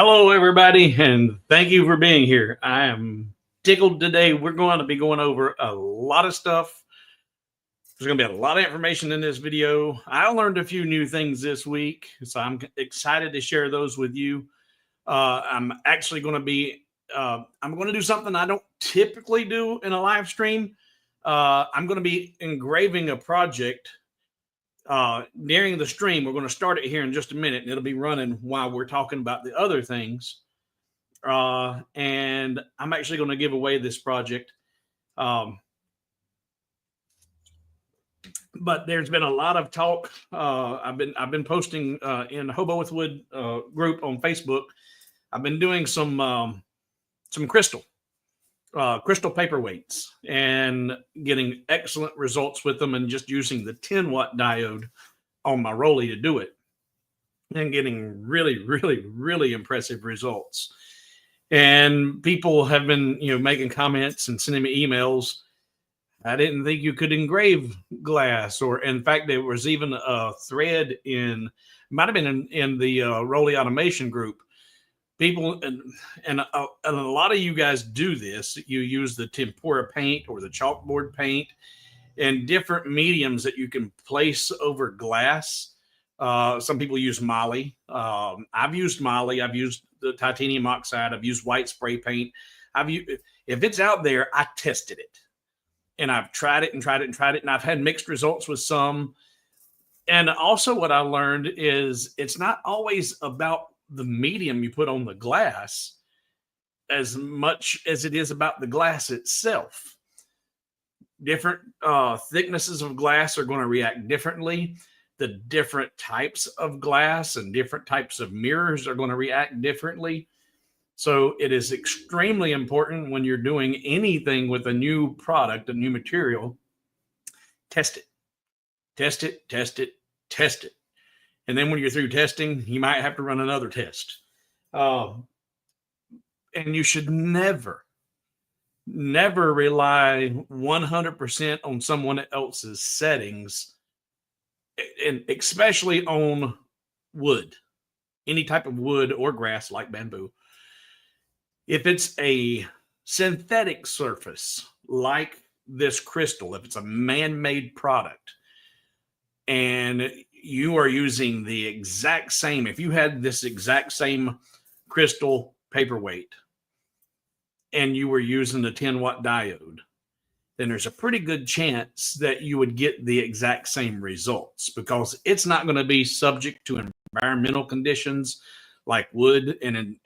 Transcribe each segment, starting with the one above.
Hello, everybody, and thank you for being here. I am tickled today. We're going to be going over a lot of stuff. There's going to be a lot of information in this video. I learned a few new things this week, so I'm excited to share those with you. I'm actually going to be, I'm going to do something I don't typically do in a live stream. I'm going to be engraving a project during the stream. We're going to start it here in just a minute, and it'll be running while we're talking about the other things. And I'm actually going to give away this project. But there's been a lot of talk. I've been posting in Hobo with Wood group on Facebook. I've been doing some crystal paperweights and getting excellent results with them, and just using the 10-watt diode on my Roly to do it, and getting really impressive results. And people have been, making comments and sending me emails. I didn't think you could engrave glass, or in fact, there was even a thread might have been in the Roly automation group. People and a lot of you guys do this. You use the tempera paint or the chalkboard paint and different mediums that you can place over glass. Some people use moly. I've used moly. I've used the titanium oxide. I've used white spray paint. If it's out there, I tested it, and I've tried it, and I've had mixed results with some. And also, what I learned is it's not always about the medium you put on the glass as much as it is about the glass itself. Different thicknesses of glass are going to react differently. The different types of glass and different types of mirrors are going to react differently. So it is extremely important when you're doing anything with a new product, a new material, test it. And then when you're through testing, you might have to run another test. And you should never rely 100% on someone else's settings, and especially on wood, any type of wood or grass like bamboo. If it's a synthetic surface like this crystal, if it's a man-made product, and you are using the exact same, if you had this exact same crystal paperweight and you were using the 10-watt diode, then there's a pretty good chance that you would get the exact same results, because it's not going to be subject to environmental conditions like wood. And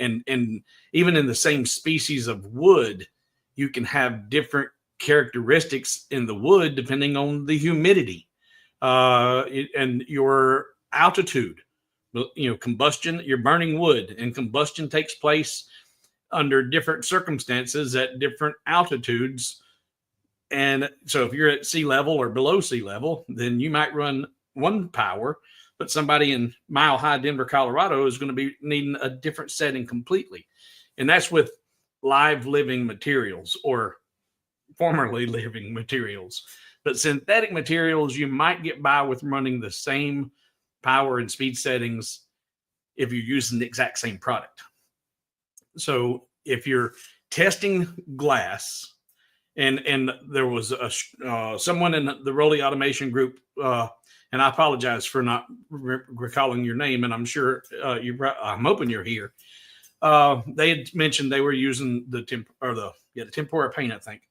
even in the same species of wood, you can have different characteristics in the wood depending on the humidity and your altitude. Combustion, you're burning wood, and combustion takes place under different circumstances at different altitudes. And so if you're at sea level or below sea level, then you might run one power, but somebody in Mile High Denver, Colorado is going to be needing a different setting completely. And that's with live living materials, or formerly living materials. But synthetic materials, you might get by with running the same power and speed settings if you're using the exact same product. So if you're testing glass, and there was someone in the Roly automation group, and I apologize for not recalling your name, and I'm sure I'm hoping you're here. They had mentioned they were using the tempera paint, I think,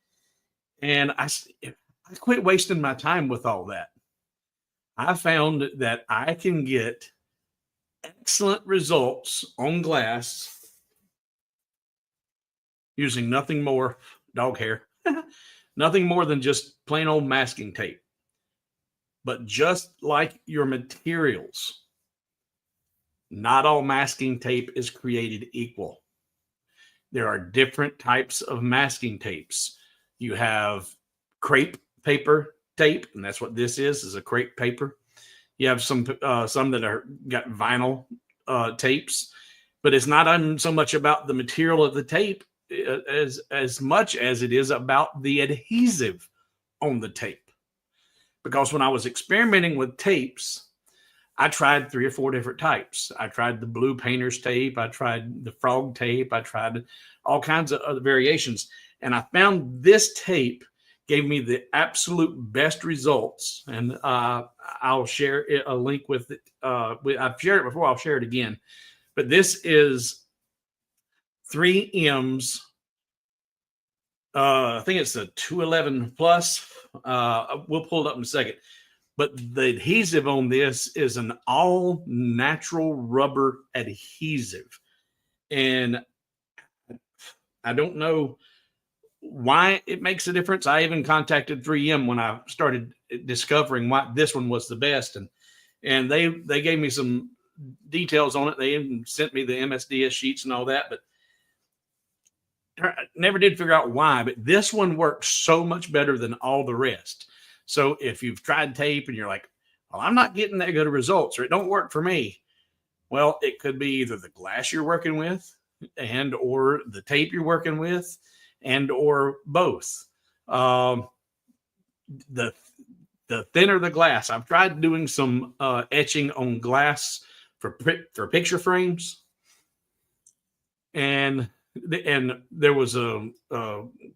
and I quit wasting my time with all that. I found that I can get excellent results on glass using nothing more, dog hair, nothing more than just plain old masking tape. But just like your materials, not all masking tape is created equal. There are different types of masking tapes. You have crepe paper tape, and that's what this is a crepe paper. You have some that got vinyl tapes, but it's not so much about the material of the tape as much as it is about the adhesive on the tape. Because when I was experimenting with tapes, I tried 3 or 4 different types. I tried the blue painter's tape. I tried the frog tape. I tried all kinds of other variations. And I found this tape gave me the absolute best results. And I'll share a link with it. I've shared it before. I'll share it again. But this is 3M's. I think it's a 211 plus. We'll pull it up in a second. But the adhesive on this is an all natural rubber adhesive. And I don't know why it makes a difference. I even contacted 3M when I started discovering why this one was the best. And they gave me some details on it. They even sent me the MSDS sheets and all that, but I never did figure out why. But this one works so much better than all the rest. So if you've tried tape and you're like, well, I'm not getting that good of results, or it don't work for me. Well, it could be either the glass you're working with and or the tape you're working with and or both. The thinner the glass. I've tried doing some etching on glass for picture frames. And there was a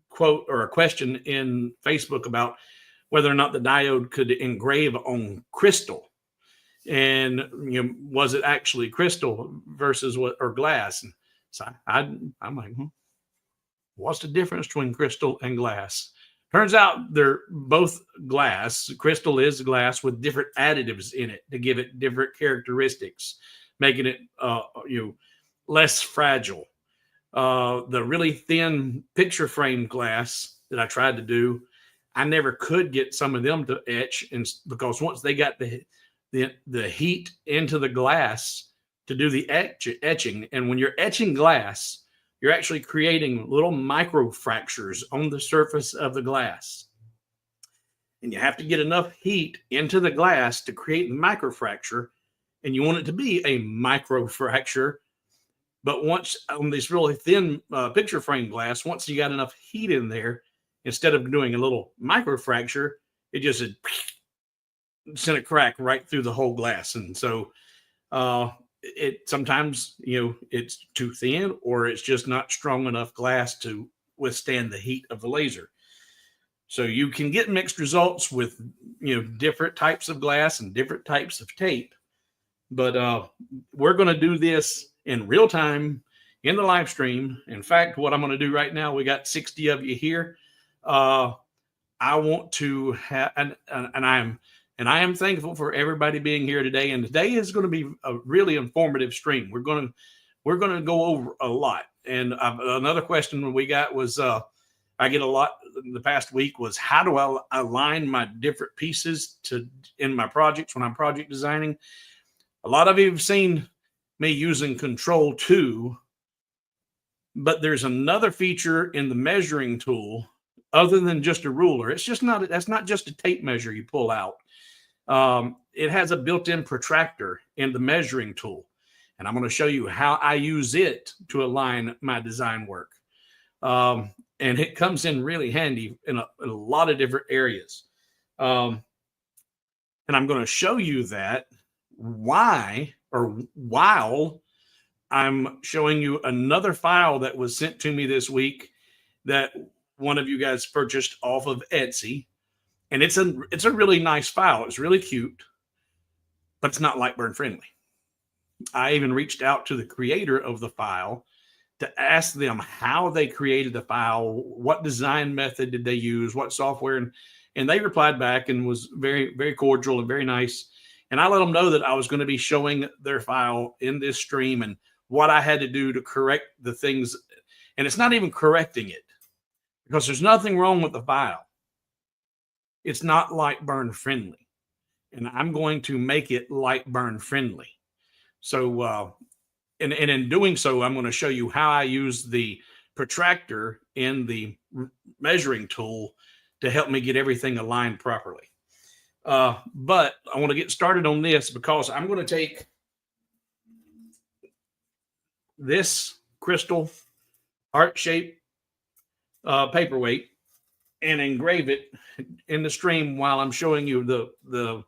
quote or a question in Facebook about whether or not the diode could engrave on crystal, and was it actually crystal versus what or glass? And so I'm like, what's the difference between crystal and glass? Turns out they're both glass. Crystal is glass with different additives in it to give it different characteristics, making it less fragile. The really thin picture frame glass that I tried to do, I never could get some of them to etch, and because once they got the heat into the glass to do the etching, and when you're etching glass, you're actually creating little micro fractures on the surface of the glass, and you have to get enough heat into the glass to create the microfracture, and you want it to be a microfracture. But once on this really thin picture frame glass, once you got enough heat in there, instead of doing a little microfracture, it just sent a crack right through the whole glass. And so it sometimes, it's too thin, or it's just not strong enough glass to withstand the heat of the laser. So you can get mixed results with, different types of glass and different types of tape. But we're going to do this in real time in the live stream. In fact, what I'm going to do right now, we got 60 of you here. I want to have, and I am thankful for everybody being here today. And today is going to be a really informative stream. We're going to go over a lot. And another question we got was, I get a lot in the past week, was how do I align my different pieces in my projects when I'm project designing? A lot of you have seen me using Ctrl 2, but there's another feature in the measuring tool other than just a ruler. That's not just a tape measure you pull out. It has a built-in protractor in the measuring tool, and I'm going to show you how I use it to align my design work. And it comes in really handy in a lot of different areas. And I'm going to show you that while I'm showing you another file that was sent to me this week that one of you guys purchased off of Etsy. And it's a really nice file. It's really cute, but it's not Lightburn friendly. I even reached out to the creator of the file to ask them how they created the file, what design method did they use, what software, and they replied back and was very, very cordial and very nice. And I let them know that I was going to be showing their file in this stream and what I had to do to correct the things. And it's not even correcting it, because there's nothing wrong with the file. It's not Lightburn friendly, and I'm going to make it Lightburn friendly. So, and in doing so, I'm going to show you how I use the protractor in the measuring tool to help me get everything aligned properly. But I want to get started on this because I'm going to take this crystal heart-shaped paperweight and engrave it in the stream while I'm showing you the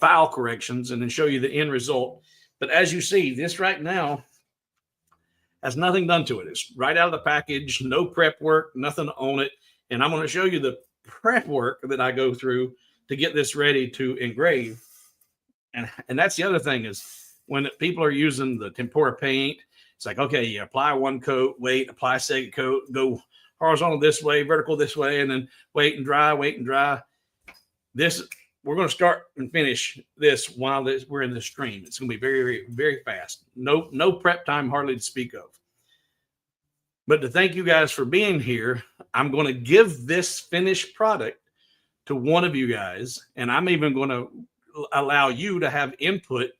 file corrections and then show you the end result. But as you see, this right now has nothing done to it. It's right out of the package, no prep work, nothing on it. And I'm going to show you the prep work that I go through to get this ready to engrave. And that's the other thing is when people are using the tempera paint, it's like, okay, you apply one coat, wait, apply a second coat, go horizontal this way, vertical this way, and then wait and dry, wait and dry. This, we're going to start and finish this while we're in the stream. It's going to be very, very, very fast. No prep time hardly to speak of. But to thank you guys for being here, I'm going to give this finished product to one of you guys, and I'm even going to allow you to have input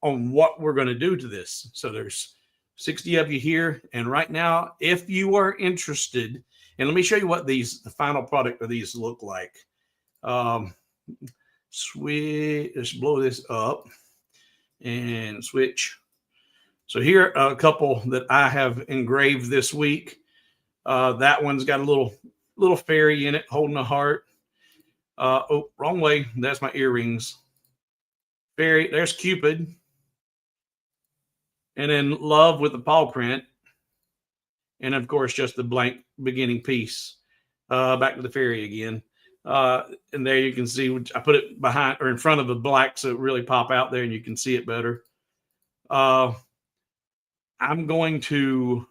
on what we're going to do to this. So there's 60 of you here, and right now, if you are interested, and let me show you what the final product of these look like. Switch, let's blow this up and switch. So here are a couple that I have engraved this week. That one's got a little fairy in it holding a heart. Oh, wrong way. That's my earrings. Fairy, there's Cupid. And then love with the paw print. And of course, just the blank beginning piece. Back to the fairy again. And there you can see, I put it behind or in front of the black so it really pop out there and you can see it better. I'm going to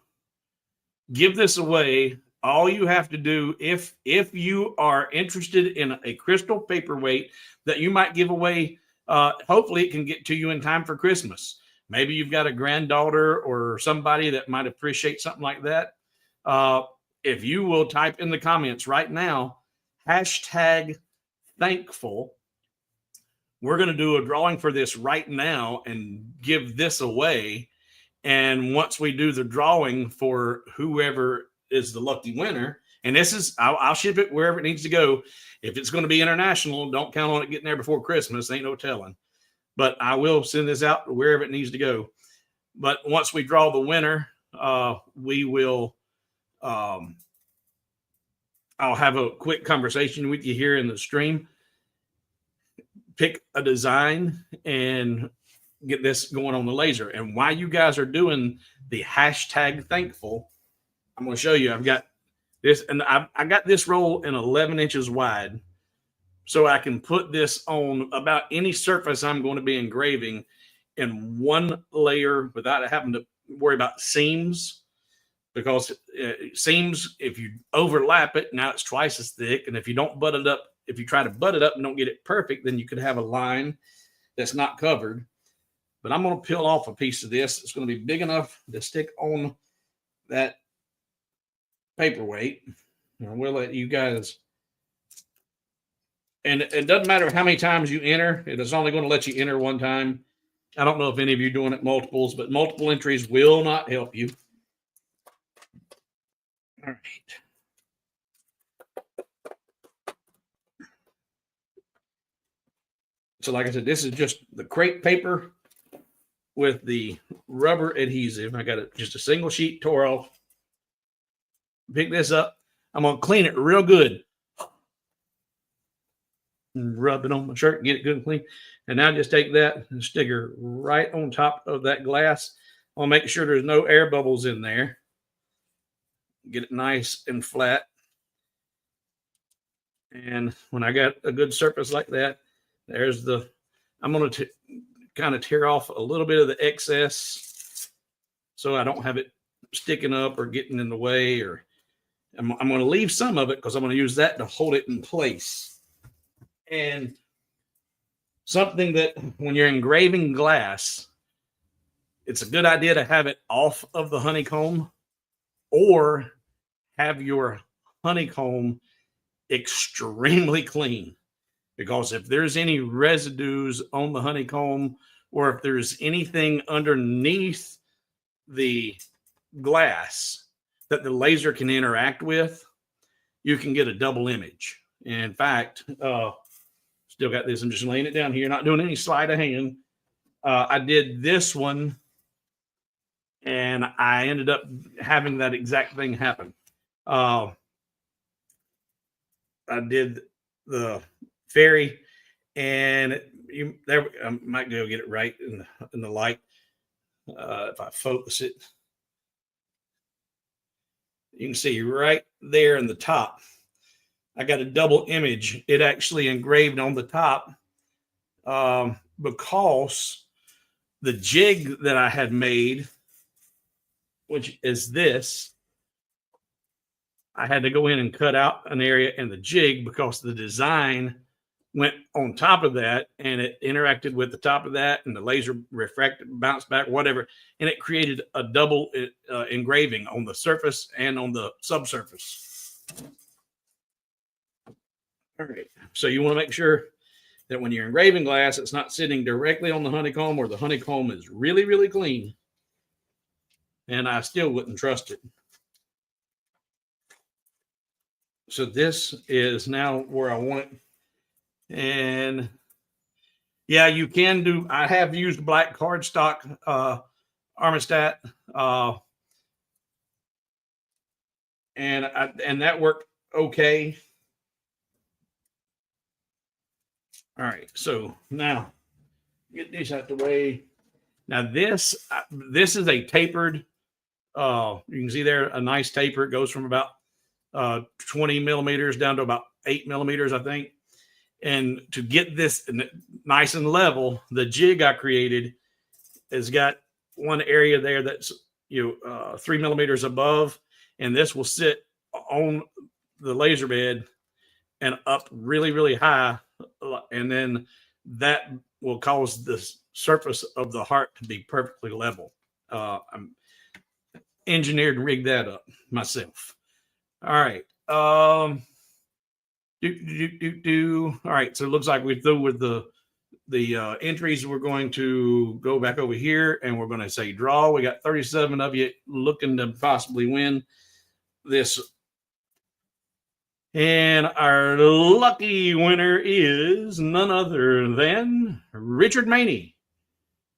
give this away. All you have to do, if you are interested in a crystal paperweight that you might give away, hopefully it can get to you in time for Christmas. Maybe you've got a granddaughter or somebody that might appreciate something like that. If you will type in the comments right now, #thankful, we're going to do a drawing for this right now and give this away. And once we do the drawing for whoever is the lucky winner, and this is, I'll ship it wherever it needs to go. If it's going to be international, don't count on it getting there before Christmas. Ain't no telling. But I will send this out wherever it needs to go. But once we draw the winner, we will, I'll have a quick conversation with you here in the stream. Pick a design and get this going on the laser. And while you guys are doing the #thankful, I'm going to show you. I've got this, and I got this roll in 11 inches wide, so I can put this on about any surface I'm going to be engraving in one layer without having to worry about seams. Because seams, if you overlap it, now it's twice as thick. And if you don't butt it up, if you try to butt it up and don't get it perfect, then you could have a line that's not covered. But I'm going to peel off a piece of this. It's going to be big enough to stick on that paperweight. And we'll let you guys. And it doesn't matter how many times you enter. It is only going to let you enter one time. I don't know if any of you are doing it multiples, but multiple entries will not help you. All right. So like I said, this is just the crepe paper with the rubber adhesive. I got just a single sheet tore off. Pick this up. I'm going to clean it real good. And rub it on my shirt and get it good and clean. And now just take that and stick her right on top of that glass. I'll make sure there's no air bubbles in there. Get it nice and flat. And when I got a good surface like that, there's the, I'm going to kind of tear off a little bit of the excess so I don't have it sticking up or getting in the way. Or I'm going to leave some of it because I'm going to use that to hold it in place. And something that when you're engraving glass, it's a good idea to have it off of the honeycomb or have your honeycomb extremely clean. Because if there's any residues on the honeycomb or if there's anything underneath the glass that the laser can interact with, you can get a double image. In fact, still got this. I'm just laying it down here, not doing any sleight of hand. I did this one, and I ended up having that exact thing happen. I did the fairy, and you there. I might go get it right in the light. If I focus it, you can see right there in the top. I got a double image. It actually engraved on the top because the jig that I had made, which is this, I had to go in and cut out an area in the jig because the design went on top of that and it interacted with the top of that and the laser refracted, bounced back, whatever. And it created a double engraving on the surface and on the subsurface. All right. So you want to make sure that when you're engraving glass, it's not sitting directly on the honeycomb or the honeycomb is really, really clean. And I still wouldn't trust it. So this is now where I want it. And yeah, you can do, I have used black cardstock Armistat. And that worked okay. All right, so now get this out the way. Now this is a tapered. You can see there a nice taper. It goes from about 20 millimeters down to about 8 millimeters, I think. And to get this nice and level, the jig I created has got one area there that's 3 millimeters above, and this will sit on the laser bed and up really, really high, and then that will cause the surface of the heart to be perfectly level. I'm engineered and rigged that up myself. All right. All right. So it looks like we're through with the entries. We're going to go back over here and we're going to say draw. We got 37 of you looking to possibly win this. And our lucky winner is none other than Richard Maney.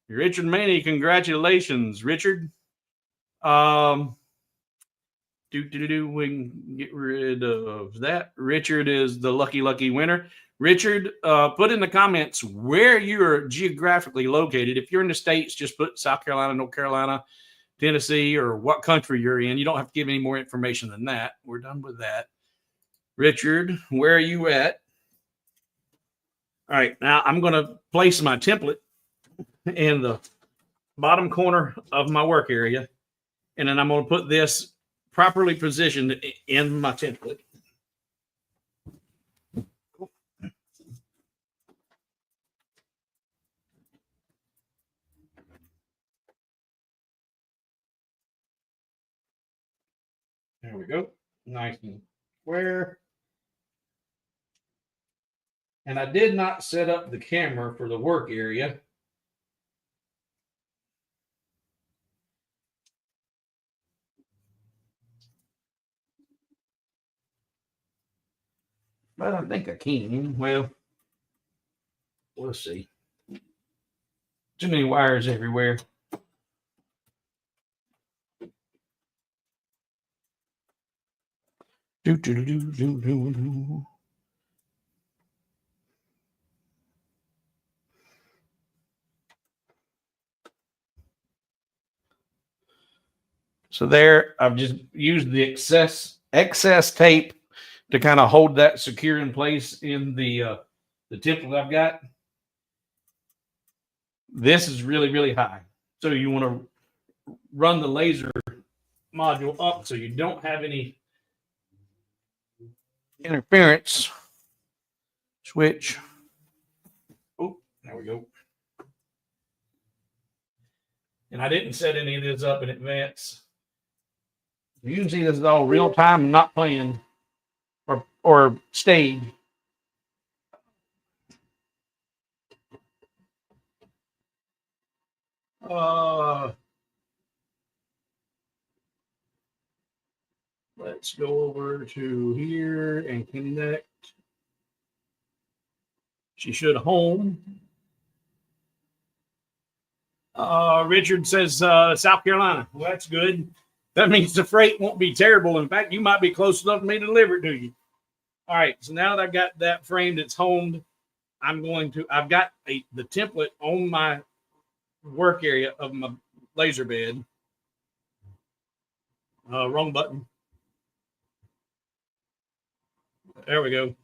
Richard Maney, congratulations, Richard. We can get rid of that. Richard is the lucky winner. Richard, put in the comments where you're geographically located. If you're in the States, just put South Carolina, North Carolina, Tennessee, or what country you're in. You don't have to give any more information than that. We're done with that. Richard, where are you at? All right, now I'm going to place my template in the bottom corner of my work area, and then I'm going to put this properly positioned in my template. There we go. Nice and square. And I did not set up the camera for the work area. But I think I can. Well, we'll see. Too many wires everywhere. So there, I've just used the excess tape to kind of hold that secure in place in the template I've got. This is really, really high. So you want to run the laser module up so you don't have any interference. Switch. Oh, there we go. And I didn't set any of this up in advance. You can see this is all real time and not playing or staged. Let's go over to here and connect. She should home. Richard says South Carolina. Well, that's good. That means the freight won't be terrible. In fact, you might be close enough for me to deliver it to you. All right. So now that I've got that framed, it's homed. I've got the template on my work area of my laser bed. Wrong button. There we go.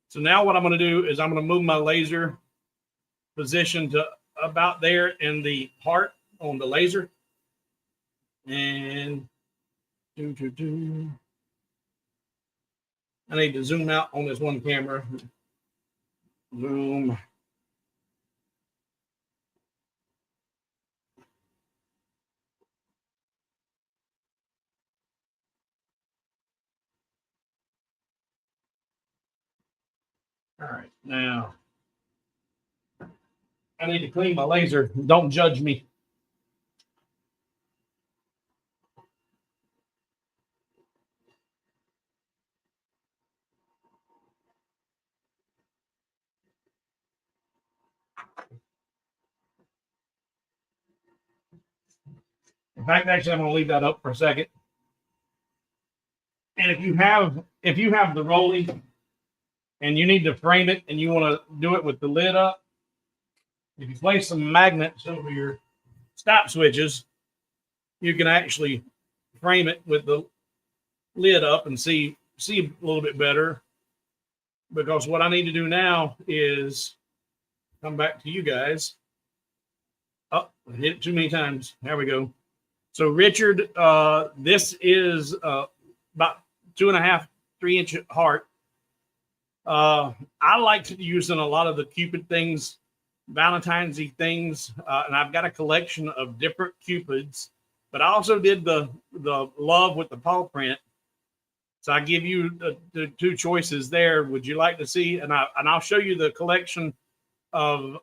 So now what I'm going to do is I'm going to move my laser position to about there in the heart on the laser. And I need to zoom out on this one camera. Zoom. All right, now I need to clean my laser. Don't judge me. In fact, actually, I'm going to leave that up for a second. And if you have the Roly and you need to frame it and you want to do it with the lid up, if you place some magnets over your stop switches, you can actually frame it with the lid up and see a little bit better. Because what I need to do now is come back to you guys. Oh, I hit it too many times. There we go. So Richard, this is about 2.5, 3-inch heart. I like using a lot of the Cupid things, Valentine's things, and I've got a collection of different Cupids. But I also did the love with the paw print. So I give you the two choices there. Would you like to see? And I'll show you the collection of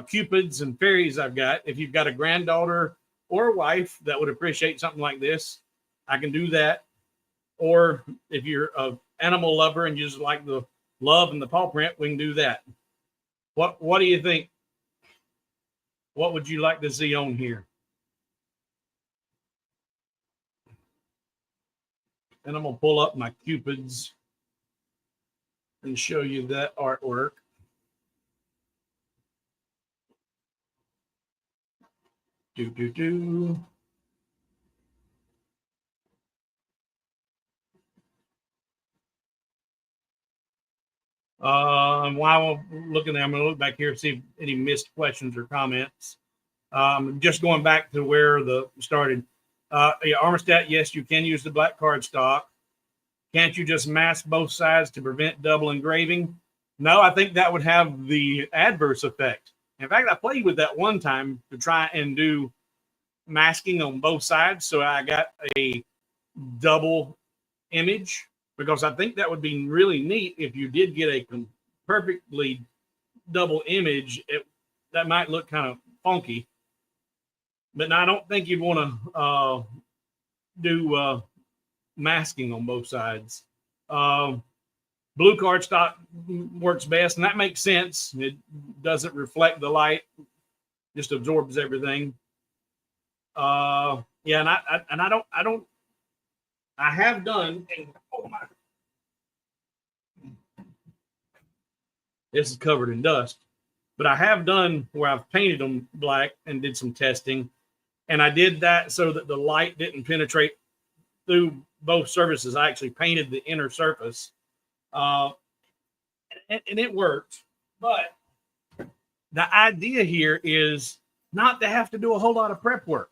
Cupids and fairies I've got. If you've got a granddaughter or a wife that would appreciate something like this, I can do that. Or if you're an animal lover and you just like the love and the paw print, we can do that. What do you think? What would you like to see on here? And I'm going to pull up my Cupids and show you that artwork. While I'm looking there, I'm going to look back here and see if any missed questions or comments. Just going back to where the started. Yeah, Armstead, yes, you can use the black cardstock. Can't you just mask both sides to prevent double engraving? No, I think that would have the adverse effect. In fact, I played with that one time to try and do masking on both sides. So I got a double image, because I think that would be really neat if you did get a perfectly double image. That might look kind of funky. But I don't think you'd want to do masking on both sides. Blue cardstock works best, and that makes sense. It doesn't reflect the light, just absorbs everything. Yeah, and I have done. Oh my! This is covered in dust, but I have done where I've painted them black and did some testing. And I did that so that the light didn't penetrate through both surfaces. I actually painted the inner surface, and it worked. But the idea here is not to have to do a whole lot of prep work.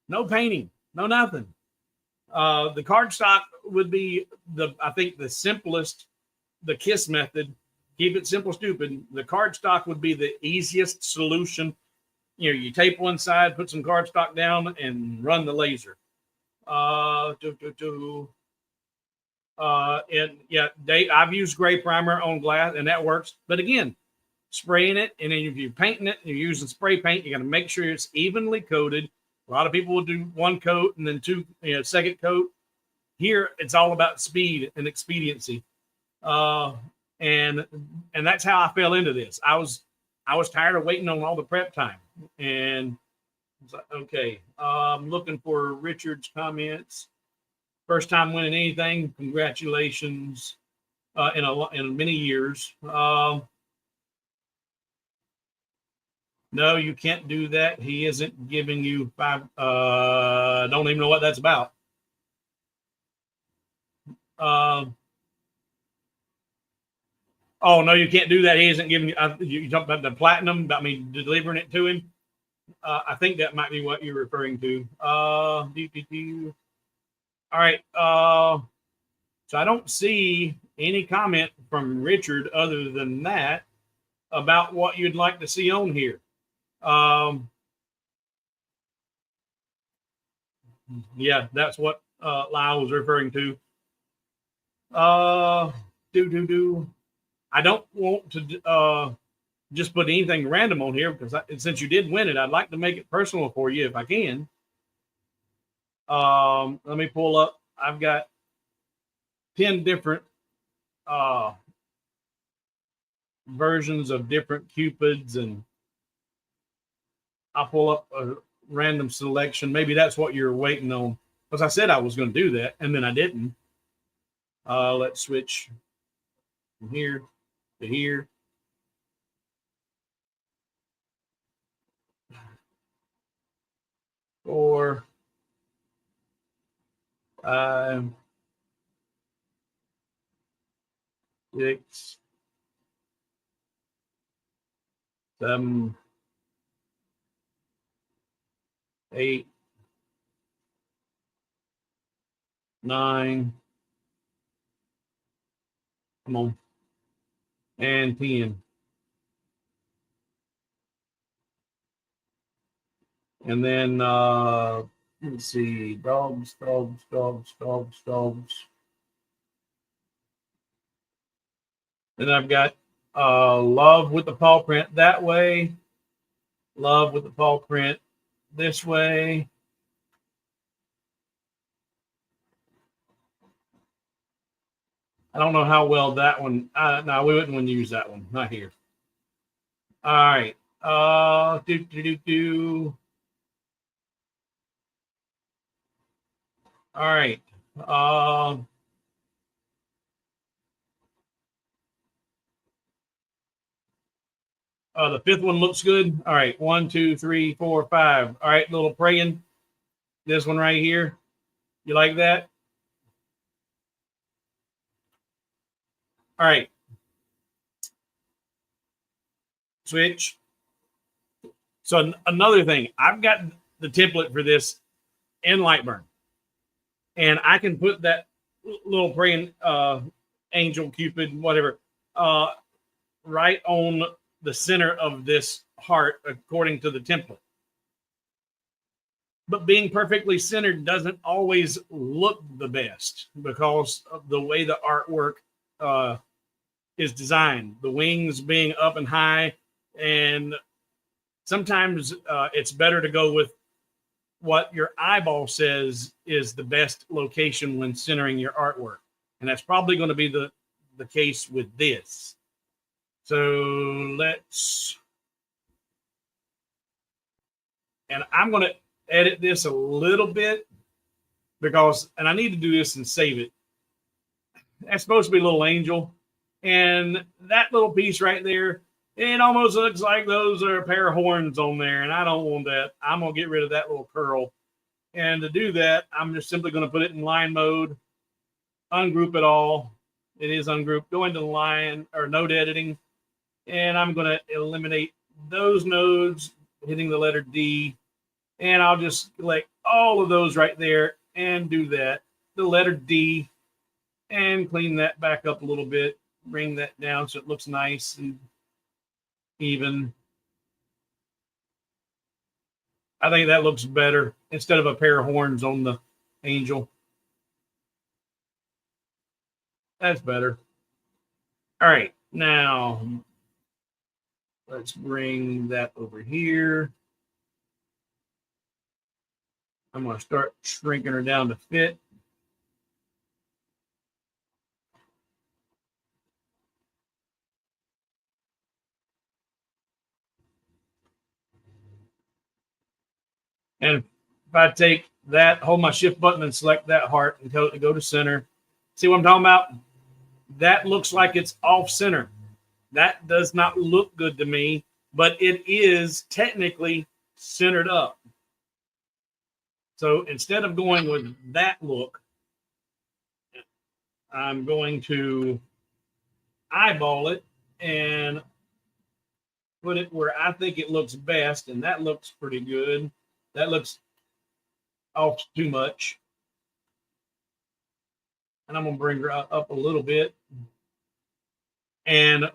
No painting, no nothing. The cardstock would be I think the simplest, the KISS method. Keep it simple, stupid. The cardstock would be the easiest solution. You know, you tape one side, put some cardstock down, and run the laser. And yeah, I've used gray primer on glass, and that works. But again, spraying it, and then if you're painting it, and you're using spray paint, you got to make sure it's evenly coated. A lot of people will do one coat and then two, second coat. Here, it's all about speed and expediency. And that's how I fell into this. I was tired of waiting on all the prep time, and I was like, okay, I'm looking for Richard's comments. First time winning anything, congratulations! In many years. No, you can't do that. He isn't giving you 5. Don't even know what that's about. Oh, no, you can't do that. He isn't giving you. You talk about the platinum, about me delivering it to him. I think that might be what you're referring to. All right. So I don't see any comment from Richard other than that about what you'd like to see on here. Yeah, that's what Lyle was referring to. I don't want to just put anything random on here because since you did win it, I'd like to make it personal for you if I can. Let me pull up. I've got 10 different versions of different Cupids, and I'll pull up a random selection. Maybe that's what you're waiting on, because I said I was going to do that, and then I didn't. Let's switch from here to here. Four, 5, 6, 7, 8, 9. Come on. And 10. And then let's see, dogs. And I've got love with the paw print that way, love with the paw print this way. I don't know how well that one. No, we wouldn't want to use that one. Not here. All right. All right. The fifth one looks good. All right. 1, 2, 3, 4, 5. All right. Little praying. This one right here. You like that? All right. Switch. So another thing, I've got the template for this in Lightburn, and I can put that little praying angel, Cupid, whatever, right on the center of this heart according to the template. But being perfectly centered doesn't always look the best because of the way the artwork is designed. The wings being up and high, and sometimes it's better to go with what your eyeball says is the best location when centering your artwork. And that's probably going to be the case with this. So let's, and I'm going to edit this a little bit because, and I need to do this and save it. That's supposed to be a little angel. And that little piece right there, it almost looks like those are a pair of horns on there. And I don't want that. I'm going to get rid of that little curl. And to do that, I'm just simply going to put it in line mode, ungroup it all. It is ungrouped. Go into line or node editing. And I'm going to eliminate those nodes, hitting the letter D. And I'll just select all of those right there and do that. The letter D, and clean that back up a little bit. Bring that down so it looks nice and even. I think that looks better instead of a pair of horns on the angel. That's better. All right, now let's bring that over here. I'm going to start shrinking her down to fit. And if I take that, hold my shift button and select that heart and go to center. See what I'm talking about? That looks like it's off center. That does not look good to me. but it is technically centered up. So instead of going with that look, I'm going to eyeball it and put it where I think it looks best, and that looks pretty good. That looks off too much. And I'm going to bring her up a little bit. And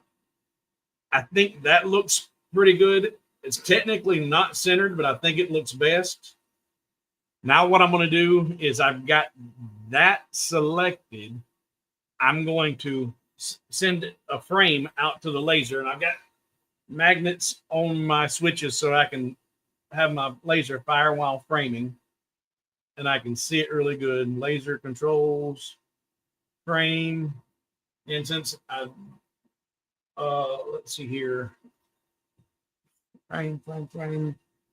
I think that looks pretty good. It's technically not centered, but I think it looks best. Now what I'm going to do is I've got that selected. I'm going to send a frame out to the laser, and I've got magnets on my switches so I can have my laser fire while framing, and I can see it really good. Laser controls, frame, and since I let's see here, frame,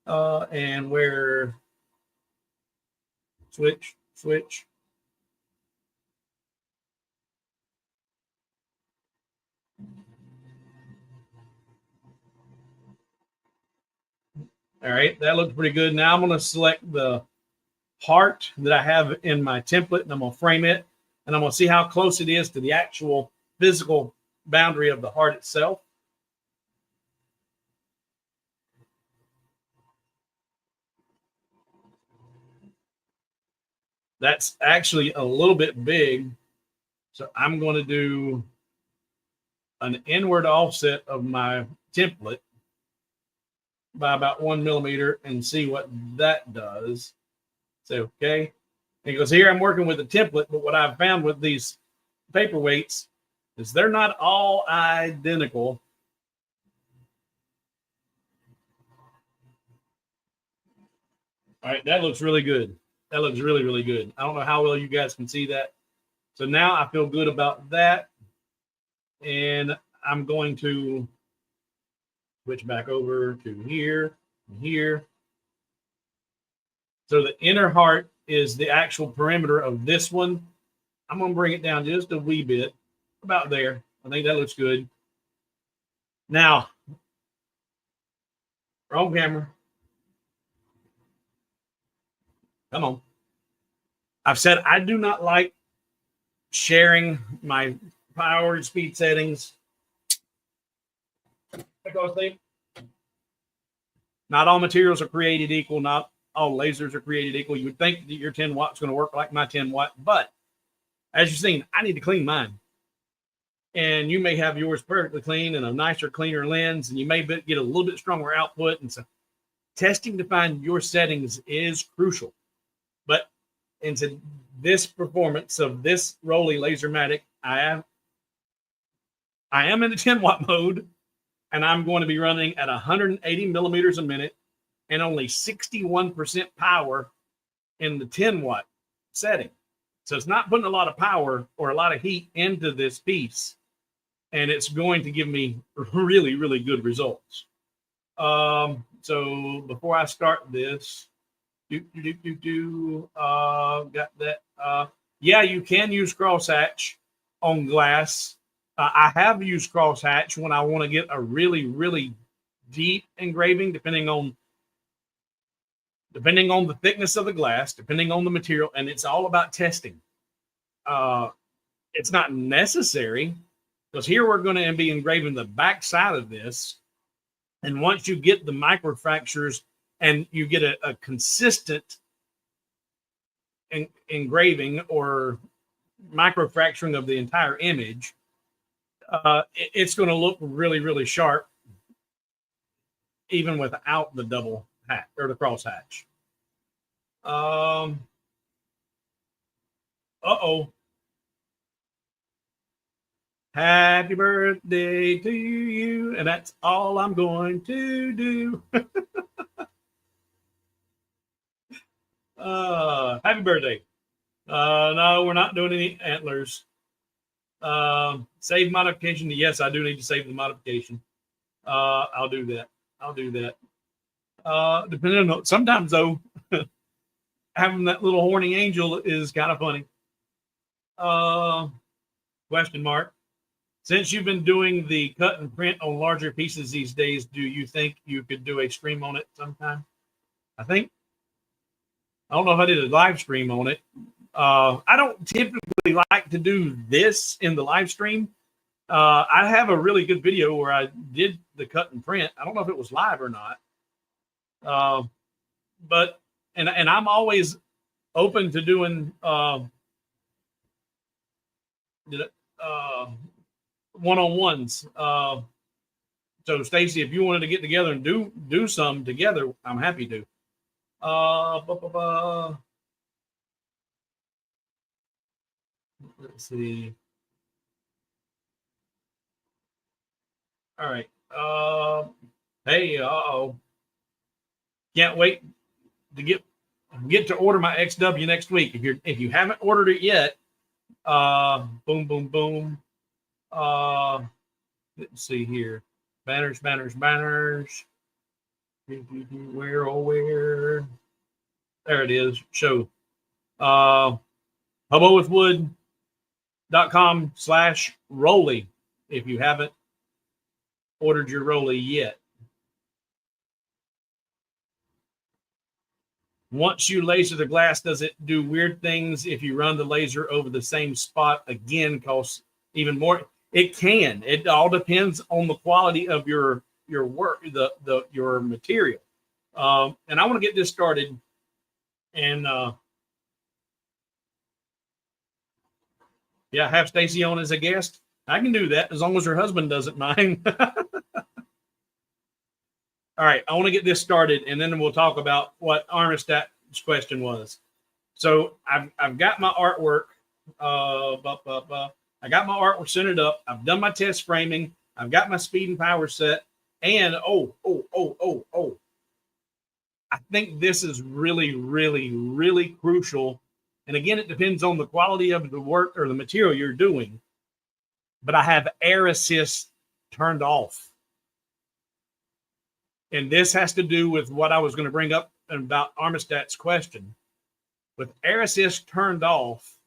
and where switch. All right, that looks pretty good. Now I'm going to select the heart that I have in my template, and I'm going to frame it, and I'm going to see how close it is to the actual physical boundary of the heart itself. That's actually a little bit big, so I'm going to do an inward offset of my template by about 1 millimeter and see what that does. So, okay. And he goes, here I'm working with a template, but what I've found with these paperweights is they're not all identical. All right, that looks really good. That looks really, really good. I don't know how well you guys can see that. So now I feel good about that. And I'm going to switch back over to here and here. So the inner heart is the actual perimeter of this one. I'm going to bring it down just a wee bit, about there. I think that looks good. Now, wrong camera. Come on. I've said I do not like sharing my power and speed settings because not all materials are created equal. Not all lasers are created equal. You would think that your 10 watt is going to work like my 10 watt, but as you've seen, I need to clean mine. And you may have yours perfectly clean and a nicer, cleaner lens, and you may get a little bit stronger output. And so testing to find your settings is crucial. But into this performance of this Roly Lasermatic, I am in the 10 watt mode, and I'm going to be running at 180 millimeters a minute and only 61% power in the 10 watt setting. So it's not putting a lot of power or a lot of heat into this piece, and it's going to give me really, really good results. So before I start this, got that. Yeah, you can use crosshatch on glass. I have used crosshatch when I want to get a really, really deep engraving, depending on the thickness of the glass, depending on the material, and it's all about testing. It's not necessary because here we're going to be engraving the back side of this, and once you get the microfractures and you get a consistent engraving or microfracturing of the entire image, it's going to look really, really sharp, even without the double hat or the cross hatch. Happy birthday to you, and that's all I'm going to do. Happy birthday. No, we're not doing any antlers. Save modification. Yes, I do need to save the modification. I'll do that. Depending on, sometimes though, having that little horny angel is kind of funny. Question mark. Since you've been doing the cut and print on larger pieces these days, do you think you could do a stream on it sometime? I don't know if I did a live stream on it. I don't typically like to do this in the live stream. I have a really good video where I did the cut and print. I don't know if it was live or not. But I'm always open to doing one-on-ones. So Stacy, if you wanted to get together and do some together, I'm happy to. Let's see. All right. Hey, can't wait to get to order my XW next week. If you haven't ordered it yet, boom, boom, boom. Let's see here. Banners. Where, oh, where? There it is. Show. HoboWithWood.com/Roly if you haven't ordered your Roly yet. Once you laser the glass, does it do weird things if you run the laser over the same spot again? Costs even more. It can. It all depends on the quality of your work, your material. And I want to get this started. And yeah, have Stacy on as a guest. I can do that as long as her husband doesn't mind. All right, I want to get this started, and then we'll talk about what Armistat's question was. So I've got my artwork. I got my artwork centered up. I've done my test framing. I've got my speed and power set. And I think this is really, really, really crucial. And again, it depends on the quality of the work or the material you're doing. But I have air assist turned off. And this has to do with what I was going to bring up about Armistat's question. With air assist turned off,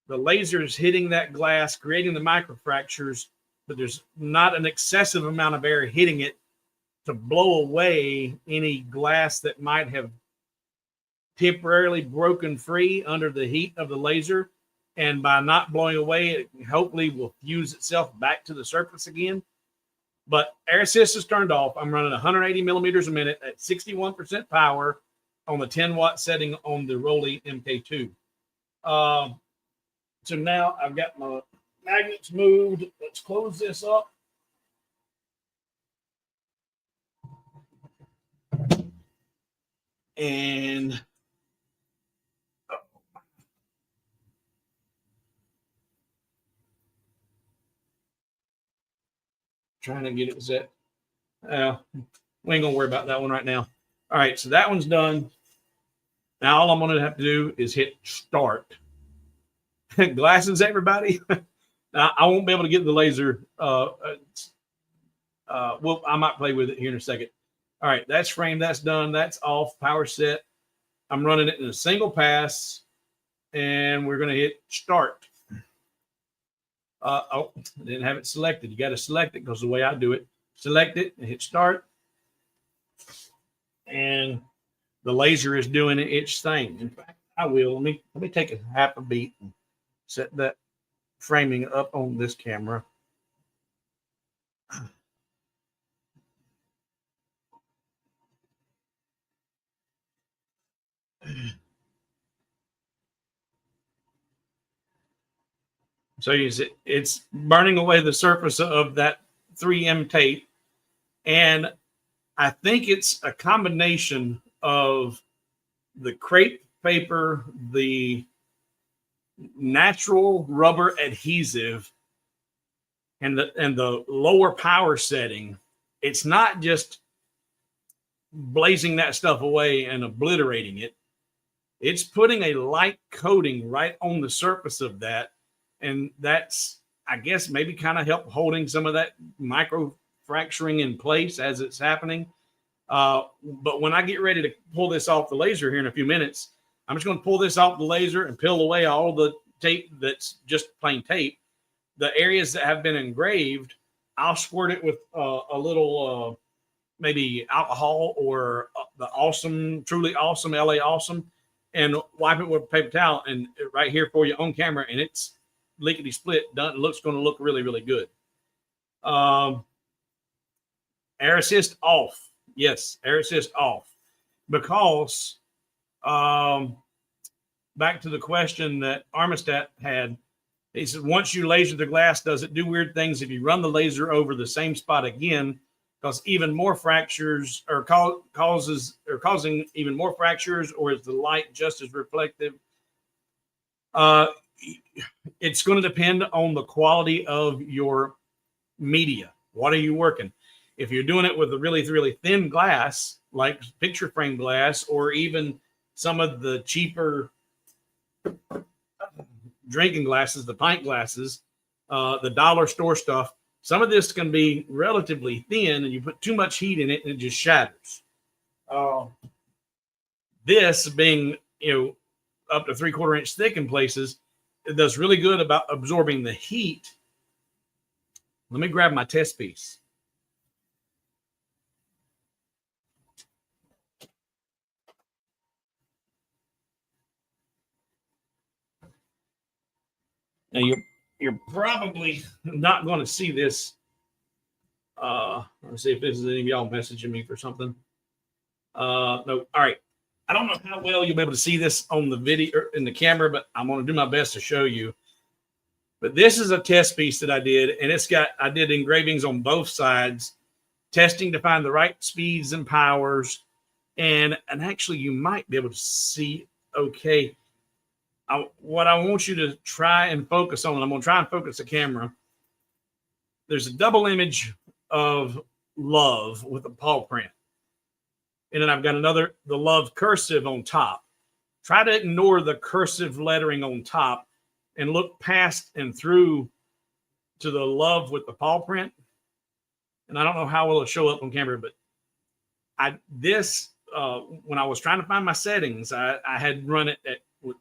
the laser is hitting that glass, creating the microfractures, but there's not an excessive amount of air hitting it to blow away any glass that might have temporarily broken free under the heat of the laser. And by not blowing away, it hopefully will fuse itself back to the surface again. But air assist is turned off. I'm running 180 millimeters a minute at 61% power on the 10-watt setting on the Roly MK2. So now I've got my magnets moved. Let's close this up. And trying to get it set. We ain't gonna worry about that one right now. All right, so that one's done. Now all I'm gonna have to do is hit start. Glasses, everybody. I won't be able to get the laser. Well, I might play with it here in a second. All right, that's framed. That's done. That's off. Power set. I'm running it in a single pass, and we're going to hit start. Oh, I didn't have it selected. You got to select it because the way I do it, select it and hit start. And the laser is doing its thing. In fact, I will. Let me take a half a beat and set that framing up on this camera. So you see, it's burning away the surface of that 3M tape. And I think it's a combination of the crepe paper, the natural rubber adhesive, and the lower power setting. It's not just blazing that stuff away and obliterating it. It's putting a light coating right on the surface of that. And that's, I guess, maybe kind of help holding some of that micro fracturing in place as it's happening. But when I get ready to pull this off the laser here in a few minutes, I'm just going to pull this off the laser and peel away all the tape that's just plain tape. the areas that have been engraved, I'll squirt it with a little maybe alcohol or the awesome, truly awesome LA awesome, and wipe it with a paper towel, and right here for you on camera, and it's lickety split done. It looks going to look really, really good. Air assist off. Yes, air assist off. Because back to the question that Armistat had, he said, once you laser the glass, does it do weird things if you run the laser over the same spot again? Because even more fractures or causing even more fractures, or is the light just as reflective? It's going to depend on the quality of your media. What are you working? If you're doing it with a really, really thin glass, like picture frame glass, or even some of the cheaper drinking glasses, the pint glasses, the dollar store stuff, some of this can be relatively thin, and you put too much heat in it and it just shatters. This being, up to 3/4 inch thick in places, it does really good about absorbing the heat. Let me grab my test piece. Now you're probably not going to see this. Let's see if this is any of y'all messaging me for something. No. All right. I don't know how well you'll be able to see this on the video or in the camera, but I'm going to do my best to show you. But this is a test piece that I did, and I did engravings on both sides, testing to find the right speeds and powers, and actually you might be able to see okay. What I want you to try and focus on, I'm going to try and focus the camera. There's a double image of love with a paw print. And then I've got the love cursive on top. Try to ignore the cursive lettering on top and look past and through to the love with the paw print. And I don't know how well it'll show up on camera, but when I was trying to find my settings, I had run it with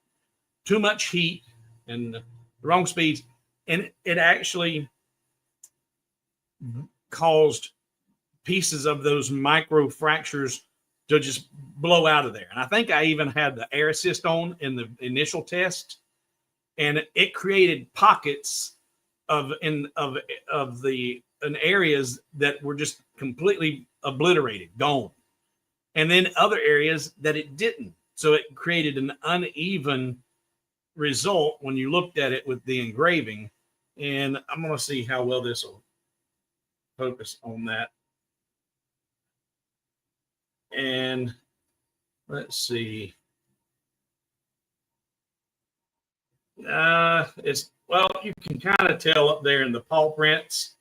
too much heat and the wrong speeds, and it actually caused pieces of those micro fractures to just blow out of there. And I think I even had the air assist on in the initial test, and it created pockets in areas that were just completely obliterated, gone, and then other areas that it didn't. So it created an uneven result when you looked at it with the engraving. And I'm going to see how well this will focus on that. And let's see. You can kind of tell up there in the paw prints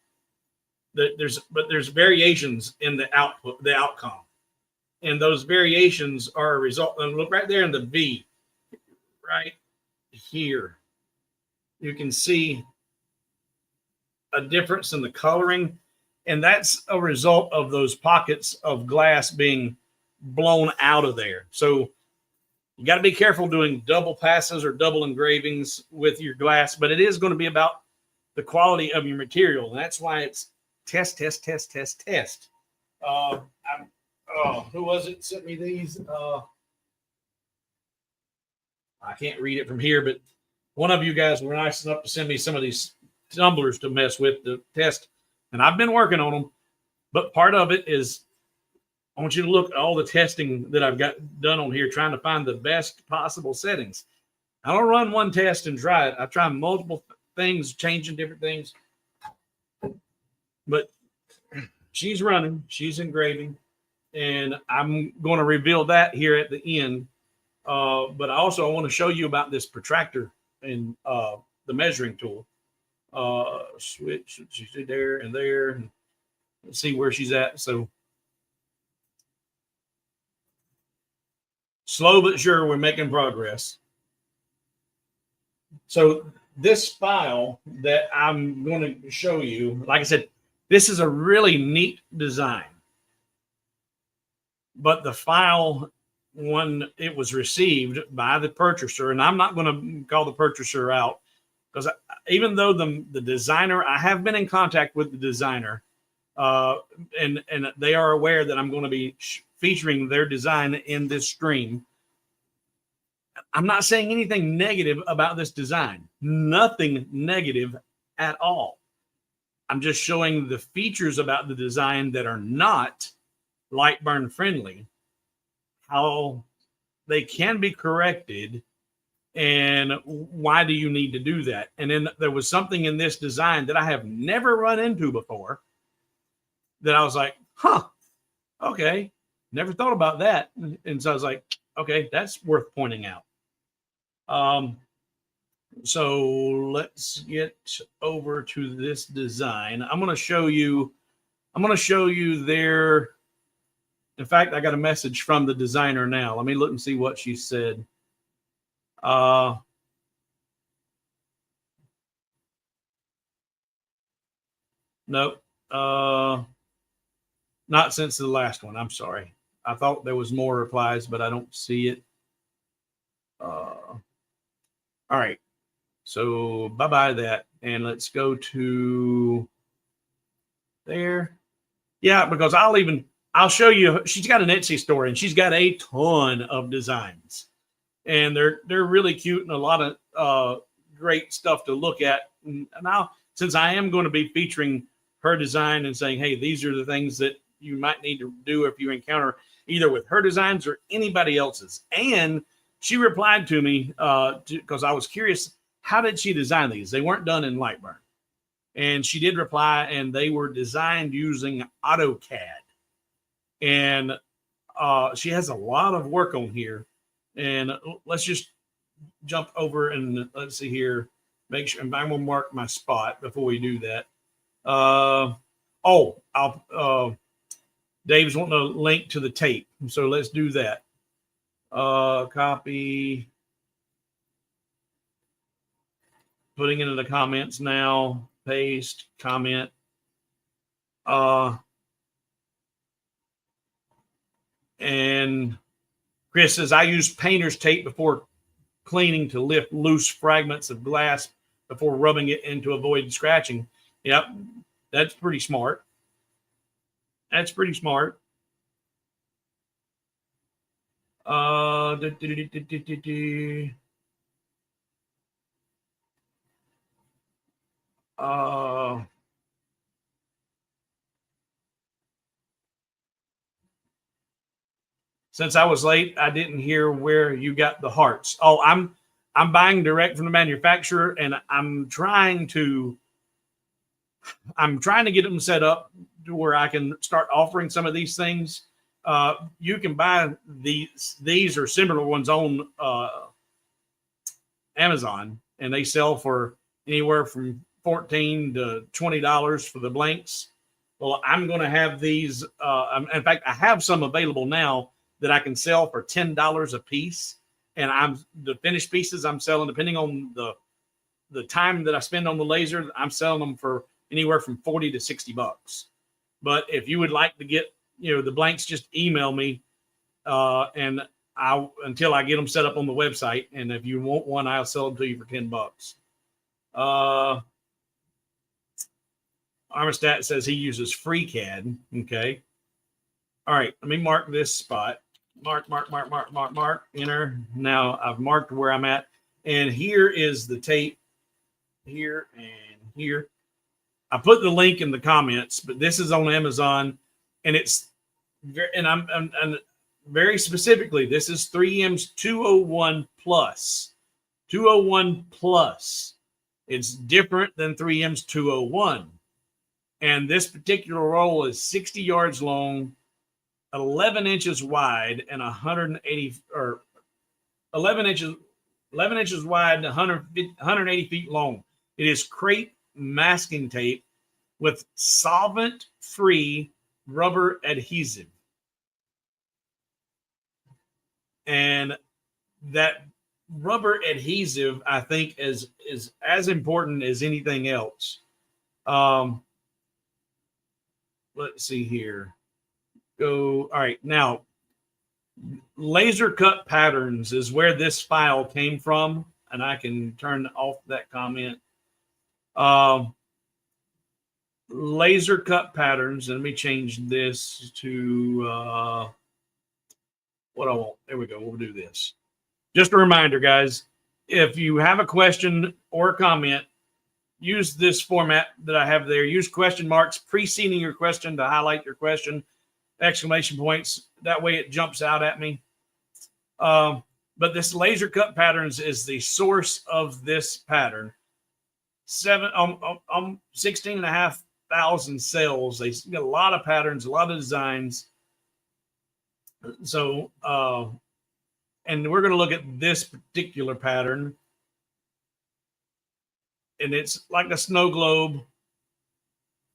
that there's variations in the outcome. And those variations are a result. And look right there in the V, right here. You can see a difference in the coloring. And that's a result of those pockets of glass being blown out of there. So you got to be careful doing double passes or double engravings with your glass, but it is going to be about the quality of your material. And that's why it's test. Who was it sent me these? I can't read it from here, but one of you guys were nice enough to send me some of these tumblers to mess with to test. And I've been working on them, but part of it is I want you to look at all the testing that I've got done on here, trying to find the best possible settings. I don't run one test and try it. I try multiple things, changing different things. But she's running, she's engraving, and I'm going to reveal that here at the end. But I want to show you about this protractor and the measuring tool. Switch, she's there and there, and let's see where she's at. So slow but sure, we're making progress. So this file that I'm going to show you, like I said, this is a really neat design. But the file, when it was received by the purchaser, and I'm not going to call the purchaser out because even though the designer, I have been in contact with the designer, and they are aware that I'm going to be featuring their design in this stream. I'm not saying anything negative about this design. Nothing negative at all. I'm just showing the features about the design that are not Lightburn friendly, how they can be corrected, and why do you need to do that? And then there was something in this design that I have never run into before that I was like, huh, okay, never thought about that. And so I was like, okay, that's worth pointing out. So let's get over to this design. I'm going to show you their, in fact, I got a message from the designer now. Let me look and see what she said. Nope. Not since the last one. I'm sorry. I thought there was more replies, but I don't see it. All right. So bye-bye that. And let's go to there. Yeah, because I'll show you. She's got an Etsy store and she's got a ton of designs. And they're really cute and a lot of great stuff to look at. And now, since I am going to be featuring her design and saying, hey, these are the things that you might need to do if you encounter either with her designs or anybody else's. And she replied to me because I was curious, how did she design these? They weren't done in Lightburn. And she did reply, and they were designed using AutoCAD. And she has a lot of work on here. And let's just jump over and let's see here. Make sure, and I'm going to mark my spot before we do that. Dave's wanting a link to the tape. So let's do that. Copy. Putting into the comments now. Paste, comment. And Chris says, I use painter's tape before cleaning to lift loose fragments of glass before rubbing it in to avoid scratching. Yep, that's pretty smart. That's pretty smart. Since I was late, I didn't hear where you got the hearts. Oh, I'm buying direct from the manufacturer, and I'm trying to get them set up to where I can start offering some of these things. You can buy these or similar ones on Amazon, and they sell for anywhere from $14 to $20 for the blanks. Well, I'm going to have these. In fact, I have some available now that I can sell for $10 a piece. And the finished pieces I'm selling, depending on the time that I spend on the laser, I'm selling them for anywhere from $40 to $60. But if you would like to get, the blanks, just email me, and until I get them set up on the website. And if you want one, I'll sell them to you for $10. Armistat says he uses FreeCAD. Okay. All right. Let me mark this spot. Mark, enter. Now I've marked where I'm at. And here is the tape. Here and here. I put the link in the comments, but this is on Amazon. And I'm very specifically, this is 3M's 201 Plus. 201 Plus. It's different than 3M's 201. And this particular roll is 60 yards long, 11 inches wide, and 180 or 11 inches wide, 180 feet long. It is crepe masking tape with solvent-free rubber adhesive. And that rubber adhesive, I think, is as important as anything else. Let's see here. All right. Now, laser cut patterns is where this file came from. And I can turn off that comment. Laser cut patterns. Let me change this to what I want. There we go. We'll do this. Just a reminder, guys, if you have a question or a comment, use this format that I have there. Use question marks preceding your question to highlight your question, exclamation points. That way it jumps out at me. But this laser cut patterns is the source of this pattern. 16,500 cells. They get a lot of patterns, a lot of designs. So, and we're going to look at this particular pattern. And it's like a snow globe.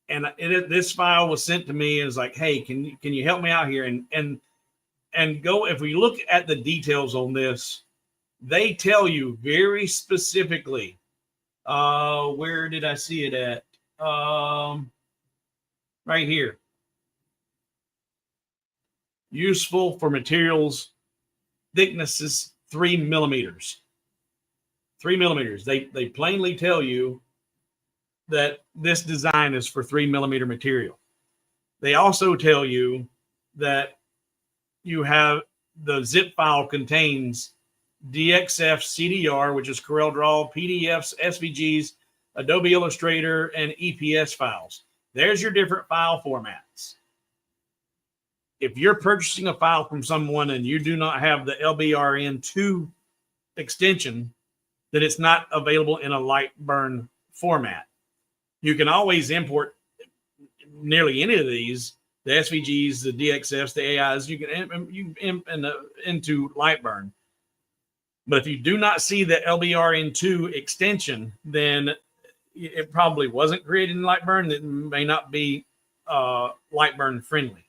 And this file was sent to me and it's like, hey, can you help me out here? And go, if we look at the details on this, they tell you very specifically, where did I see it at? Right here. Useful for materials, thicknesses 3 millimeters. 3 millimeters. They plainly tell you that this design is for 3 millimeter material. They also tell you that you have the zip file contains DXF, CDR, which is CorelDRAW, PDFs, SVGs, Adobe Illustrator, and EPS files. There's your different file formats. If you're purchasing a file from someone and you do not have the LBRN2 extension, then it's not available in a Lightburn format. You can always import nearly any of these, the SVGs, the DXFs, the AIs, you can into Lightburn. But if you do not see the LBRN2 extension, then it probably wasn't created in Lightburn. It may not be Lightburn friendly.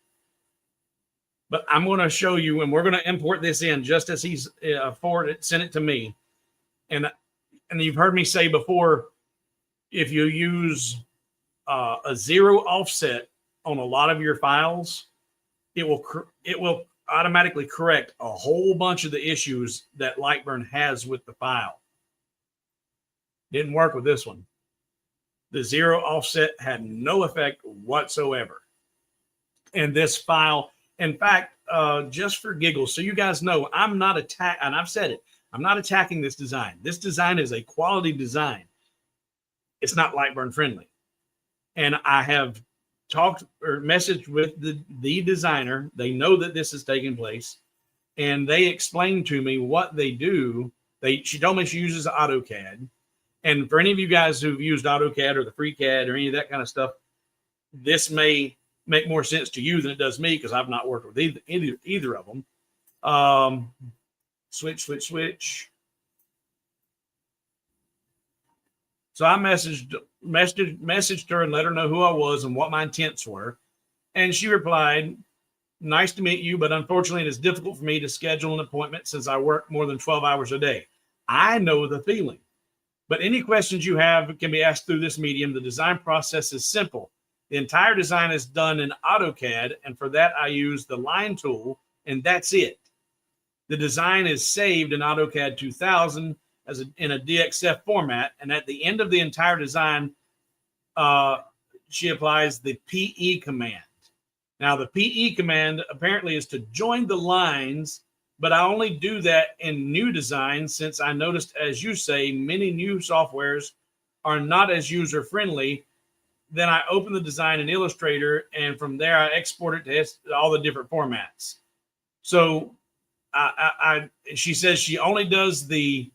But I'm going to show you, and we're going to import this in just as he's sent it to me. And you've heard me say before, if you use a 0 offset on a lot of your files, it will automatically correct a whole bunch of the issues that Lightburn has with the file. Didn't work with this one. The 0 offset had no effect whatsoever. And this file, in fact, just for giggles, so you guys know, I'm not and I've said it, I'm not attacking this design. This design is a quality design. It's not Lightburn friendly. And I have talked or messaged with the designer. They know that this is taking place, and they explained to me what they do. She told me she uses AutoCAD. And for any of you guys who've used AutoCAD or the FreeCAD or any of that kind of stuff, this may make more sense to you than it does me, because I've not worked with either of them. Switch. So I messaged her and let her know who I was and what my intents were. And she replied, "Nice to meet you, but unfortunately it is difficult for me to schedule an appointment since I work more than 12 hours a day." I know the feeling. But any questions you have can be asked through this medium. The design process is simple. The entire design is done in AutoCAD, and for that I use the line tool, and that's it. The design is saved in AutoCAD 2000 in a DXF format, and at the end of the entire design, she applies the PE command. Now, the PE command apparently is to join the lines, but I only do that in new designs, since I noticed, as you say, many new softwares are not as user-friendly. Then I open the design in Illustrator, and from there I export it to all the different formats. So she says she only does the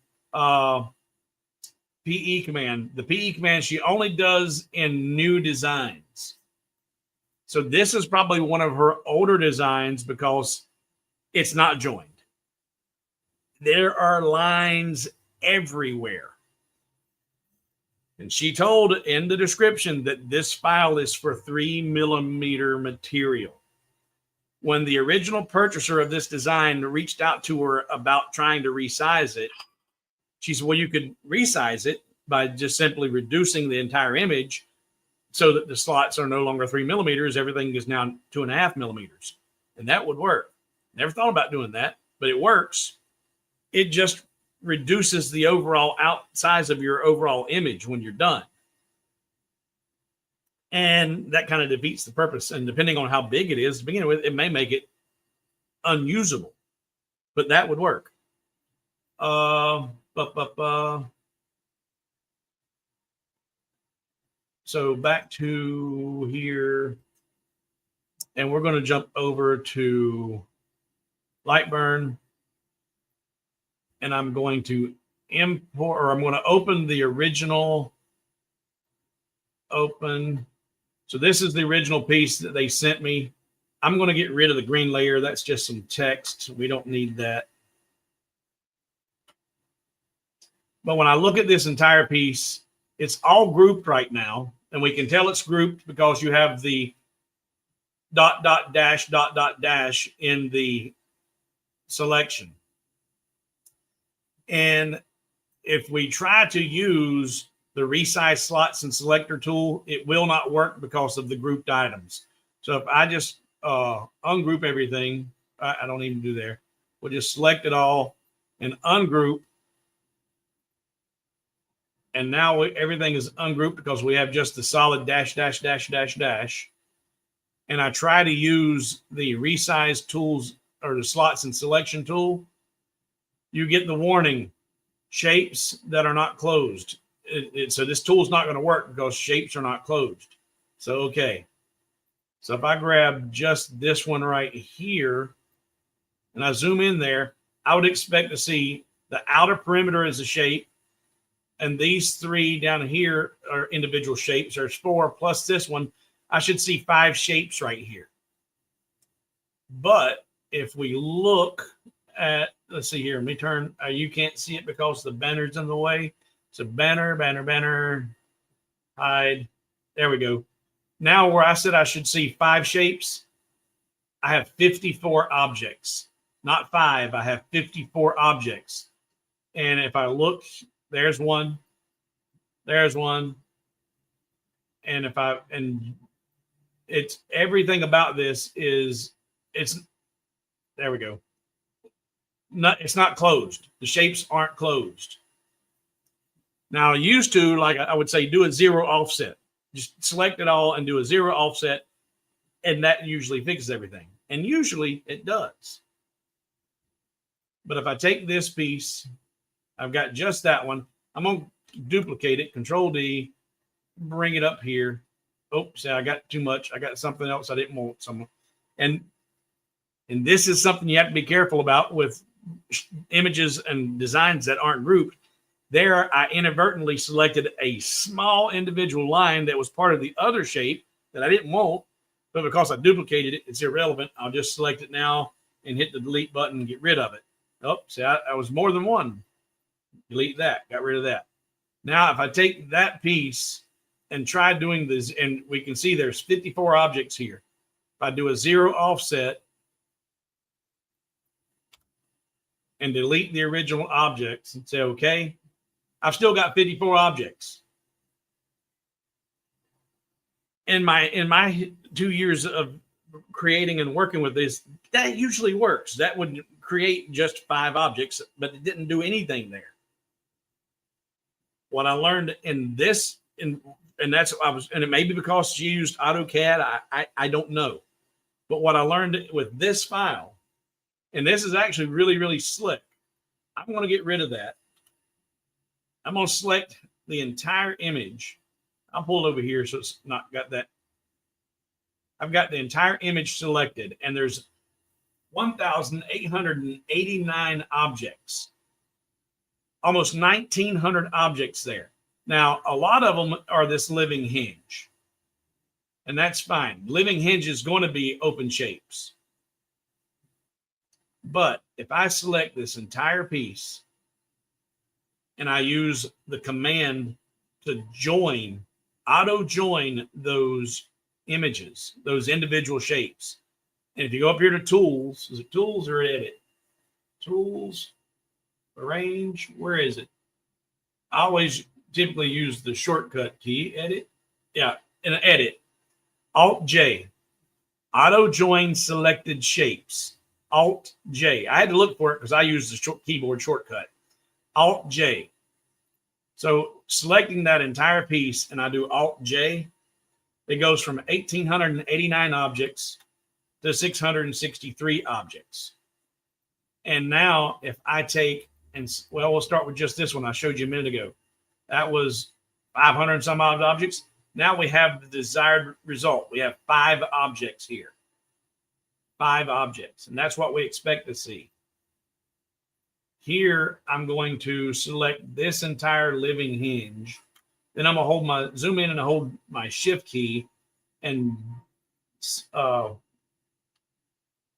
PE command. The PE command she only does in new designs. So this is probably one of her older designs because it's not joined. There are lines everywhere. And she told in the description that this file is for 3 millimeter material. When the original purchaser of this design reached out to her about trying to resize it, she said, well, you could resize it by just simply reducing the entire image so that the slots are no longer 3 millimeters. Everything is now 2.5 millimeters. And that would work. Never thought about doing that, but it works. It just reduces the overall out size of your overall image when you're done. And that kind of defeats the purpose. And depending on how big it is to begin with, it may make it unusable, but that would work. So back to here, and we're going to jump over to Lightburn, and I'm going to import, or I'm going to open the original. Open. So this is the original piece that they sent me. I'm going to get rid of the green layer. That's just some text. We don't need that. But when I look at this entire piece, it's all grouped right now. And we can tell it's grouped because you have the ... dash in the selection. And if we try to use the resize slots and selector tool, it will not work because of the grouped items. So if I just ungroup everything, I don't even do there. We'll just select it all and ungroup. And now everything is ungrouped because we have just the solid dash. And I try to use the resize tools or the slots and selection tool. You get the warning, shapes that are not closed. So this tool is not going to work because shapes are not closed. So, okay. So if I grab just this one right here and I zoom in there, I would expect to see the outer perimeter is a shape. And these three down here are individual shapes. There's 4 plus this one. I should see 5 shapes right here. But if we look at, let's see here, let me turn, you can't see it because the banner's in the way. So banner, hide. There we go. Now where I said I should see 5 shapes, I have 54 objects. Not 5, I have 54 objects. And if I look, there's one, there's one. And if I, and it's everything about this is, it's, there we go. It's not closed. The shapes aren't closed. Now, I used to, like I would say, do a 0 offset. Just select it all and do a 0 offset, and that usually fixes everything. And usually it does. But if I take this piece, I've got just that one. I'm going to duplicate it, Control D, bring it up here. Oops, I got too much. I got something else I didn't want. And this is something you have to be careful about with images and designs that aren't grouped. There, I inadvertently selected a small individual line that was part of the other shape that I didn't want, but because I duplicated it, it's irrelevant. I'll just select it now and hit the delete button and get rid of it. Oh, see, I was more than one. Delete that, got rid of that. Now, if I take that piece and try doing this, and we can see there's 54 objects here. If I do a 0 offset and delete the original objects and say, okay, I've still got 54 objects. In my 2 years of creating and working with this, that usually works. That would create just 5 objects, but it didn't do anything there. What I learned in this, and that's what I was, and it may be because she used AutoCAD, I don't know. But what I learned with this file, and this is actually really, really slick. I'm going to get rid of that. I'm going to select the entire image. I'll pull it over here so it's not got that. I've got the entire image selected, and there's 1,889 objects. Almost 1,900 objects there. Now, a lot of them are this living hinge, and that's fine. Living hinge is going to be open shapes. But if I select this entire piece and I use the command to join, auto join those images, those individual shapes. And if you go up here to tools, is it tools or edit? Tools, arrange, where is it? I always typically use the shortcut key, edit. Yeah, and edit. Alt J, auto join selected shapes. Alt J. I had to look for it because I use the keyboard shortcut. Alt J. So selecting that entire piece and I do Alt J, It goes from 1,889 objects to 663 objects. And now if I take, and well, we'll start with just this one I showed you a minute ago. That was 500 and some odd objects. Now we have the desired result. We have 5 objects here. 5 objects. And that's what we expect to see. Here, I'm going to select this entire living hinge. Then I'm going to zoom in and hold my shift key. And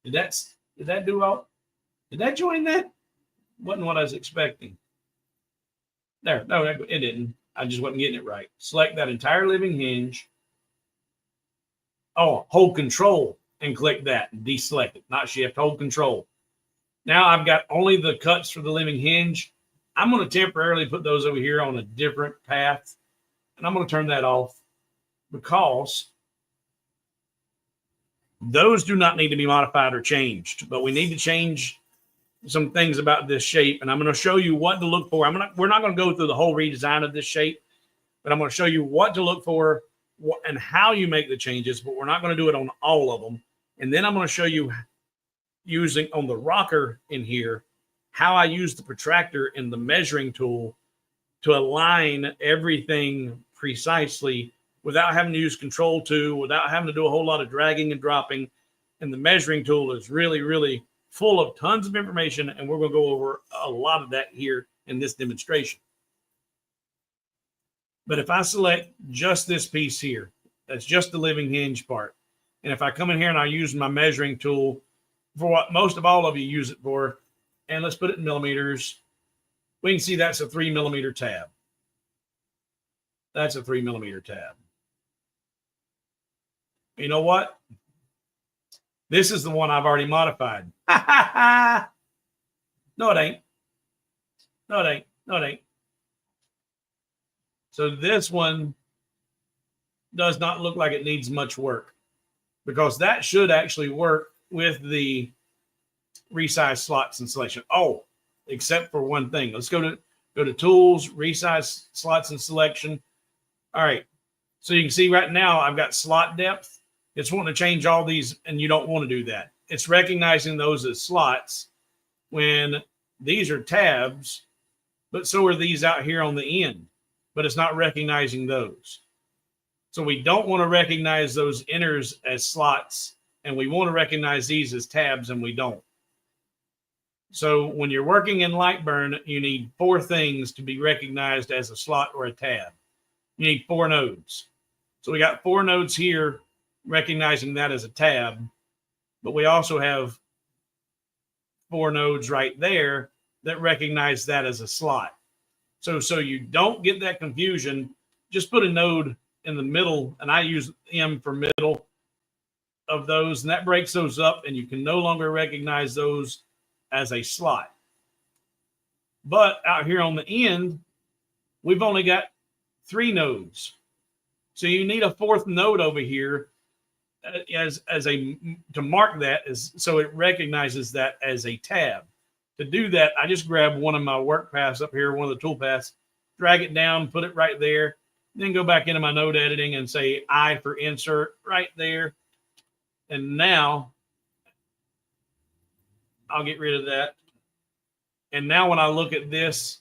did that do all? Did that join that? Wasn't what I was expecting. There, no, it didn't. I just wasn't getting it right. Select that entire living hinge. Oh, hold Control and click that and deselect it. Not Shift, hold Control. Now I've got only the cuts for the living hinge. I'm going to temporarily put those over here on a different path. And I'm going to turn that off because those do not need to be modified or changed. But we need to change some things about this shape, and I'm going to show you what to look for. We're not going to go through the whole redesign of this shape, but I'm going to show you what to look for and how you make the changes, but we're not going to do it on all of them. And then I'm going to show you using on the rocker in here, how I use the protractor and the measuring tool to align everything precisely without having to use Control 2, without having to do a whole lot of dragging and dropping. And the measuring tool is really, really full of tons of information, and we're going to go over a lot of that here in this demonstration. But if I select just this piece here, that's just the living hinge part. And if I come in here and I use my measuring tool for what most of all of you use it for, and let's put it in millimeters, we can see that's a 3 millimeter tab. That's a 3 millimeter tab. You know what? This is the one I've already modified. No, it ain't. No, it ain't. No, it ain't. So this one does not look like it needs much work because that should actually work with the resize slots and selection. Oh, except for one thing. Let's go to Tools, Resize Slots and Selection. All right. So you can see right now I've got slot depth. It's wanting to change all these, and you don't want to do that. It's recognizing those as slots when these are tabs, but so are these out here on the end, but it's not recognizing those. So we don't want to recognize those inners as slots, and we want to recognize these as tabs, and we don't. So when you're working in Lightburn, you need 4 things to be recognized as a slot or a tab. You need 4 nodes. So we got 4 nodes here recognizing that as a tab, but we also have 4 nodes right there that recognize that as a slot. So you don't get that confusion, just put a node in the middle, and I use M for middle of those, and that breaks those up, and you can no longer recognize those as a slot. But out here on the end, we've only got 3 nodes. So you need a 4th node over here to mark that so it recognizes that as a tab. To do that, I just grab one of my work paths up here, one of the tool paths, drag it down, put it right there, then go back into my node editing and say I for insert right there. And now I'll get rid of that. And now when I look at this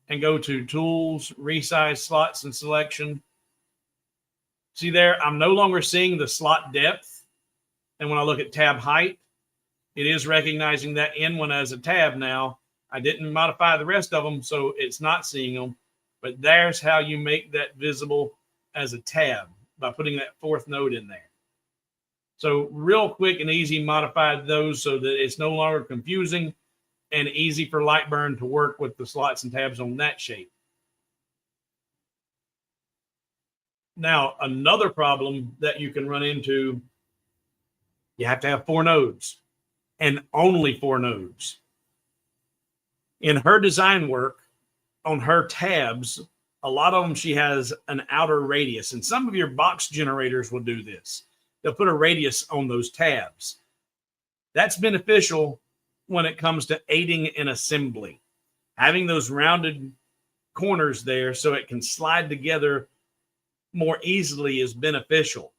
and go to Tools, Resize Slots and Selection, see there, I'm no longer seeing the slot depth. And when I look at tab height, it is recognizing that end one as a tab now. I didn't modify the rest of them, so it's not seeing them. But there's how you make that visible as a tab, by putting that 4th node in there. So real quick and easy, modify those so that it's no longer confusing and easy for Lightburn to work with the slots and tabs on that shape. Now, another problem that you can run into, you have to have 4 nodes and only 4 nodes. In her design work, on her tabs, a lot of them, she has an outer radius, and some of your box generators will do this. They'll put a radius on those tabs. That's beneficial when it comes to aiding in assembly. Having those rounded corners there so it can slide together more easily is beneficial,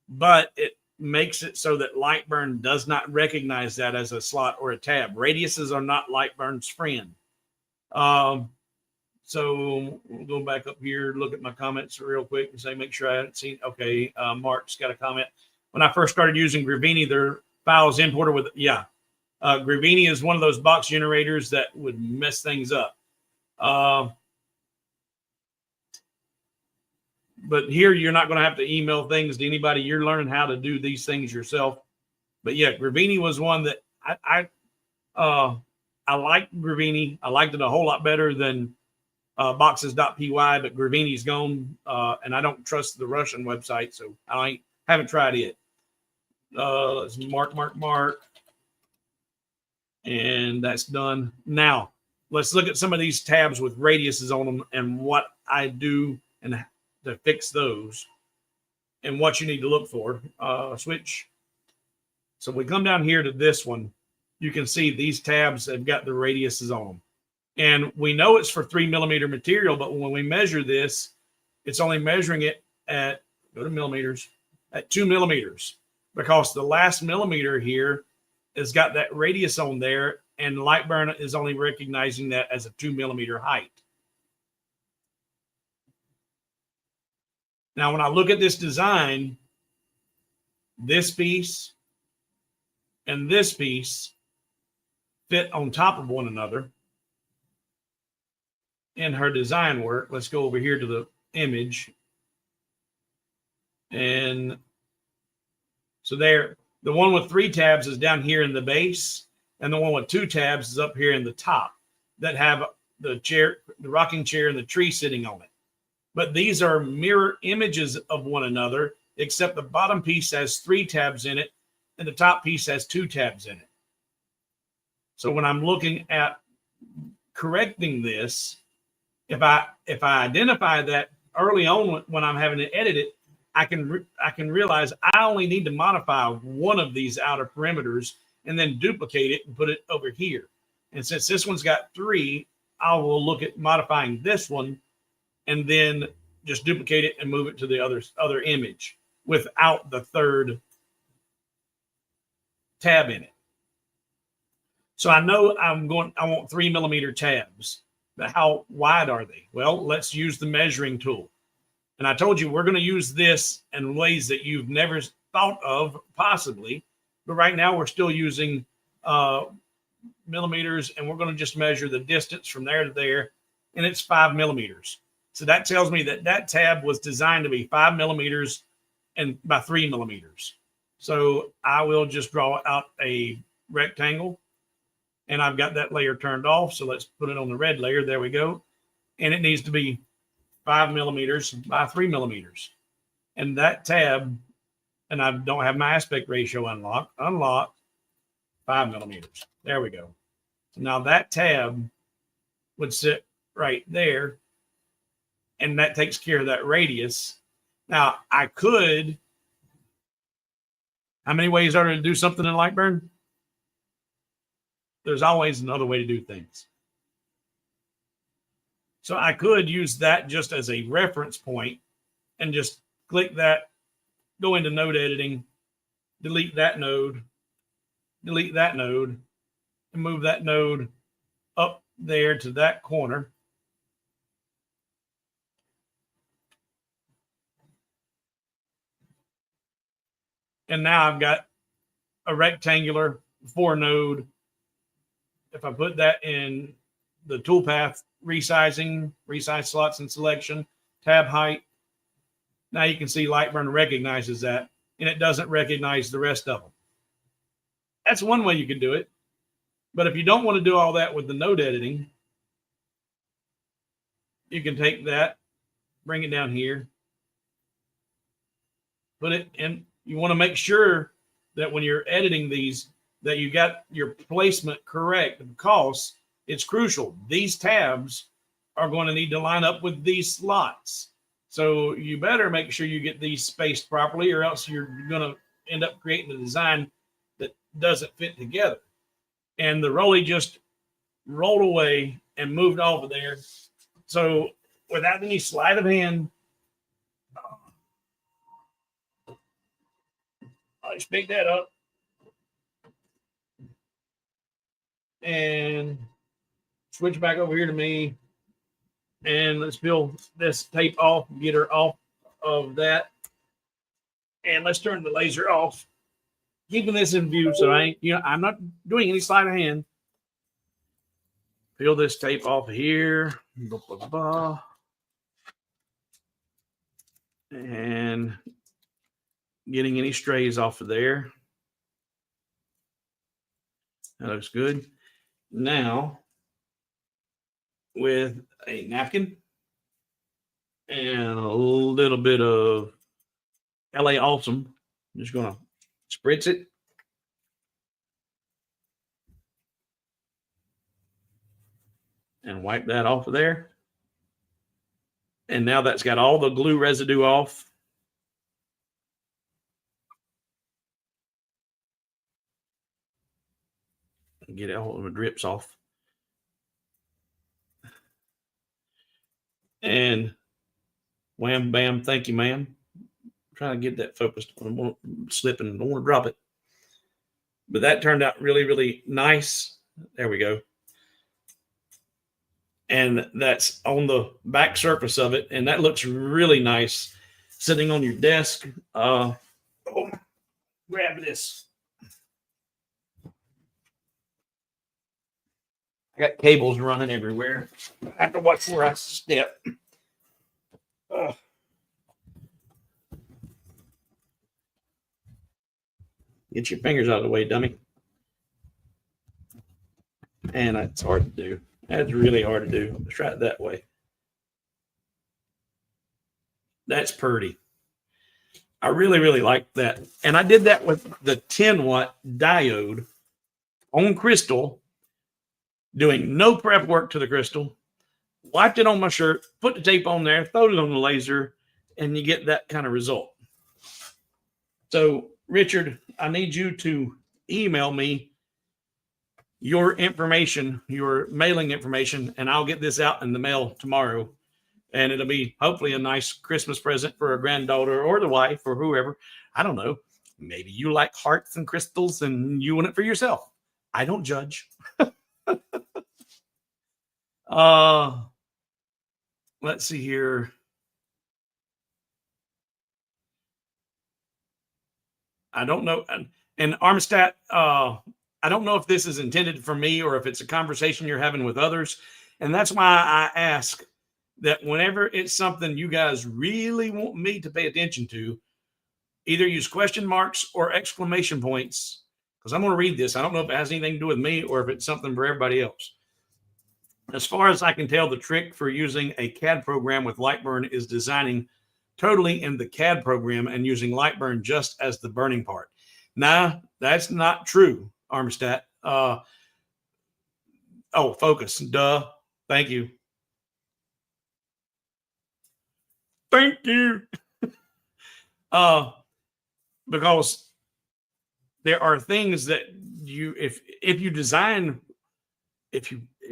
but it makes it so that Lightburn does not recognize that as a slot or a tab. Radiuses are not Lightburn's friend. So we'll go back up here, look at my comments real quick and say, make sure I haven't seen. Okay, Mark's got a comment. When I first started using Gravini, their files importer with, Gravini is one of those box generators that would mess things up. But here you're not going to have to email things to anybody. You're learning how to do these things yourself. But yeah, Gravini was one that I liked Gravini. I liked it a whole lot better than boxes.py, but Gravini's gone, and I don't trust the Russian website, so I haven't tried it. Let's mark, and that's done. Now, let's look at some of these tabs with radiuses on them and what I do and to fix those and what you need to look for. Switch. So we come down here to this one. You can see these tabs have got the radiuses on them. And we know it's for 3 millimeter material, but when we measure this, it's only measuring it at, go to millimeters, at 2 millimeters, because the last millimeter here has got that radius on there, and Lightburn is only recognizing that as a 2 millimeter height. Now, when I look at this design, this piece and this piece fit on top of one another in her design work. Let's go over here to the image. And so there, the one with 3 tabs is down here in the base, and the one with 2 tabs is up here in the top that have the chair, the rocking chair, and the tree sitting on it. But these are mirror images of one another, except the bottom piece has 3 tabs in it, and the top piece has 2 tabs in it. So when I'm looking at correcting this, if I identify that early on when I'm having to edit it, I can realize I only need to modify one of these outer perimeters and then duplicate it and put it over here. And since this one's got 3, I will look at modifying this one and then just duplicate it and move it to the other image without the 3rd tab in it. So I know I want 3 millimeter tabs, but how wide are they? Well, let's use the measuring tool. And I told you we're going to use this in ways that you've never thought of possibly, but right now we're still using millimeters, and we're going to just measure the distance from there to there, and it's 5 millimeters. So that tells me that that tab was designed to be 5 millimeters and by 3 millimeters. So I will just draw out a rectangle, and I've got that layer turned off. So let's put it on the red layer. There we go. And it needs to be 5 millimeters by 3 millimeters. And that tab, and I don't have my aspect ratio unlocked, 5 millimeters. There we go. So now that tab would sit right there, and that takes care of that radius. Now I could, how many ways are there to do something in Lightburn? There's always another way to do things. So I could use that just as a reference point and just click that, go into node editing, delete that node, and move that node up there to that corner. And now I've got a rectangular 4 node. If I put that in the toolpath, resizing, resize slots and selection, tab height, now you can see Lightburn recognizes that, and it doesn't recognize the rest of them. That's one way you can do it. But if you don't want to do all that with the node editing, you can take that, bring it down here, put it in. You want to make sure that when you're editing these, that you got your placement correct, because it's crucial. These tabs are going to need to line up with these slots. So you better make sure you get these spaced properly, or else you're going to end up creating a design that doesn't fit together. And the Roly just rolled away and moved off of there. So without any sleight of hand, Let's pick that up. And switch back over here to me. And let's peel this tape off, get her off of that. And let's turn the laser off. Keeping this in view, so I'm not doing any sleight of hand. Peel this tape off of here. Blah, blah, blah. And getting any strays off of there. That looks good. Now, with a napkin and a little bit of LA Awesome, I'm just going to spritz it. And wipe that off of there. And now that's got all the glue residue off. Get all of the drips off. And wham, bam, thank you, ma'am. I'm trying to get that focused. I won't slip and don't want to drop it. But that turned out really, really nice. There we go. And that's on the back surface of it. And that looks really nice sitting on your desk. Grab this. I got cables running everywhere. I have to watch where I step. Get your fingers out of the way, dummy. And that's hard to do. That's really hard to do. Let's try it that way. That's pretty. I really, really like that. And I did that with the 10-watt diode on crystal, doing no prep work to the crystal. Wiped it on my shirt, put the tape on there, throwed it on the laser, and you get that kind of result. So, Richard, I need you to email me your information, your mailing information, and I'll get this out in the mail tomorrow. And it'll be hopefully a nice Christmas present for a granddaughter or the wife or whoever. I don't know. Maybe you like hearts and crystals and you want it for yourself. I don't judge. Let's see here. I don't know. And Armstead, I don't know if this is intended for me or if it's a conversation you're having with others. And that's why I ask that whenever it's something you guys really want me to pay attention to, either use question marks or exclamation points, because I'm going to read this. I don't know if it has anything to do with me or if it's something for everybody else. As far as I can tell, the trick for using a CAD program with Lightburn is designing totally in the CAD program and using Lightburn just as the burning part. Nah, that's not true, Armstead. Focus. Duh. Thank you. Thank you. Because there are things that you, if you design, if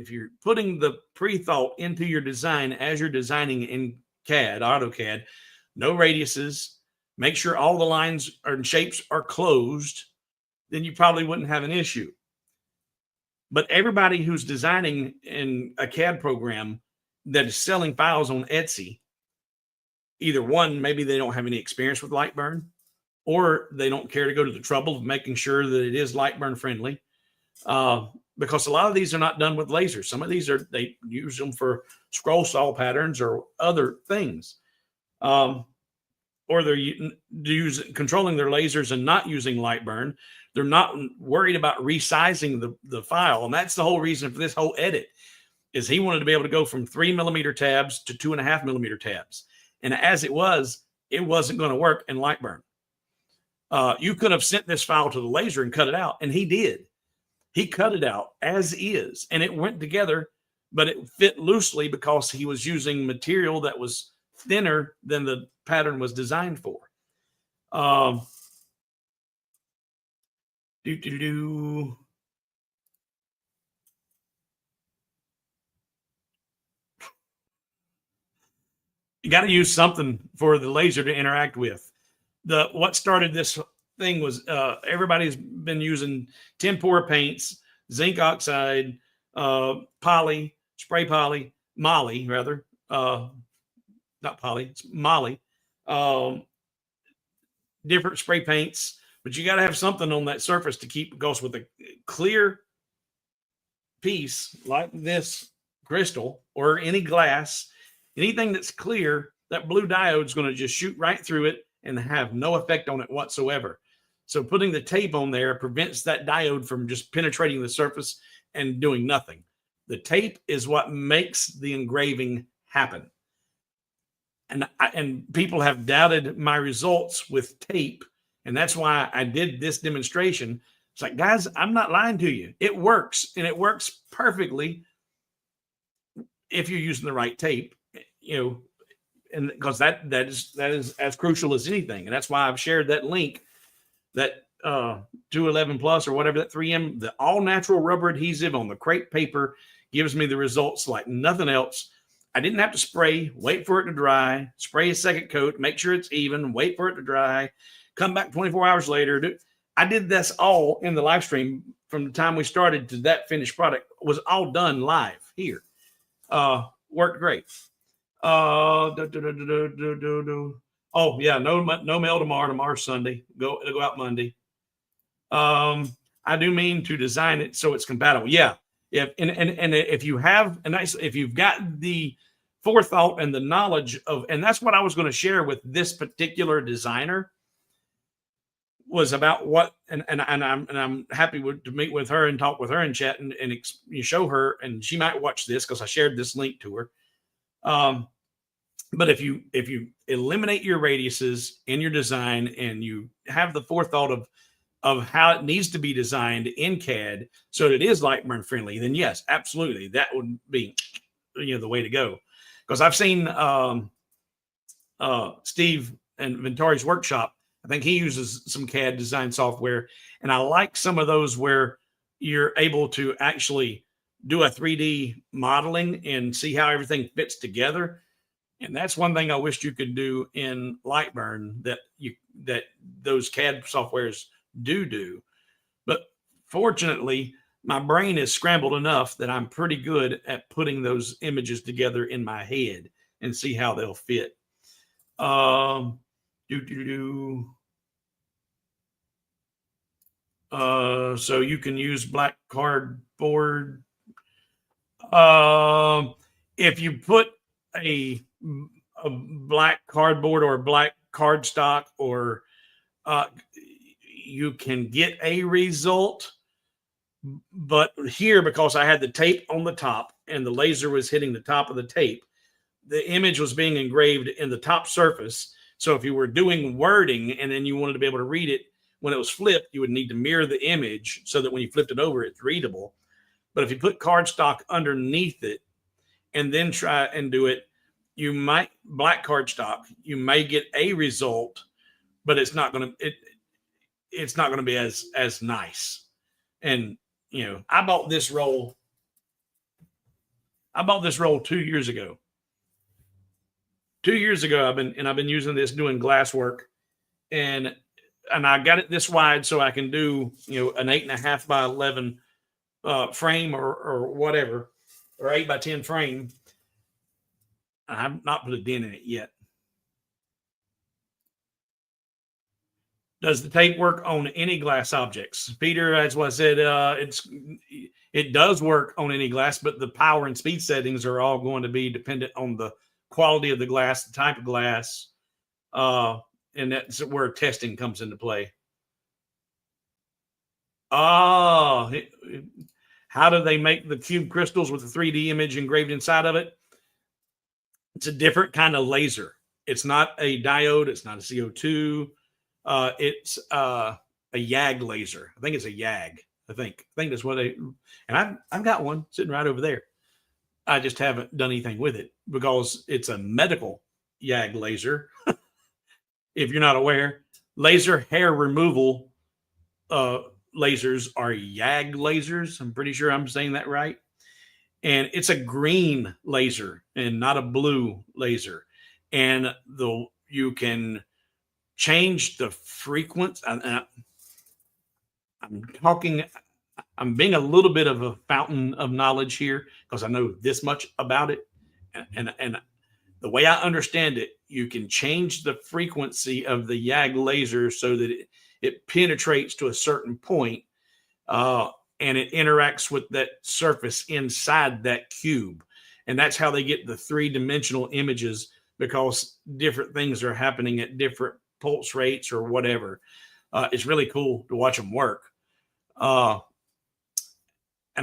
you're putting the pre-thought into your design as you're designing in CAD, AutoCAD, no radiuses, make sure all the lines and shapes are closed, then you probably wouldn't have an issue. But everybody who's designing in a CAD program that is selling files on Etsy, either one, maybe they don't have any experience with Lightburn, or they don't care to go to the trouble of making sure that it is Lightburn friendly. Because a lot of these are not done with lasers. Some of these they use them for scroll saw patterns or other things. Or they're controlling their lasers and not using Lightburn. They're not worried about resizing the file. And that's the whole reason for this whole edit, is he wanted to be able to go from 3mm tabs to 2.5mm tabs. And as it wasn't going to work in Lightburn. You could have sent this file to the laser and cut it out, and he did. He cut it out as is, and it went together, but it fit loosely because he was using material that was thinner than the pattern was designed for. You got to use something for the laser to interact with. What started this thing was everybody's been using 10 pour paints, zinc oxide, poly, spray poly, moly rather, not poly, it's moly, different spray paints, but you got to have something on that surface to keep, because with a clear piece like this crystal or any glass, anything that's clear, that blue diode is going to just shoot right through it and have no effect on it whatsoever. So putting the tape on there prevents that diode from just penetrating the surface and doing nothing. The tape is what makes the engraving happen. And people have doubted my results with tape, and that's why I did this demonstration. It's like, guys, I'm not lying to you. It works, and it works perfectly if you're using the right tape, and because that is as crucial as anything. And that's why I've shared that link, that 211 plus or whatever, that 3M, the all natural rubber adhesive on the crepe paper gives me the results like nothing else. I didn't have to spray, wait for it to dry, spray a second coat, make sure it's even, wait for it to dry, come back 24 hours later. I did this all in the live stream from the time we started to that finished product was all done live here. Worked great. Oh yeah, no mail tomorrow. Tomorrow's Sunday. It'll go out Monday. I do mean to design it so it's compatible. Yeah. If you have if you've got the forethought and the knowledge of, and that's what I was going to share with this particular designer, was about what, and I'm happy to meet with her and talk with her and chat and you show her, and she might watch this because I shared this link to her. But if you eliminate your radiuses in your design and you have the forethought of how it needs to be designed in CAD so that it is Lightburn friendly, then yes, absolutely, that would be the way to go. Because I've seen Steve and Ventari's workshop. I think he uses some CAD design software, and I like some of those where you're able to actually do a 3D modeling and see how everything fits together. And that's one thing I wish you could do in Lightburn that those CAD softwares do. But fortunately, my brain is scrambled enough that I'm pretty good at putting those images together in my head and see how they'll fit. So you can use black cardboard. If you put a black cardboard or black cardstock, or you can get a result. But here, because I had the tape on the top and the laser was hitting the top of the tape, the image was being engraved in the top surface. So if you were doing wording and then you wanted to be able to read it when it was flipped, you would need to mirror the image so that when you flipped it over, it's readable. But if you put cardstock underneath it and then try and do it, you might, black cardstock, you may get a result, but it's not going to be as nice. And I bought this roll 2 years ago. 2 years ago, I've been using this doing glass work, and I got it this wide so I can do an 8.5 by 11 frame or whatever, or 8 by 10 frame. I've not put a dent in it yet. Does the tape work on any glass objects? Peter, as what I said, it does work on any glass, but the power and speed settings are all going to be dependent on the quality of the glass, the type of glass, and that's where testing comes into play. How do they make the cube crystals with the 3D image engraved inside of it? It's a different kind of laser. It's not a diode. It's not a CO2. It's a YAG laser. I think it's a YAG. I think that's what and I've got one sitting right over there. I just haven't done anything with it because it's a medical YAG laser. If you're not aware, laser hair removal lasers are YAG lasers. I'm pretty sure I'm saying that right. And it's a green laser and not a blue laser. And you can change the frequency. I'm being a little bit of a fountain of knowledge here because I know this much about it. And the way I understand it, you can change the frequency of the YAG laser so that it penetrates to a certain point, and it interacts with that surface inside that cube. And that's how they get the three-dimensional images, because different things are happening at different pulse rates or whatever. It's really cool to watch them work. And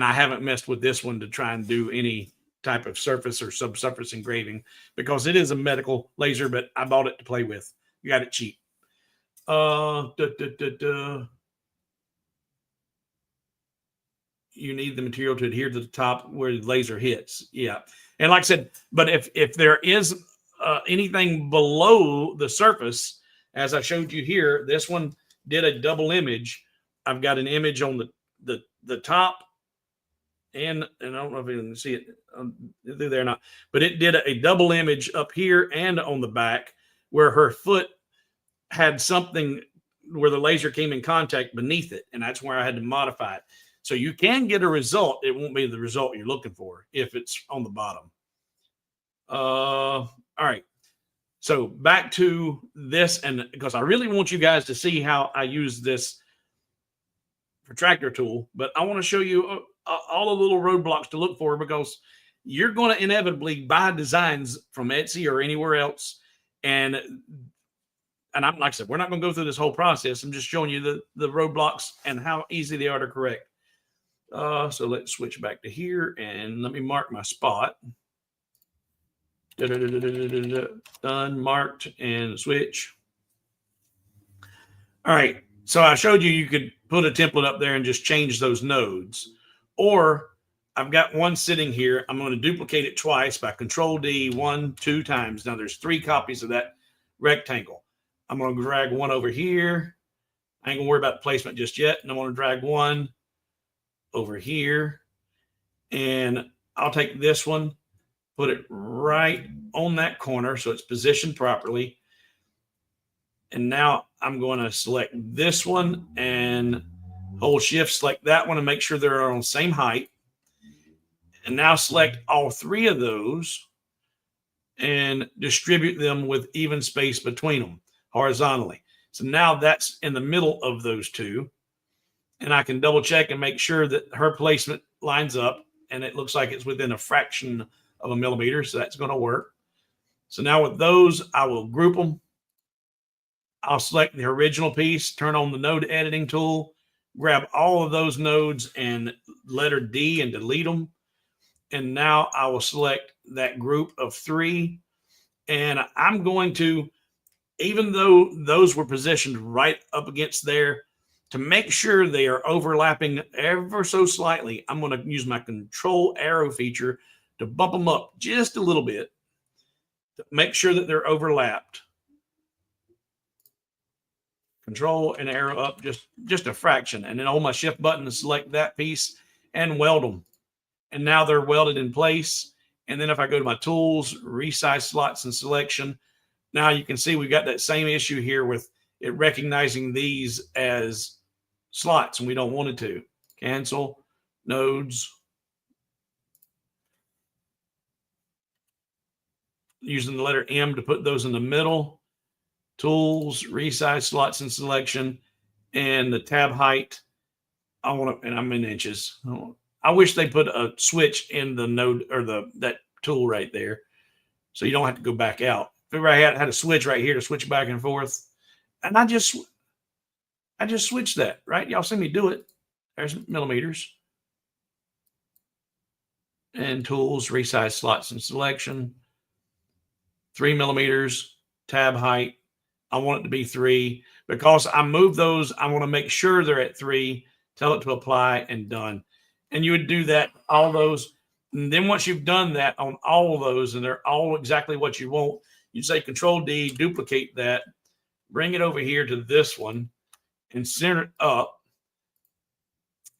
I haven't messed with this one to try and do any type of surface or subsurface engraving because it is a medical laser, but I bought it to play with. You got it cheap. You need the material to adhere to the top where the laser hits. Yeah. And like I said, but if there is anything below the surface, as I showed you here, this one did a double image. I've got an image on the top, and I don't know if you can see it through there or not, but it did a double image up here and on the back where her foot had something where the laser came in contact beneath it, and that's where I had to modify it. So you can get a result. It won't be the result you're looking for if it's on the bottom. All right. So back to this, and because I really want you guys to see how I use this protractor tool, but I want to show you all the little roadblocks to look for, because you're going to inevitably buy designs from Etsy or anywhere else. And I'm, like I said, we're not going to go through this whole process. I'm just showing you the roadblocks and how easy they are to correct. So let's switch back to here and let me mark my spot. Done, marked, and switch. All right. So I showed you could put a template up there and just change those nodes. Or I've got one sitting here. I'm going to duplicate it twice by Ctrl D 2 times. Now there's 3 copies of that rectangle. I'm going to drag one over here. I ain't going to worry about the placement just yet. And I'm going to drag one over here. And I'll take this one, put it right on that corner so it's positioned properly. And now I'm going to select this one and hold shift, select that one, and make sure they're on the same height. And now select all 3 of those and distribute them with even space between them horizontally. So now that's in the middle of those 2. And I can double check and make sure that her placement lines up, and it looks like it's within a fraction of a millimeter. So that's going to work. So now with those, I will group them. I'll select the original piece, turn on the node editing tool, grab all of those nodes and letter D and delete them. And now I will select that group of 3. And I'm going to, even though those were positioned right up against there, to make sure they are overlapping ever so slightly, I'm going to use my control arrow feature to bump them up just a little bit to make sure that they're overlapped. Control and arrow up just a fraction, and then hold my shift button to select that piece and weld them. And now they're welded in place. And then if I go to my tools, resize slots and selection, now you can see we've got that same issue here with it recognizing these as slots, and we don't want it to. Cancel, nodes. Using the letter M to put those in the middle. Tools, resize slots and selection, and the tab height. I want to, and I'm in inches. I wish they put a switch in the node or that tool right there, so you don't have to go back out. If everybody had a switch right here to switch back and forth, and I just switched that, right? Y'all see me do it. There's millimeters. And tools, resize slots and selection. 3 millimeters, tab height. I want it to be 3 because I move those. I want to make sure they're at 3, tell it to apply, and done. And you would do that, all those. And then once you've done that on all of those and they're all exactly what you want, you say Control D, duplicate that, bring it over here to this one and center it up.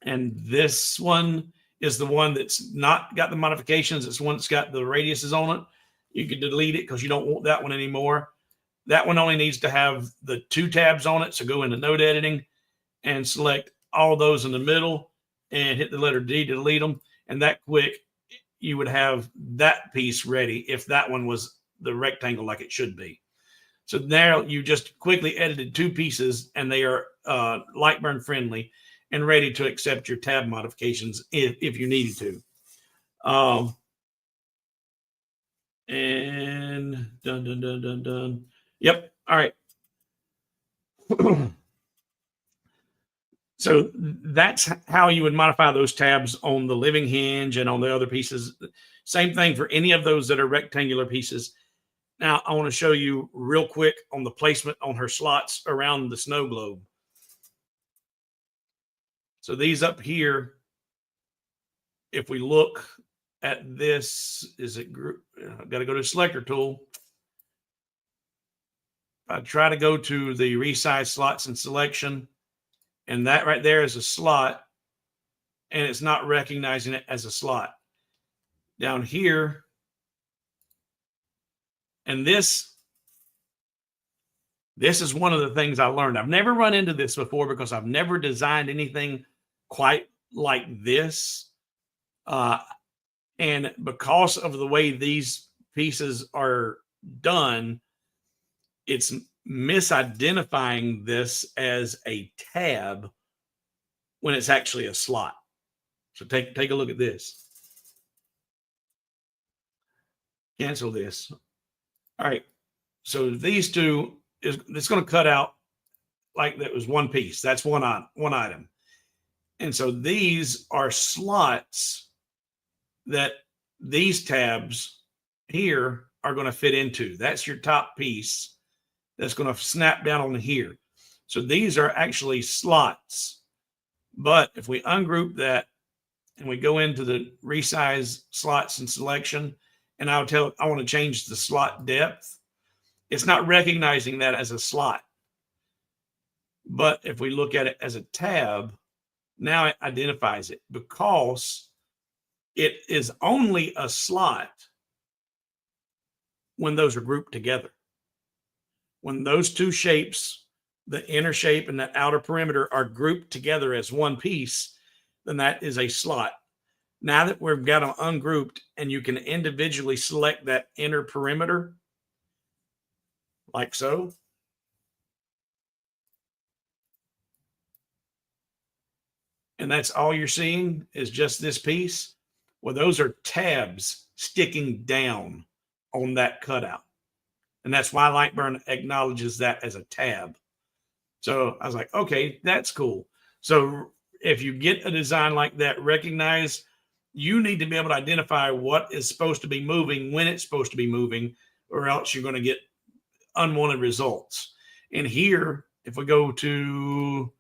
And this one is the one that's not got the modifications. It's the one that's got the radiuses on it. You can delete it because you don't want that one anymore. That one only needs to have the 2 tabs on it. So go into node editing and select all those in the middle and hit the letter D to delete them. And that quick, you would have that piece ready if that one was the rectangle like it should be. So now you just quickly edited 2 pieces and they are Lightburn friendly and ready to accept your tab modifications if you needed to. And done. Yep. All right. So that's how you would modify those tabs on the living hinge and on the other pieces. Same thing for any of those that are rectangular pieces. Now, I want to show you real quick on the placement on her slots around the snow globe. So these up here, if we look at this, is it group? I've got to go to selector tool. I try to go to the resize slots and selection, and that right there is a slot, and it's not recognizing it as a slot. Down here, and this is one of the things I learned. I've never run into this before because I've never designed anything quite like this. And because of the way these pieces are done, it's misidentifying this as a tab when it's actually a slot. So take a look at this. Cancel this. All right. So these two, it's going to cut out like that was one piece. That's one item. And so these are slots that these tabs here are going to fit into. That's your top piece that's going to snap down on here. So these are actually slots. But if we ungroup that and we go into the resize slots and selection, and I want to change the slot depth, it's not recognizing that as a slot. But if we look at it as a tab, now it identifies it because it is only a slot when those are grouped together. When those two shapes, the inner shape and the outer perimeter, are grouped together as one piece, then that is a slot. Now that we've got them ungrouped and you can individually select that inner perimeter, like so. And that's all you're seeing is just this piece. Well, those are tabs sticking down on that cutout. And that's why Lightburn acknowledges that as a tab. So I was like, okay, that's cool. So if you get a design like that, recognize you need to be able to identify what is supposed to be moving, when it's supposed to be moving, or else you're going to get unwanted results. And here, if we go to,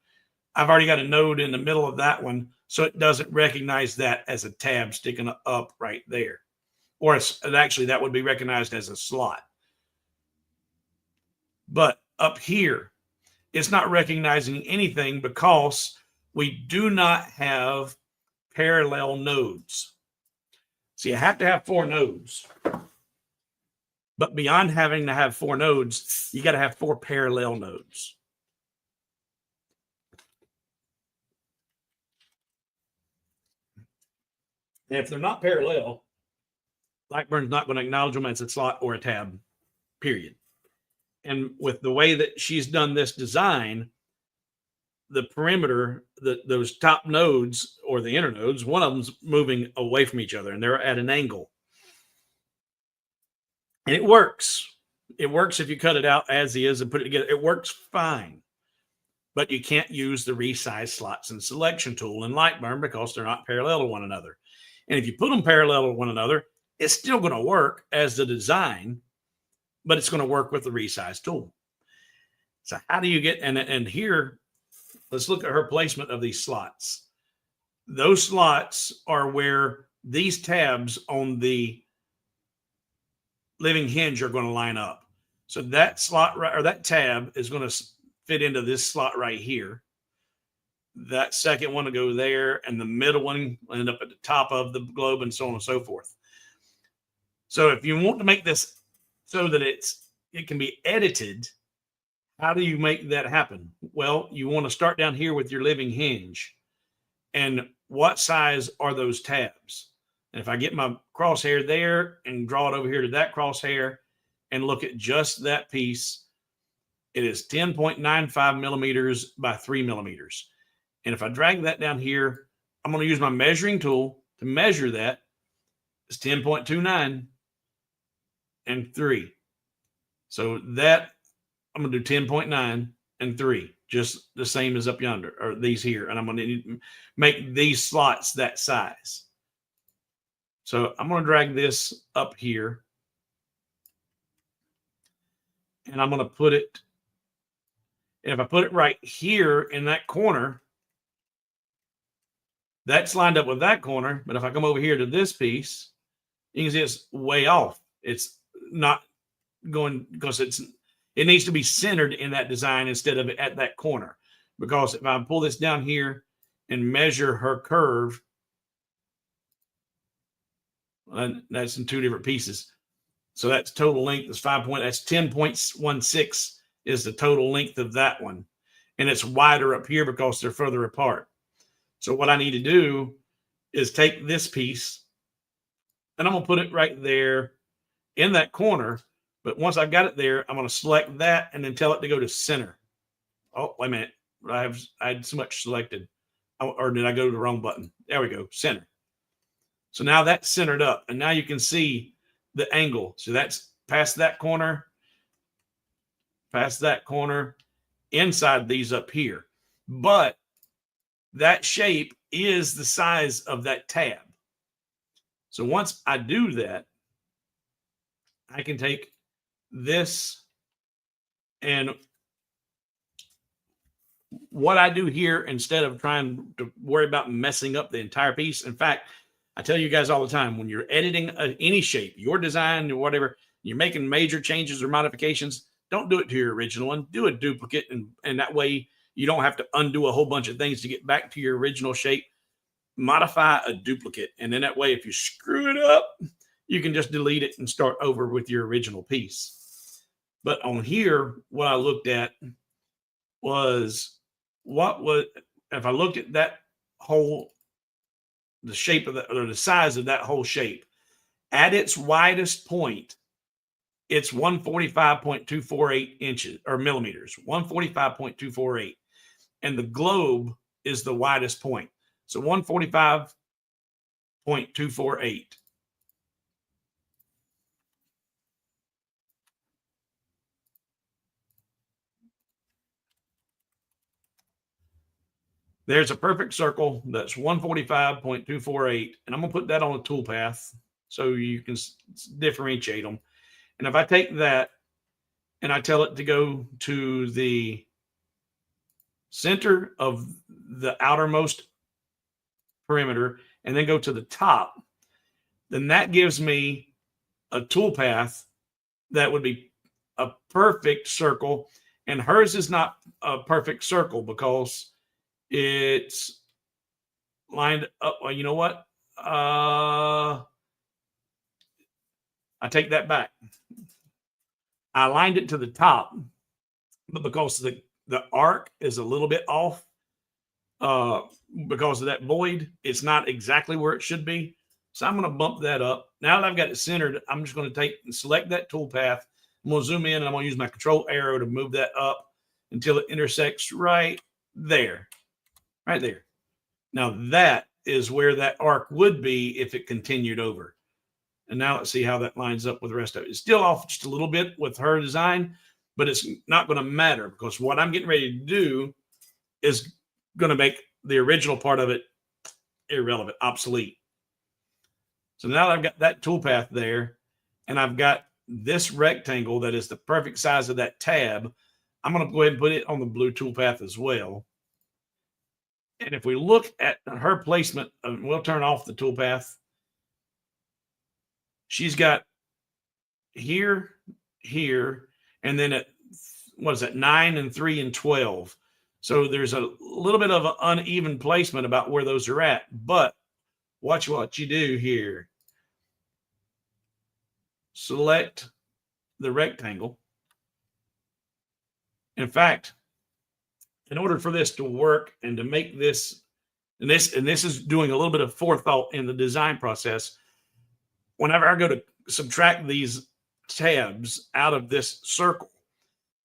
I've already got a node in the middle of that one, so it doesn't recognize that as a tab sticking up right there. Or actually, that would be recognized as a slot. But up here, it's not recognizing anything because we do not have parallel nodes. So you have to have 4 nodes. But beyond having to have 4 nodes, you got to have 4 parallel nodes. And if they're not parallel, Lightburn's not going to acknowledge them as a slot or a tab, period. And with the way that she's done this design, the perimeter, those top nodes or the inner nodes, one of them's moving away from each other and they're at an angle. And it works. It works if you cut it out as is and put it together. It works fine. But you can't use the resize slots and selection tool in Lightburn because they're not parallel to one another. And if you put them parallel to one another, it's still going to work as the design, but it's going to work with the resize tool. So how do you get, and here, let's look at her placement of these slots. Those slots are where these tabs on the living hinge are going to line up. So that slot right, or that tab is going to fit into this slot right here. That second one will go there, and the middle one will end up at the top of the globe, and so on and so forth. So if you want to make this so that it's it can be edited. How do you make that happen? Well, you want to start down here with your living hinge. And what size are those tabs? And if I get my crosshair there and draw it over here to that crosshair and look at just that piece, it is 10.95 millimeters by 3 millimeters. And if I drag that down here, I'm going to use my measuring tool to measure that. It's 10.29 and 3. So that I'm going to do 10.9 and 3, just the same as up yonder, or these here. And I'm going to make these slots that size. So I'm going to drag this up here. And I'm going to put it, and if I put it right here in that corner, that's lined up with that corner. But if I come over here to this piece, you can see it's way off. It's not going, because it needs to be centered in that design instead of at that corner. Because if I pull this down here and measure her curve, that's in 2 different pieces. So that's total length is that's 10.16 is the total length of that one. And it's wider up here because they're further apart. So what I need to do is take this piece and I'm going to put it right there in that corner. But once I've got it there, I'm going to select that and then tell it to go to center. Oh, wait a minute. I had so much selected. Or did I go to the wrong button? There we go. Center. So now that's centered up. And now you can see the angle. So that's past that corner, inside these up here. But that shape is the size of that tab. So once I do that, I can take this, and what I do here, instead of trying to worry about messing up the entire piece. In fact, I tell you guys all the time, when you're editing any shape, your design or whatever, you're making major changes or modifications, don't do it to your original one. Do a duplicate, and that way you don't have to undo a whole bunch of things to get back to your original shape. Modify a duplicate, and then that way, if you screw it up, you can just delete it and start over with your original piece. But on here, what I looked at was if I looked at that whole, the shape of that, or the size of that whole shape, at its widest point, it's 145.248 inches or millimeters, 145.248. And the globe is the widest point. So 145.248. There's a perfect circle that's 145.248. And I'm going to put that on a toolpath so you can differentiate them. And if I take that and I tell it to go to the center of the outermost perimeter and then go to the top, then that gives me a toolpath that would be a perfect circle. And hers is not a perfect circle because it's lined up. Well, you know what? I take that back. I lined it to the top, but because the arc is a little bit off, because of that void, it's not exactly where it should be. So I'm going to bump that up. Now that I've got it centered, I'm just going to take and select that toolpath. I'm going to zoom in, and I'm going to use my control arrow to move that up until it intersects right there. Right there. Now that is where that arc would be if it continued over. And now let's see how that lines up with the rest of it. It's still off just a little bit with her design, but it's not going to matter because what I'm getting ready to do is going to make the original part of it irrelevant, obsolete. So now that I've got that toolpath there and I've got this rectangle that is the perfect size of that tab, I'm going to go ahead and put it on the blue toolpath as well. And if we look at her placement, we'll turn off the toolpath. She's got here, and then at, what is that, 9 and 3 and 12. So there's a little bit of an uneven placement about where those are at. But watch what you do here. Select the rectangle. In fact, in order for this to work and to make this, and this is doing a little bit of forethought in the design process. Whenever I go to subtract these tabs out of this circle,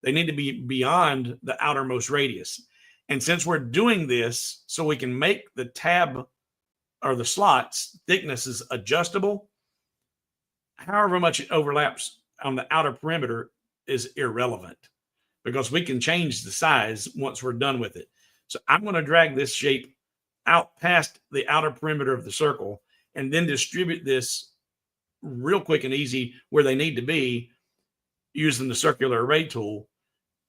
they need to be beyond the outermost radius. And since we're doing this so we can make the tab or the slots thicknesses adjustable, however much it overlaps on the outer perimeter is irrelevant, because we can change the size once we're done with it. So I'm going to drag this shape out past the outer perimeter of the circle and then distribute this real quick and easy where they need to be using the circular array tool.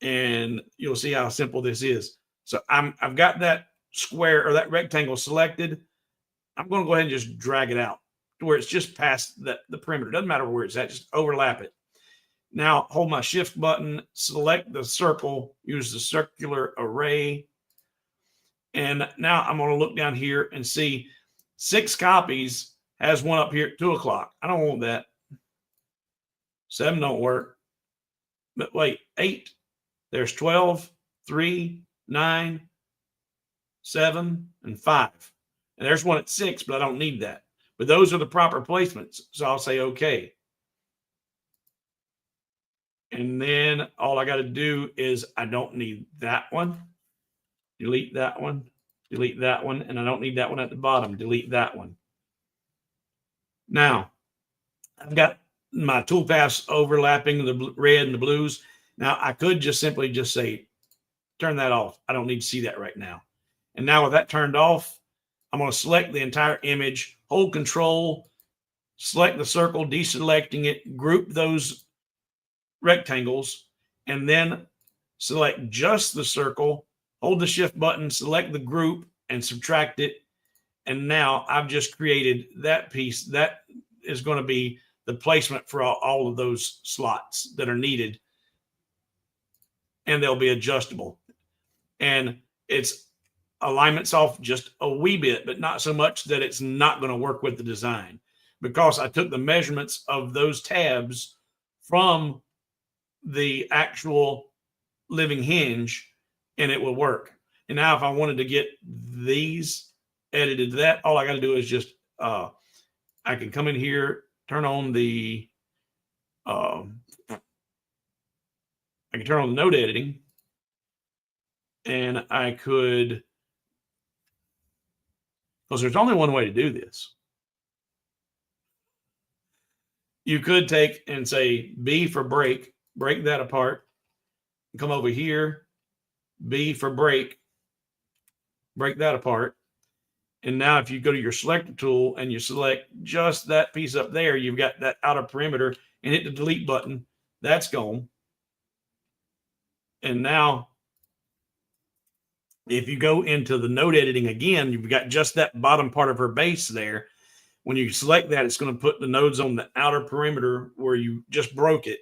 And you'll see how simple this is. So I've got that square or that rectangle selected. I'm going to go ahead and just drag it out to where it's just past the perimeter. Doesn't matter where it's at, just overlap it. Now hold my shift button, select the circle, use the circular array. And now I'm going to look down here and see 6 copies has one up here at 2 o'clock. I don't want that. 7 don't work. But wait, 8. There's 12, 3, 9, 7, and 5. And there's one at 6, but I don't need that. But those are the proper placements. So I'll say okay. And then all I got to do is I don't need that one. Delete that one. Delete that one. And I don't need that one at the bottom. Delete that one. Now, I've got my toolpaths overlapping the red and the blues. Now, I could just simply just say, turn that off. I don't need to see that right now. And now with that turned off, I'm going to select the entire image, hold Control, select the circle, deselecting it, group those rectangles, and then select just the circle, hold the Shift button, select the group, and subtract it. And now I've just created that piece. That is going to be the placement for all of those slots that are needed. And they'll be adjustable. And it's alignment's off just a wee bit, but not so much that it's not going to work with the design, because I took the measurements of those tabs from the actual living hinge and it will work. And now if I wanted to get these edited to that, all I got to do is just, I can come in here, turn on the, I can turn on the node editing, and I could, because there's only one way to do this. You could take and say B for break that apart, come over here, B for break that apart. And now if you go to your selector tool and you select just that piece up there, you've got that outer perimeter, and hit the delete button. That's gone. And now if you go into the node editing again, you've got just that bottom part of her base there. When you select that, it's going to put the nodes on the outer perimeter where you just broke it.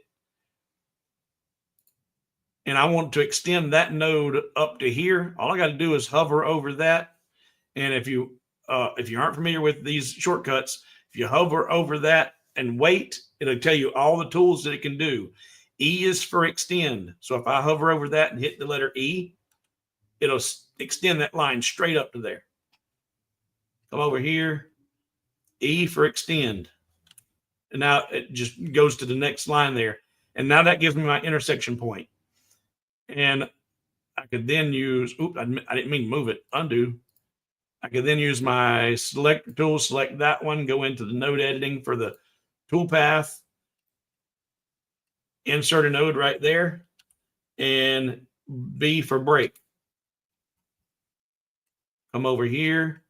And I want to extend that node up to here. All I got to do is hover over that. And if you aren't familiar with these shortcuts, if you hover over that and wait, it'll tell you all the tools that it can do. E is for extend. So if I hover over that and hit the letter E, it'll extend that line straight up to there. Come over here, E for extend. And now it just goes to the next line there. And now that gives me my intersection point. And I could then use, oops, I didn't mean to move it, undo. I could then use my selector tool, select that one, go into the node editing for the toolpath, insert a node right there, and B for break. Come over here,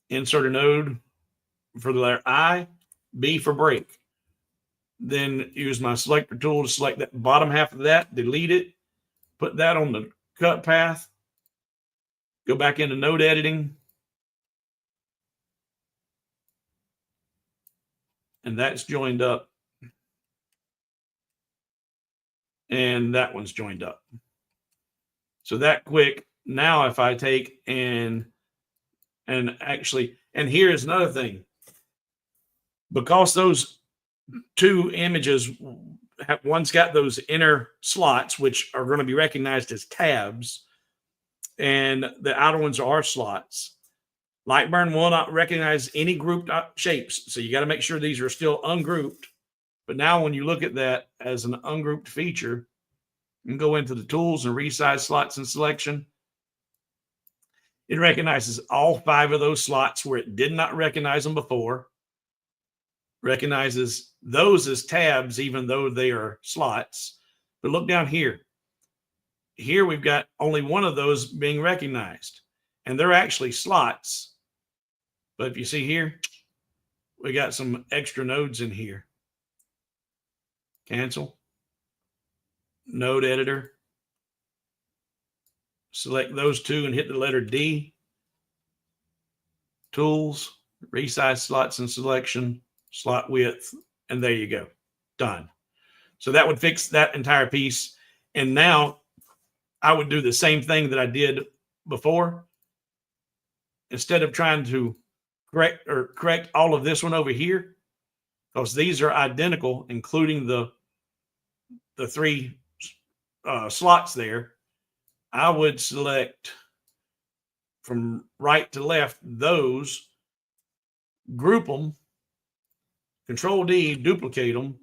insert a node for the letter I, B for break. Then use my selector tool to select that bottom half of that, delete it, put that on the cut path, go back into node editing, and that's joined up. And that one's joined up. So that quick. Now if I take and actually, and here's another thing. Because those two images one's got those inner slots, which are going to be recognized as tabs, and the outer ones are slots. Lightburn will not recognize any grouped shapes, so you got to make sure these are still ungrouped. But now when you look at that as an ungrouped feature, you can go into the tools and resize slots and selection. It recognizes all 5 of those slots where it did not recognize them before. Recognizes those as tabs, even though they are slots. But look down here. Here we've got only one of those being recognized, and they're actually slots. But if you see here, we got some extra nodes in here. Cancel. Node editor. Select those 2 and hit the letter D. Tools, resize slots and selection, slot width, and there you go. Done. So that would fix that entire piece. And now I would do the same thing that I did before. Instead of trying to correct all of this one over here, because these are identical, including the 3 slots there, I would select from right to left those, group them, Control D, duplicate them,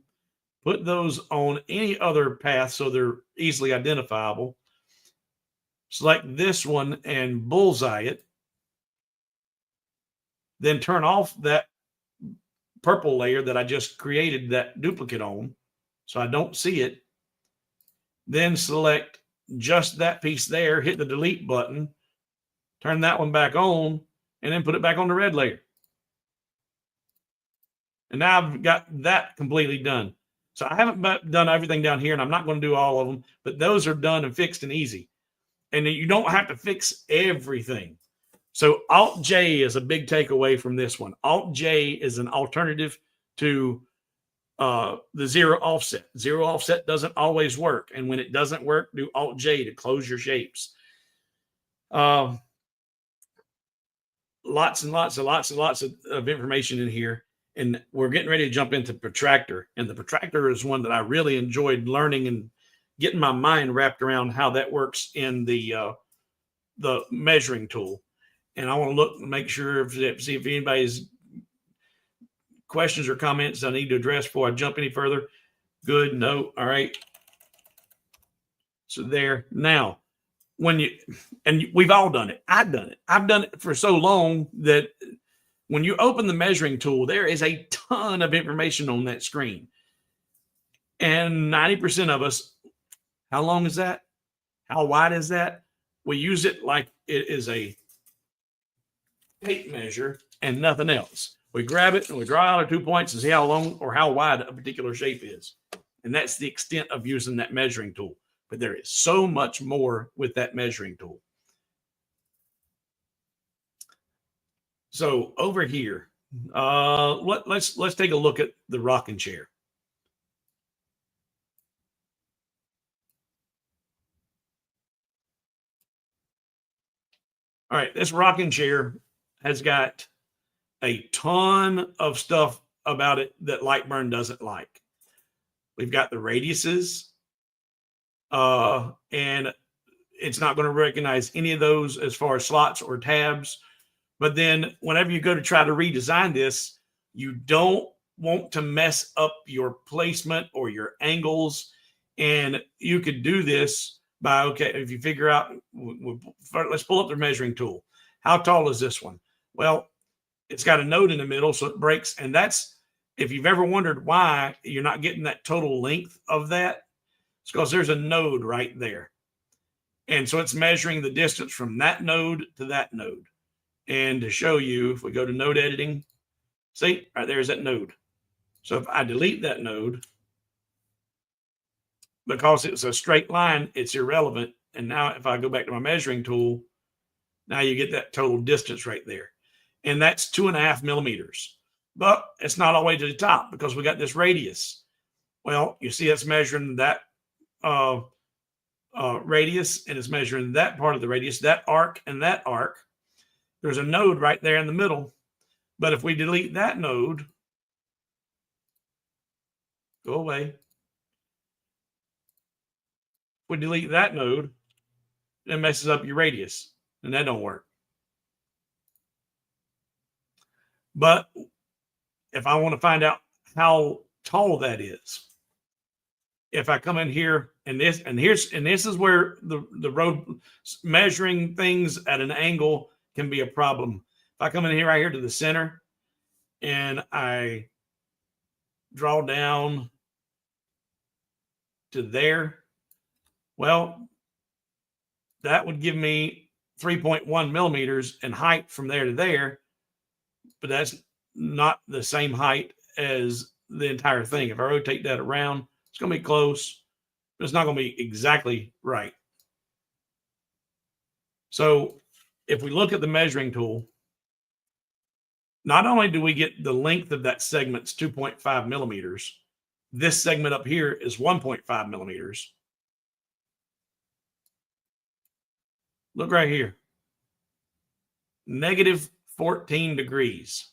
put those on any other path so they're easily identifiable. Select this one and bullseye it. Then turn off that purple layer that I just created that duplicate on so I don't see it. Then select just that piece there, hit the delete button, turn that one back on, and then put it back on the red layer. And now I've got that completely done. So I haven't done everything down here, and I'm not going to do all of them, but those are done and fixed and easy. And you don't have to fix everything. So Alt-J is a big takeaway from this one. Alt-J is an alternative to the zero offset. Zero offset doesn't always work. And when it doesn't work, do Alt-J to close your shapes. Lots and lots of information in here. And we're getting ready to jump into Protractor. And the Protractor is one that I really enjoyed learning and getting my mind wrapped around how that works in the measuring tool. And I want to look and make sure, see if anybody's questions or comments I need to address before I jump any further. Good, no, all right. So there. Now, we've all done it. I've done it. I've done it for so long that when you open the measuring tool, there is a ton of information on that screen. And 90% of us, how long is that? How wide is that? We use it like it is a tape measure and nothing else. We grab it and we draw out our 2 points and see how long or how wide a particular shape is. And that's the extent of using that measuring tool. But there is so much more with that measuring tool. So over here, let's take a look at the rocking chair. All right, this rocking chair has got a ton of stuff about it that Lightburn doesn't like. We've got the radiuses, and it's not going to recognize any of those as far as slots or tabs. But then whenever you go to try to redesign this, you don't want to mess up your placement or your angles. And you could do this by, okay, if you figure out, let's pull up the measuring tool. How tall is this one? Well, it's got a node in the middle, so it breaks. And that's, if you've ever wondered why you're not getting that total length of that, it's because there's a node right there. And so it's measuring the distance from that node to that node. And to show you, if we go to node editing, see, right there's that node. So if I delete that node, because it's a straight line, it's irrelevant. And now if I go back to my measuring tool, now you get that total distance right there. And that's 2.5 millimeters. But it's not all the way to the top because we got this radius. Well, you see it's measuring that radius, and it's measuring that part of the radius, that arc and that arc. There's a node right there in the middle. But if we delete that node, go away, we delete that node, it messes up your radius, and that don't work. But if I want to find out how tall that is, if I come in here and this is where the road measuring things at an angle can be a problem. If I come in here right here to the center and I draw down to there, well, that would give me 3.1 millimeters in height from there to there, but that's not the same height as the entire thing. If I rotate that around, it's going to be close, but it's not going to be exactly right. So if we look at the measuring tool, not only do we get the length of that segment's 2.5 millimeters, this segment up here is 1.5 millimeters. Look right here. Negative 14 degrees.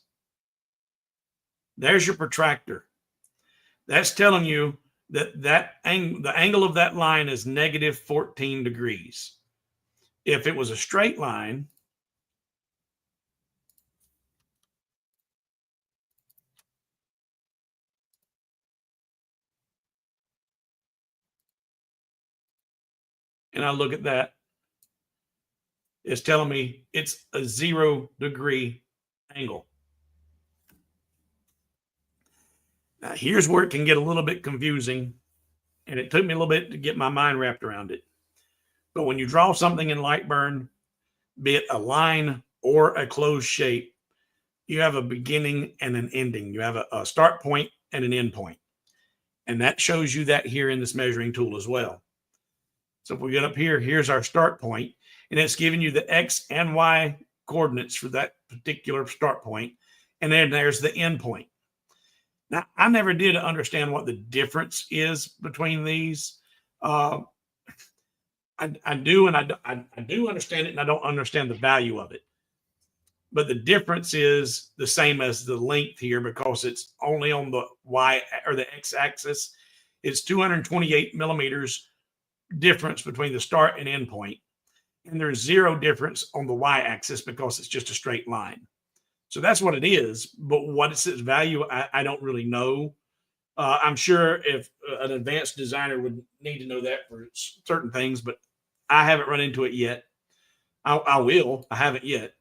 There's your protractor. That's telling you that the angle of that line is negative 14 degrees. If it was a straight line, and I look at that, it's telling me it's a 0 degree angle. Now, here's where it can get a little bit confusing, and it took me a little bit to get my mind wrapped around it. But when you draw something in Lightburn, be it a line or a closed shape, you have a beginning and an ending. You have a start point and an end point. And that shows you that here in this measuring tool as well. So if we get up here, here's our start point, and it's giving you the X and Y coordinates for that particular start point. And then there's the end point. Now, I never did understand what the difference is between these. I do, and I do understand it, and I don't understand the value of it. But the difference is the same as the length here, because it's only on the Y or the X axis. It's 228 millimeters difference between the start and end point. And there's 0 difference on the Y axis because it's just a straight line. So that's what it is. But what is its value, I don't really know. I'm sure if an advanced designer would need to know that for certain things, but I haven't run into it yet. I will. I haven't yet.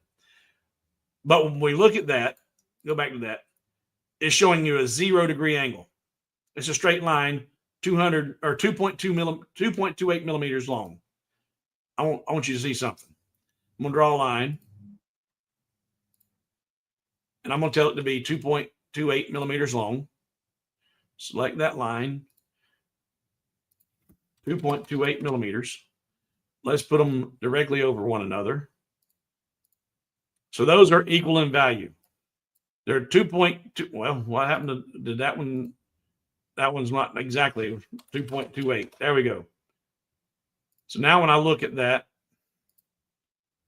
But when we look at that, go back to that, it's showing you a 0 degree angle. It's a straight line, 200 or 2.28 millimeters long. I want you to see something. I'm going to draw a line, and I'm going to tell it to be 2.28 millimeters long. Select that line, 2.28 millimeters. Let's put them directly over one another. So those are equal in value. They're 2.2. Well, what happened to that one? That one's not exactly 2.28. There we go. So now when I look at that,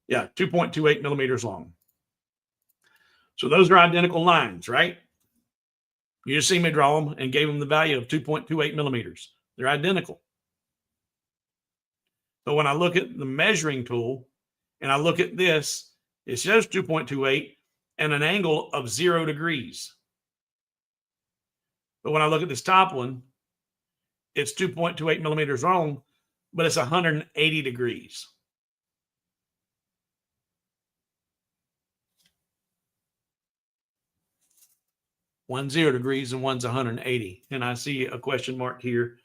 yeah, 2.28 millimeters long. So those are identical lines, right? You just see me draw them and gave them the value of 2.28 millimeters. They're identical. But when I look at the measuring tool and I look at this, it says 2.28 and an angle of 0 degrees. But when I look at this top one, it's 2.28 millimeters long, but it's 180 degrees. One's 0 degrees and one's 180. And I see a question mark here.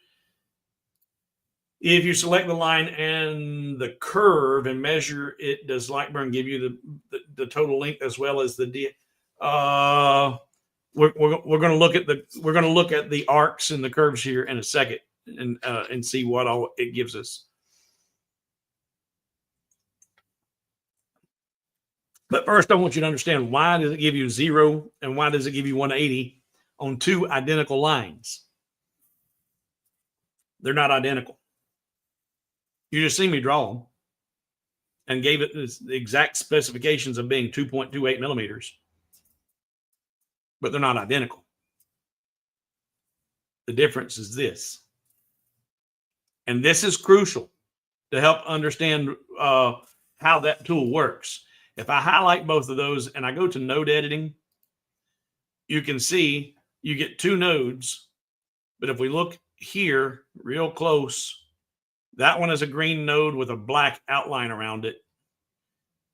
If you select the line and the curve and measure it, does Lightburn give you the total length as well as the we're going to look at the arcs and the curves here in a second and see what all it gives us. But first, I want you to understand, why does it give you 0 and why does it give you 180 on two identical lines? They're not identical. You just see me draw them and gave it the exact specifications of being 2.28 millimeters, but they're not identical. The difference is this. And this is crucial to help understand how that tool works. If I highlight both of those and I go to node editing, you can see you get two nodes. But if we look here real close, that one is a green node with a black outline around it.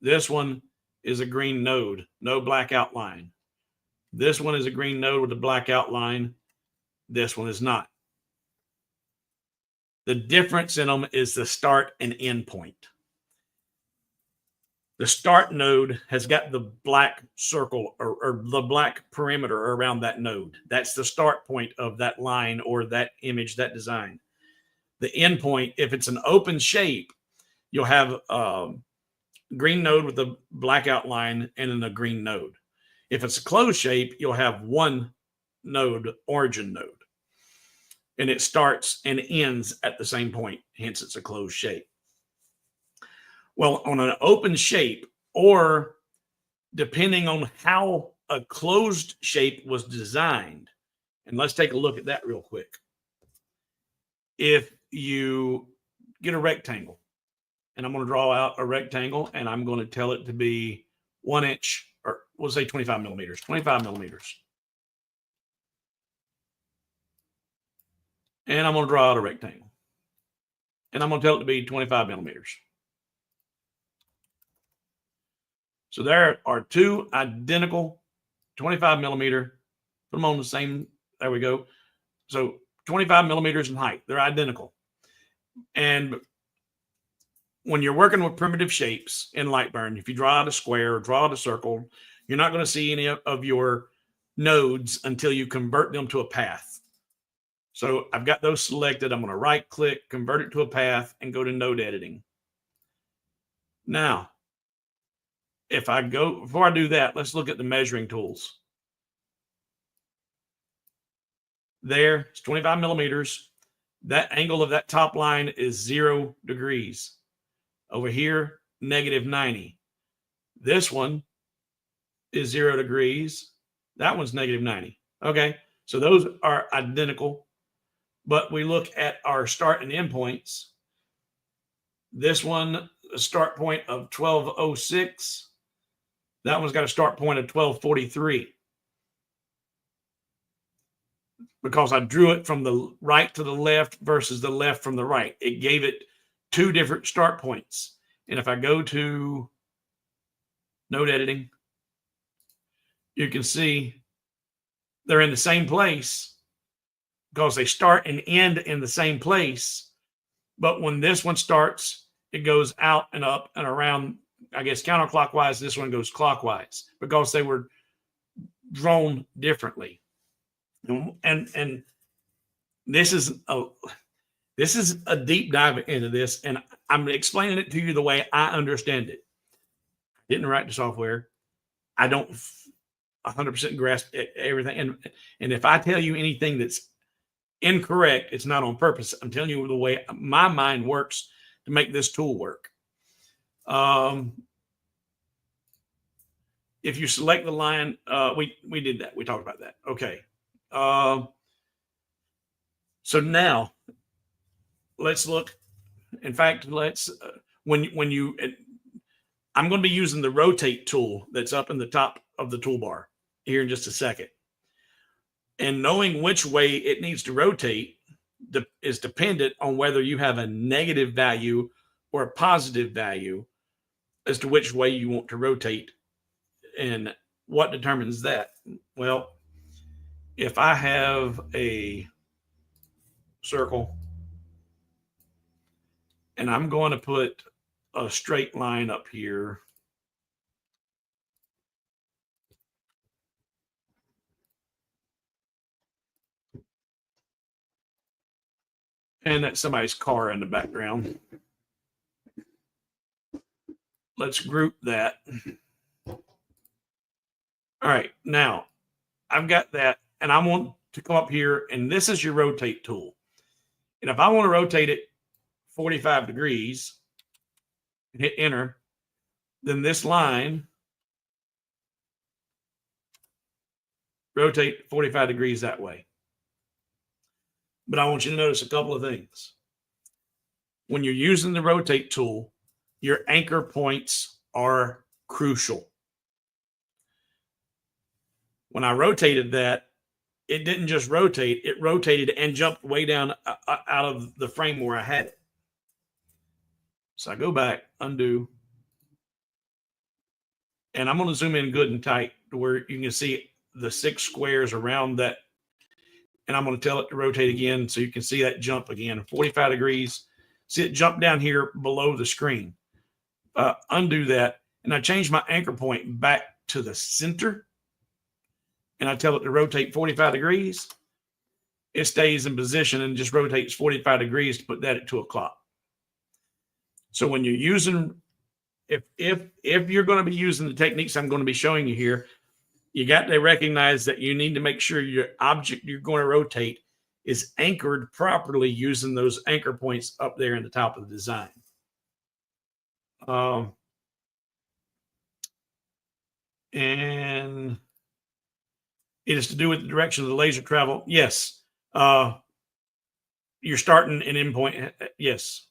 This one is a green node, no black outline. This one is a green node with a black outline. This one is not. The difference in them is the start and end point. The start node has got the black circle or the black perimeter around that node. That's the start point of that line or that image, that design. The end point, if it's an open shape, you'll have a green node with a black outline and then a green node. If it's a closed shape, you'll have one node, origin node. And it starts and ends at the same point. Hence, it's a closed shape. Well, on an open shape, or depending on how a closed shape was designed, and let's take a look at that real quick. If you get a rectangle, and I'm going to draw out a rectangle, and I'm going to tell it to be 1 inch, or we'll say 25 millimeters, 25 millimeters. And I'm going to draw out a rectangle. And I'm going to tell it to be 25 millimeters. So there are two identical 25 millimeter. Put them on the same. There we go. So 25 millimeters in height. They're identical. And when you're working with primitive shapes in Lightburn, if you draw out a square or draw out a circle, you're not going to see any of your nodes until you convert them to a path. So I've got those selected. I'm going to right click, convert it to a path, and go to node editing. Now, if I go, before I do that, let's look at the measuring tools. There, it's 25 millimeters. That angle of that top line is 0 degrees. Over here, -90. This one is 0 degrees. That one's -90. Okay, so those are identical. But we look at our start and end points. This one, a start point of 1206. That one's got a start point of 1243. Because I drew it from the right to the left versus the left from the right. It gave it two different start points. And if I go to node editing, you can see they're in the same place because they start and end in the same place. But when this one starts, it goes out and up and around, I guess, counterclockwise. This one goes clockwise because they were drawn differently. And this is a deep dive into this, and I'm explaining it to you the way I understand it. I didn't write the software. I don't 100% grasp everything. And if I tell you anything that's incorrect, it's not on purpose. I'm telling you the way my mind works to make this tool work. If you select the line, we did that. We talked about that. Okay. So now let's look. In fact, let's when you I'm going to be using the rotate tool that's up in the top of the toolbar here in just a second. And knowing which way it needs to rotate is dependent on whether you have a negative value or a positive value as to which way you want to rotate. And what determines that? Well, if I have a circle and I'm going to put a straight line up here, and that's somebody's car in the background. Let's group that. All right, now I've got that, and I want to come up here, and this is your rotate tool. And if I want to rotate it 45 degrees, hit enter, then this line rotate 45 degrees that way. But I want you to notice a couple of things. when you're using the rotate tool, your anchor points are crucial. When I rotated that, it didn't just rotate, it rotated and jumped way down out of the frame where I had it. So I go back, undo, and I'm going to zoom in good and tight to where you can see the 6 squares around that. And I'm going to tell it to rotate again so you can see that jump again, 45 degrees. See it jump down here below the screen. Undo that, and I change my anchor point back to the center, and I tell it to rotate 45 degrees. It stays in position and just rotates 45 degrees to put that at 2 o'clock. So when you're using, if you're going to be using the techniques I'm going to be showing you here, you got to recognize that you need to make sure your object you're going to rotate is anchored properly using those anchor points up there in the top of the design. And it is to do with the direction of the laser travel. Yes. You're starting an endpoint. Yes.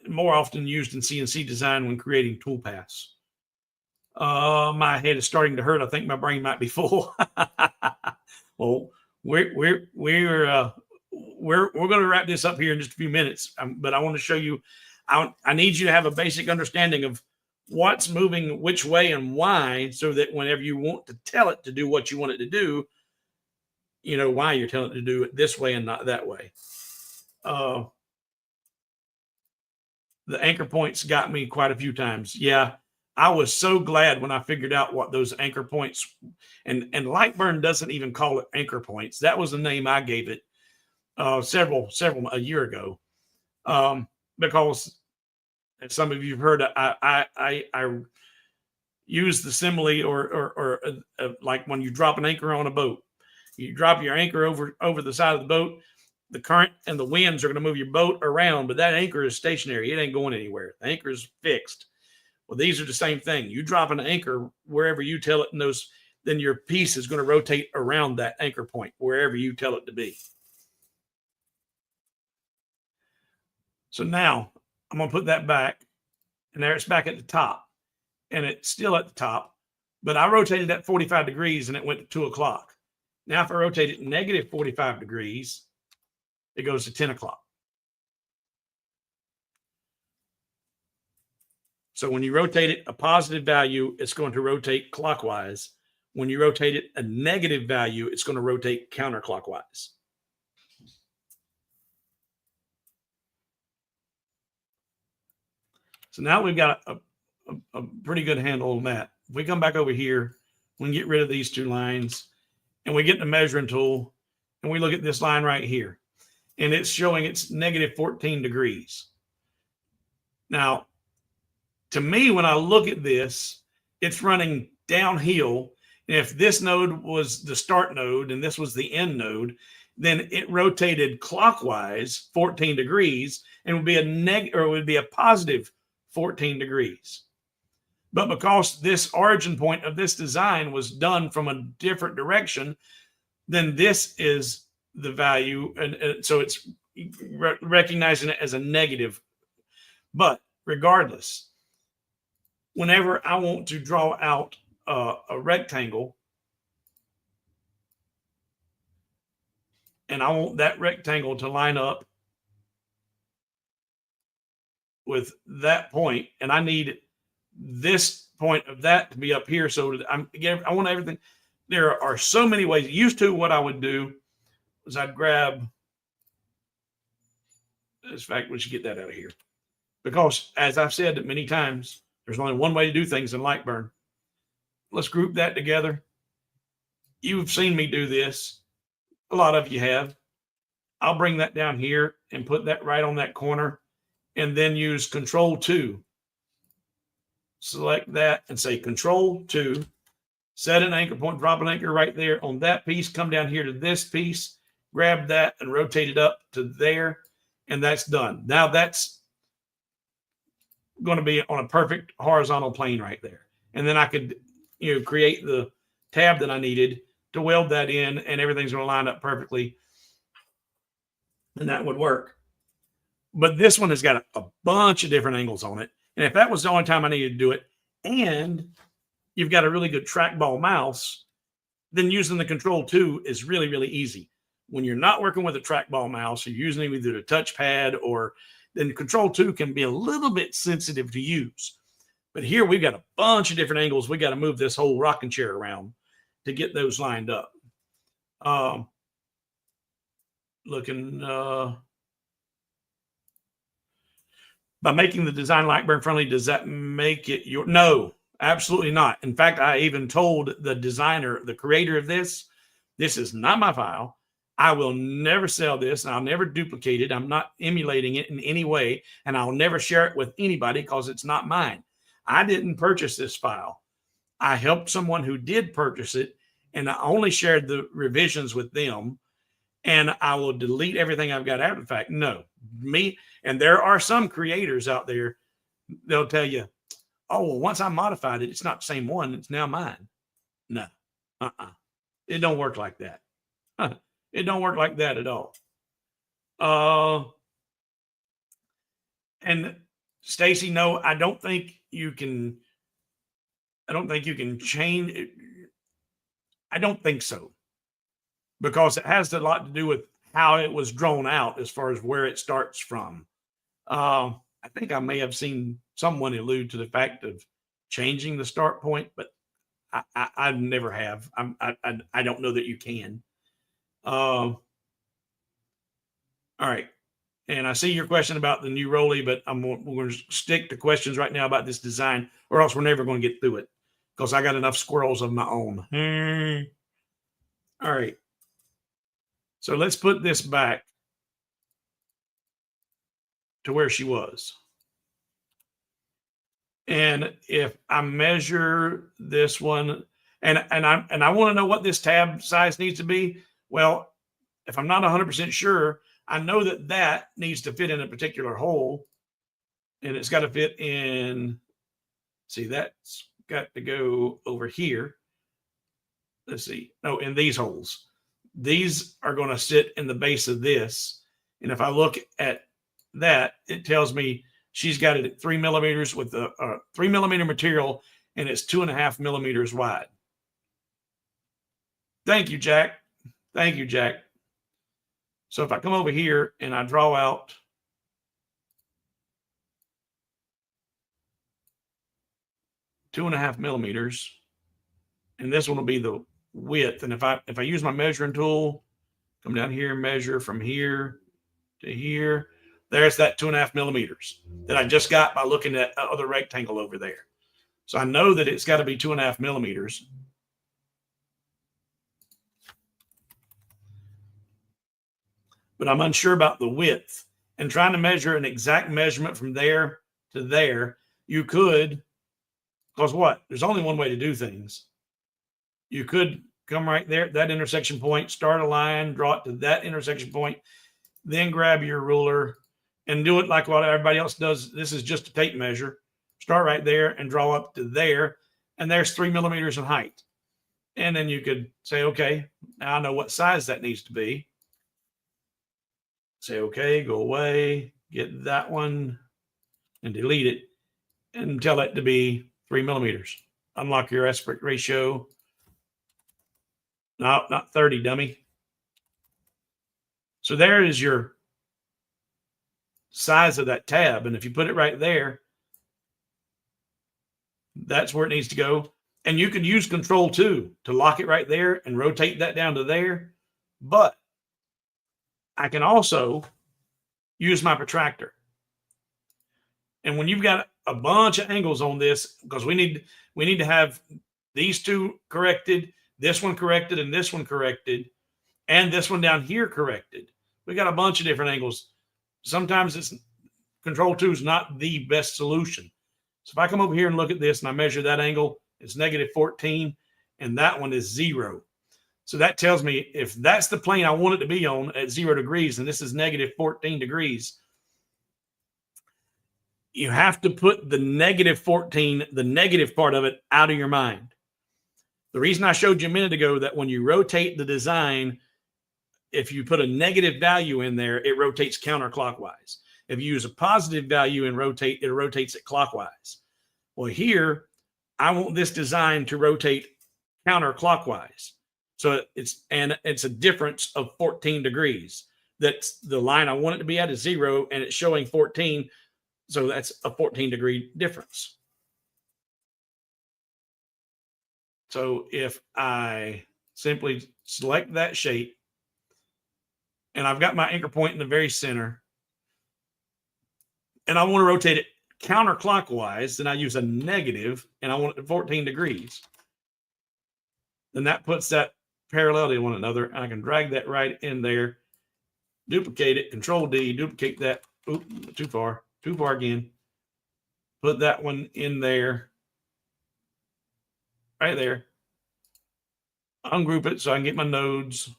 More often used in CNC design when creating tool paths. My head is starting to hurt. I think my brain might be full. Well, we're going to wrap this up here in just a few minutes. But I want to show you. I need you to have a basic understanding of what's moving which way and why, so that whenever you want to tell it to do what you want it to do, you know why you're telling it to do it this way and not that way. The anchor points got me quite a few times. Yeah, I was so glad when I figured out what those anchor points, and Lightburn doesn't even call it anchor points. That was the name I gave it several a year ago, because as some of you have heard, I use the simile or like when you drop an anchor on a boat. You drop your anchor over the side of the boat. The current and the winds are going to move your boat around, but that anchor is stationary. It ain't going anywhere. The anchor is fixed. Well, these are the same thing. You drop an anchor wherever you tell it, and then your piece is going to rotate around that anchor point wherever you tell it to be. So now I'm going to put that back, and there it's back at the top, and it's still at the top, but I rotated that 45 degrees and it went to 2 o'clock. Now, if I rotate it negative 45 degrees, it goes to 10 o'clock. So when you rotate it a positive value, it's going to rotate clockwise. When you rotate it a negative value, it's going to rotate counterclockwise. So now we've got a pretty good handle on that. If we come back over here, we can get rid of these 2 lines, and we get the measuring tool, and we look at this line right here, and it's showing it's negative 14 degrees. Now, to me, when I look at this, it's running downhill. And if this node was the start node and this was the end node, then it rotated clockwise 14 degrees and would be it would be a positive 14 degrees. But because this origin point of this design was done from a different direction, then this is the value. And so it's recognizing it as a negative. But regardless, whenever I want to draw out a rectangle, and I want that rectangle to line up with that point, and I need this point of that to be up here, so that I want everything. There are so many ways. Used to, what I would do was I'd grab this fact. We should get that out of here, because as I've said many times, there's only one way to do things in Lightburn. Let's group that together. You've seen me do this. A lot of you have. I'll bring that down here and put that right on that corner, and then use Ctrl 2. Select that and say Ctrl 2. Set an anchor point, drop an anchor right there on that piece. Come down here to this piece, grab that and rotate it up to there, and that's done. Now that's going to be on a perfect horizontal plane right there. And then I could, create the tab that I needed to weld that in, and everything's going to line up perfectly. And that would work. But this one has got a bunch of different angles on it. And if that was the only time I needed to do it, and you've got a really good trackball mouse, then using the Ctrl 2 is really, really easy. When you're not working with a trackball mouse, you're using either the touchpad or then Ctrl 2 can be a little bit sensitive to use. But here we've got a bunch of different angles. We got to move this whole rocking chair around to get those lined up. By making the design Lightburn friendly, does that make it your? No, absolutely not. In fact, I even told the designer, the creator of this is not my file. I will never sell this, and I'll never duplicate it. I'm not emulating it in any way, and I'll never share it with anybody because it's not mine. I didn't purchase this file. I helped someone who did purchase it, and I only shared the revisions with them, and I will delete everything I've got after the fact. No, me. And there are some creators out there, they'll tell you, oh, well, once I modified it, it's not the same one. It's now mine. No, it don't work like that. It don't work like that at all. And Stacy, no, I don't think you can change it. I don't think so. Because it has a lot to do with how it was drawn out as far as where it starts from. I think I may have seen someone allude to the fact of changing the start point, but I never have. I don't know that you can. All right. And I see your question about the new Roly, but we're going to stick to questions right now about this design, or else we're never going to get through it because I got enough squirrels of my own. All right. So let's put this back to where she was. And if I measure this one, and I want to know what this tab size needs to be, well, if I'm not 100% sure, I know that needs to fit in a particular hole, and it's got to fit in, see, that's got to go over here. Let's see. No, in these holes. These are going to sit in the base of this. And if I look at that, it tells me she's got it at 3 millimeters with a 3 millimeter material, and it's 2.5 millimeters wide. Thank you, Jack. Thank you, Jack. So if I come over here and I draw out two and a half millimeters, and this one will be the width. And if I use my measuring tool, come down here and measure from here to here, there's that 2.5 millimeters that I just got by looking at the other rectangle over there. So I know that it's got to be 2.5 millimeters. But I'm unsure about the width. And trying to measure an exact measurement from there to there, you could, because what? There's only one way to do things. You could come right there at that intersection point, start a line, draw it to that intersection point, then grab your ruler and do it like what everybody else does. This is just a tape measure. Start right there and draw up to there. And there's 3 millimeters in height. And then you could say, okay, now I know what size that needs to be. Say, okay, go away, get that one and delete it and tell it to be 3 millimeters. Unlock your aspect ratio. No, not 30, dummy. So there is your size of that tab. And if you put it right there, that's where it needs to go. And you could use Ctrl 2 to lock it right there and rotate that down to there. But I can also use my protractor. And when you've got a bunch of angles on this, because we need to have these two corrected, this one corrected, and this one corrected, and this one down here corrected. We got a bunch of different angles. Sometimes it's Ctrl 2 is not the best solution. So if I come over here and look at this and I measure that angle, it's -14, and that one is 0. So that tells me if that's the plane I want it to be on at 0 degrees, and this is -14 degrees, you have to put the -14, the negative part of it, out of your mind. The reason I showed you a minute ago that when you rotate the design, if you put a negative value in there, it rotates counterclockwise. If you use a positive value and rotate, it rotates it clockwise. Well, here, I want this design to rotate counterclockwise. So it's a difference of 14 degrees. That's the line I want it to be at is 0, and it's showing 14. So that's a 14-degree difference. So if I simply select that shape, and I've got my anchor point in the very center, and I want to rotate it counterclockwise, then I use a negative, and I want it to 14 degrees. Then that puts that parallel to one another, and I can drag that right in there, duplicate it, Control D, duplicate that. Oops, too far again. Put that one in there, right there. Ungroup it so I can get my nodes.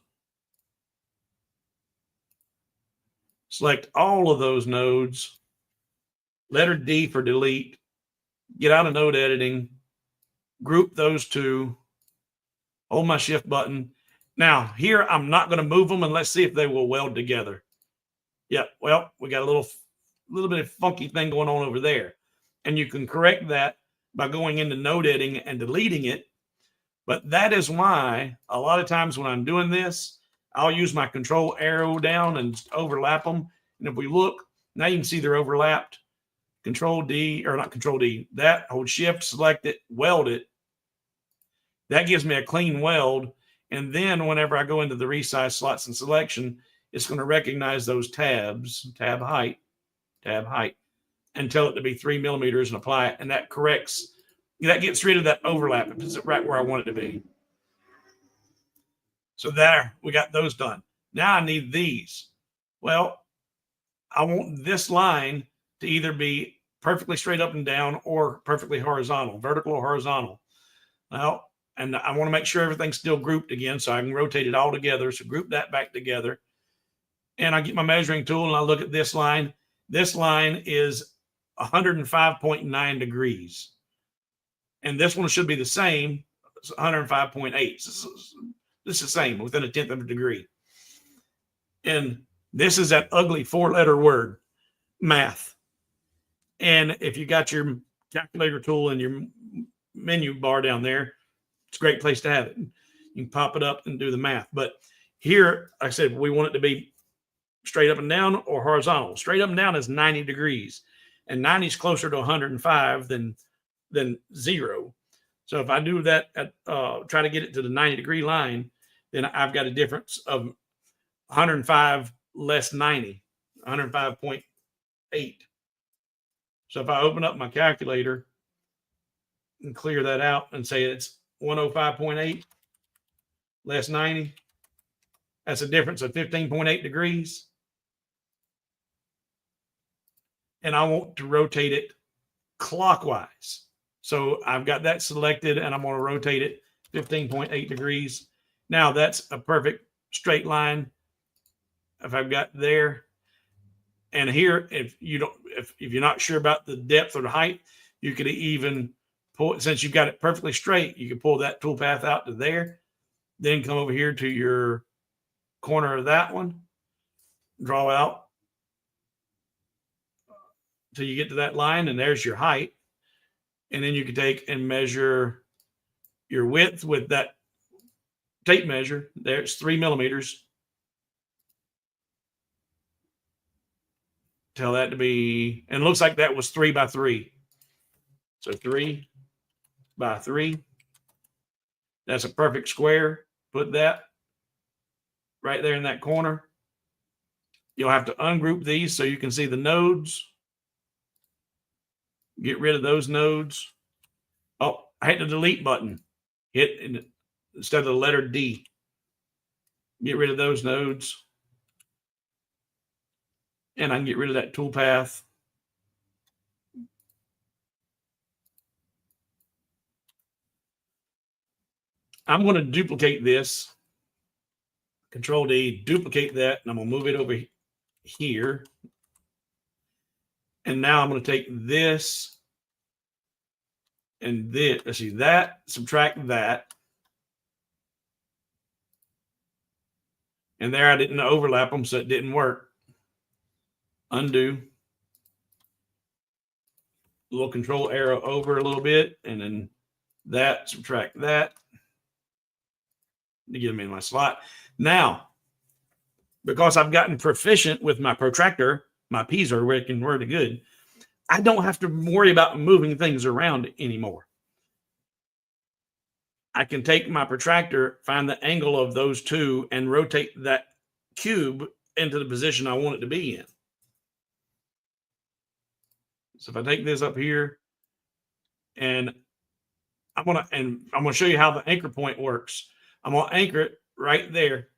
Select all of those nodes. Letter D for delete. Get out of node editing. Group those two. Hold my shift button. Now, here I'm not going to move them, and let's see if they will weld together. Yeah, well, we got a little bit of funky thing going on over there. And you can correct that by going into node editing and deleting it. But that is why a lot of times when I'm doing this, I'll use my control arrow down and overlap them. And if we look, now you can see they're overlapped. Control D, or not Control D, that, hold shift, select it, weld it. That gives me a clean weld. And then whenever I go into the resize slots and selection, it's going to recognize those tabs, tab height, and tell it to be 3 millimeters and apply it. And that corrects, that gets rid of that overlap. It puts it right where I want it to be. So there, we got those done. Now I need these. Well, I want this line to either be perfectly straight up and down or perfectly horizontal, vertical or horizontal. Well, and I want to make sure everything's still grouped again so I can rotate it all together. So group that back together. And I get my measuring tool and I look at this line. This line is 105.9 degrees. And this one should be the same. It's 105.8. This is the same, within 1/10 of a degree. And this is that ugly 4-letter word, math. And if you got your calculator tool in your menu bar down there, it's a great place to have it. You can pop it up and do the math. But here, like I said, we want it to be straight up and down or horizontal. Straight up and down is 90 degrees. And 90 is closer to 105 than 0. So if I do that, try to get it to the 90-degree line, then I've got a difference of 105 less 90, 105.8. So if I open up my calculator and clear that out and say it's 105.8 less 90, that's a difference of 15.8 degrees. And I want to rotate it clockwise. So I've got that selected and I'm going to rotate it 15.8 degrees. Now that's a perfect straight line. If I've got there, and here, if you're not sure about the depth or the height, you could even pull, since you've got it perfectly straight, you can pull that tool path out to there, then come over here to your corner of that one, draw out till you get to that line, and there's your height. And then you can take and measure your width with that tape measure. There's 3 millimeters. Tell that to be, and it looks like that was 3 by 3. So 3 by 3. That's a perfect square. Put that right there in that corner. You'll have to ungroup these so you can see the nodes. Get rid of those nodes. Oh, I hit the delete button. Hit instead of the letter D. Get rid of those nodes. And I can get rid of that tool path. I'm going to duplicate this. Control D, duplicate that, and I'm going to move it over here. And now I'm going to take this and this. Let's see, that, subtract that. And there I didn't overlap them, so it didn't work. Undo, little control arrow over a little bit, and then that, subtract that to get them in my slot. Now, because I've gotten proficient with my protractor, my P's are working really good, I don't have to worry about moving things around anymore. I can take my protractor, find the angle of those two, and rotate that cube into the position I want it to be in. So if I take this up here, and I'm gonna show you how the anchor point works. I'm gonna anchor it right there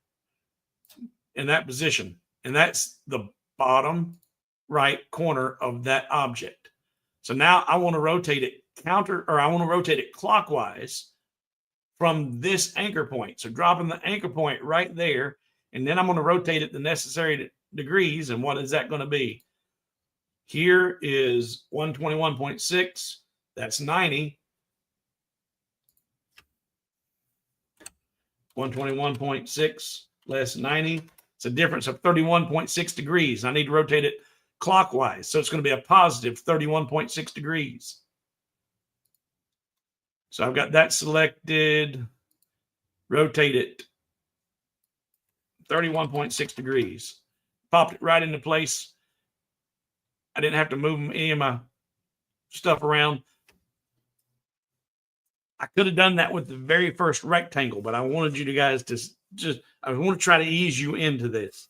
in that position, and that's the bottom right corner of that object. So now I want to rotate it I want to rotate it clockwise from this anchor point. So dropping the anchor point right there, and then I'm going to rotate it the necessary degrees. And what is that going to be? Here is 121.6. That's 90. 121.6 less 90. It's a difference of 31.6 degrees. I need to rotate it clockwise. So it's going to be a positive 31.6 degrees. So I've got that selected. Rotate it 31.6 degrees. Popped it right into place. I didn't have to move any of my stuff around. I could have done that with the very first rectangle, but I wanted you guys to I want to try to ease you into this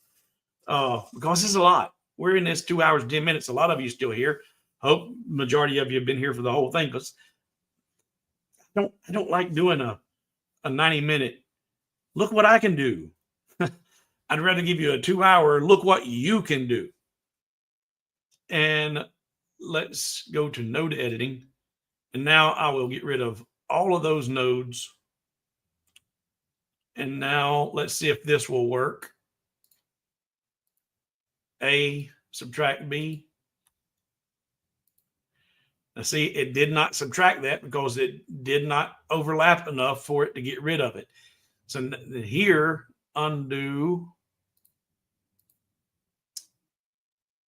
because this is a lot. We're in this 2 hours, 10 minutes. A lot of you still here. Hope majority of you have been here for the whole thing, because I don't like doing a 90-minute. Look what I can do. I'd rather give you a 2-hour. Look what you can do. And let's go to node editing. And now I will get rid of all of those nodes. And now let's see if this will work. A, subtract B. Now see, it did not subtract that because it did not overlap enough for it to get rid of it. So here, undo.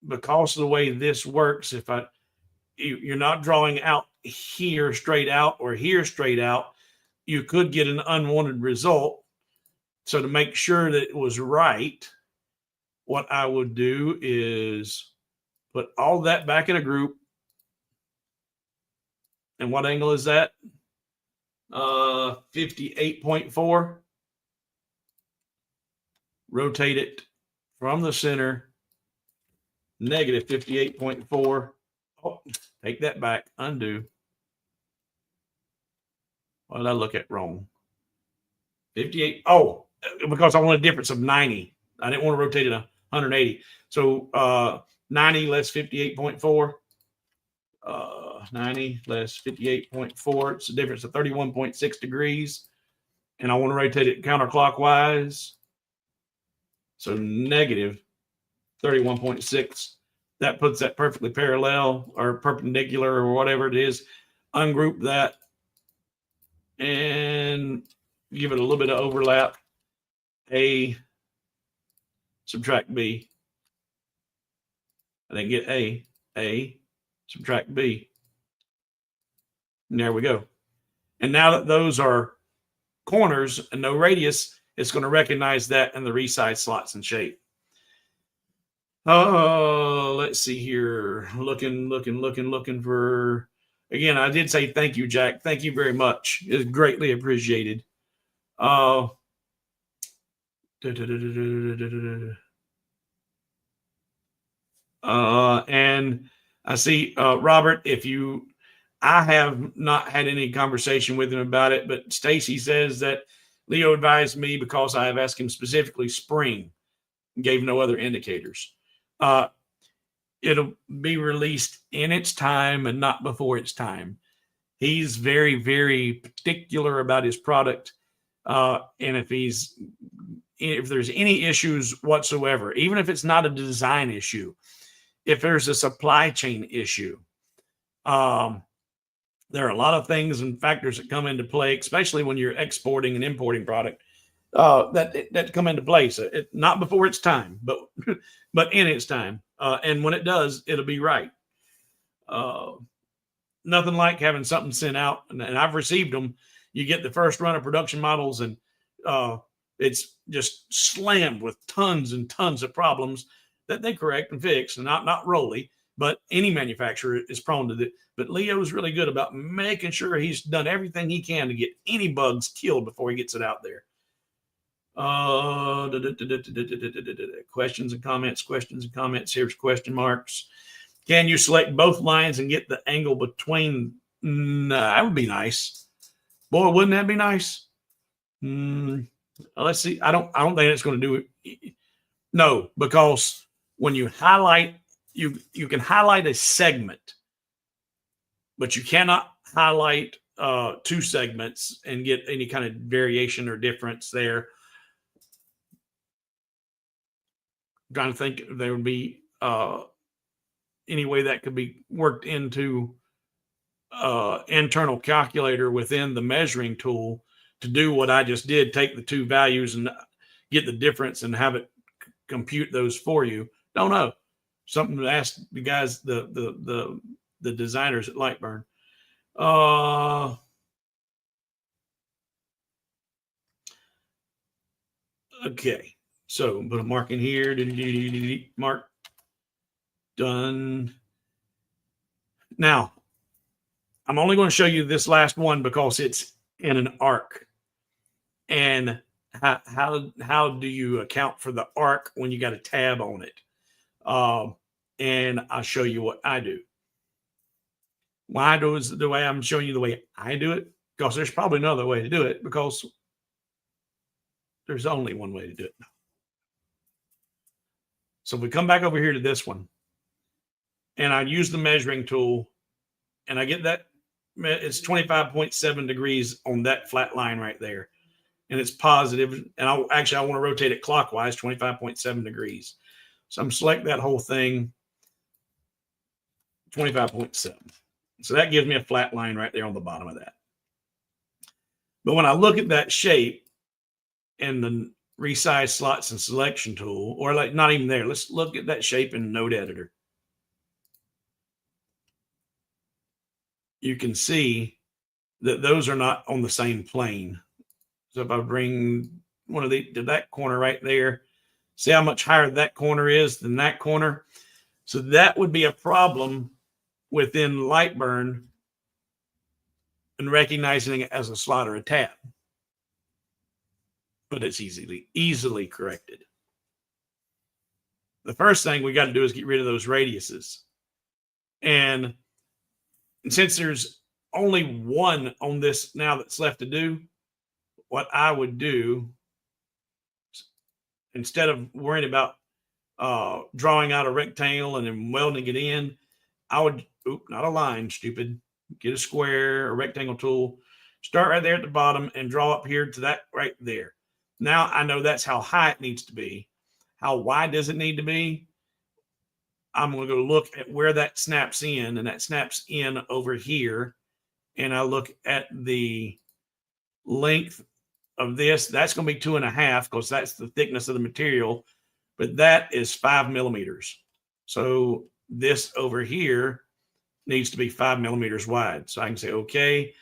Because of the way this works, if you're not drawing out here straight out or here straight out, you could get an unwanted result. So to make sure that it was right, what I would do is put all that back in a group. And what angle is that? 58.4. Rotate it from the center, negative 58.4. Oh, take that back, undo. What did I look at wrong? 58. Oh, because I want a difference of 90. I didn't want to rotate it 180. So 90 less 58.4. 90 less 58.4. It's a difference of 31.6 degrees. And I want to rotate it counterclockwise. So negative 31.6. That puts that perfectly parallel or perpendicular or whatever it is. Ungroup that and give it a little bit of overlap. A, subtract B. I didn't get A, subtract B. And there we go. And now that those are corners and no radius, it's going to recognize that in the resize slots and shape. Oh, let's see here. Looking for, again, I did say thank you, Jack. Thank you very much. It's greatly appreciated. And I see, Robert, I have not had any conversation with him about it, but Stacy says that Leo advised me because I have asked him specifically spring, gave no other indicators. It'll be released in its time and not before its time. He's very, very particular about his product. And if there's any issues whatsoever, even if it's not a design issue, if there's a supply chain issue, there are a lot of things and factors that come into play, especially when you're exporting and importing product, that come into play. So not before its time, but in its time. And when it does, it'll be right. nothing like having something sent out, and I've received them. You get the first run of production models, and it's just slammed with tons and tons of problems that they correct and fix. And not Roly, but any manufacturer is prone to it. But Leo is really good about making sure he's done everything he can to get any bugs killed before he gets it out there. Questions and comments. Here's question marks. Can you select both lines and get the angle between? That would be nice. Boy, wouldn't that be nice? Let's see. I don't think it's going to do it. No, because when you highlight, you can highlight a segment, but you cannot highlight 2 segments and get any kind of variation or difference there. I'm trying to think if there would be any way that could be worked into internal calculator within the measuring tool to do what I just did, take the 2 values and get the difference and have it compute those for you. Don't know. Something to ask the guys, the designers at Lightburn. Okay, so put a mark in here. Mark. Done. Now, I'm only going to show you this last one because it's in an arc. And how do you account for the arc when you got a tab on it? And I'll show you what I do. Why does the way I'm showing you the way I do it? Because there's probably another way to do it, because there's only one way to do it. So if we come back over here to this one, and I use the measuring tool, and I get that it's 25.7 degrees on that flat line right there. And it's positive. And I want to rotate it clockwise, 25.7 degrees. So I'm select that whole thing, 25.7. So that gives me a flat line right there on the bottom of that. But when I look at that shape in the resize slots and selection tool, or like not even there, let's look at that shape in node editor. You can see that those are not on the same plane. So if I bring one of the to that corner right there, see how much higher that corner is than that corner. So that would be a problem within Lightburn and recognizing it as a slot or a tab. But it's easily corrected. The first thing we got to do is get rid of those radiuses. And since there's only one on this now that's left to do, what I would do, instead of worrying about drawing out a rectangle and then welding it in, I would, not a line, stupid, get a square, a rectangle tool, start right there at the bottom and draw up here to that right there. Now I know that's how high it needs to be. How wide does it need to be? I'm going to go look at where that snaps in, and that snaps in over here. And I look at the length of this. That's going to be 2.5 because that's the thickness of the material, but that is 5 millimeters. So this over here needs to be 5 millimeters wide. So I can say, okay.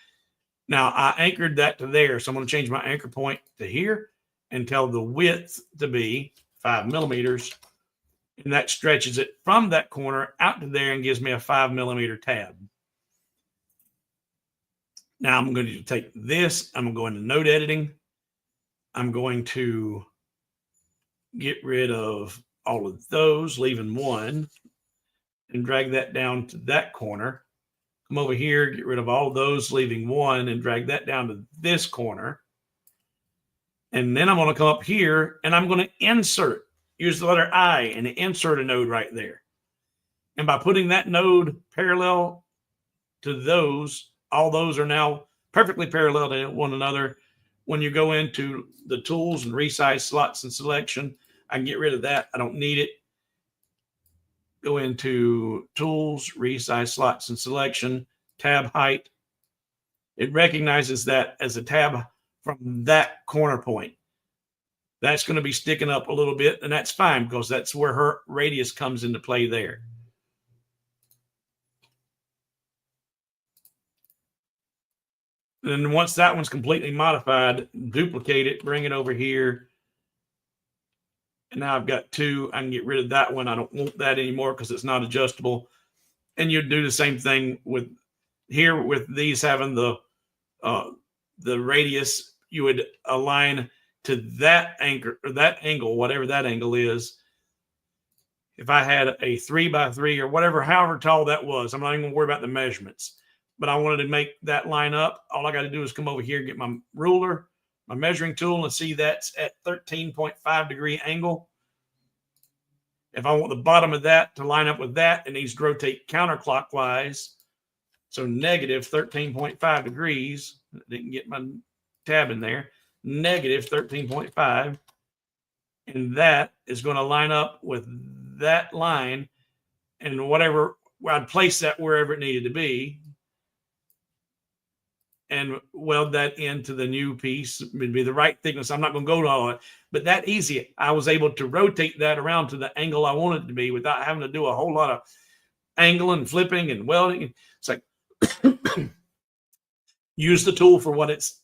Now I anchored that to there. So I'm going to change my anchor point to here and tell the width to be 5 millimeters. And that stretches it from that corner out to there and gives me a 5 millimeter tab. Now I'm going to take this. I'm going to go into node editing. I'm going to get rid of all of those, leaving one, and drag that down to that corner. Come over here, get rid of all of those, leaving one, and drag that down to this corner. And then I'm going to come up here and I'm going to insert, use the letter I and insert a node right there. And by putting that node parallel to those, all those are now perfectly parallel to one another. When you go into the tools and resize slots and selection, I can get rid of that. I don't need it. Go into tools, resize slots and selection, tab height. It recognizes that as a tab from that corner point. That's going to be sticking up a little bit, and that's fine because that's where her radius comes into play there. And then once that one's completely modified, duplicate it, bring it over here. And now I've got two. I can get rid of that one. I don't want that anymore because it's not adjustable. And you do the same thing with here with these having the radius. You would align to that anchor or that angle, whatever that angle is. If I had a 3x3 or whatever, however tall that was, I'm not even gonna worry about the measurements, but I wanted to make that line up. All I got to do is come over here, get my ruler, my measuring tool, and see that's at 13.5 degree angle. If I want the bottom of that to line up with that, it needs to rotate counterclockwise. So negative 13.5 degrees. Didn't get my tab in there. Negative 13.5. And that is going to line up with that line, and whatever, I'd place that wherever it needed to be and weld that into the new piece. It would be the right thickness. I'm not going to go to all of it, but that easy. I was able to rotate that around to the angle I wanted it to be without having to do a whole lot of angling, flipping, and welding. It's like use the tool for what it's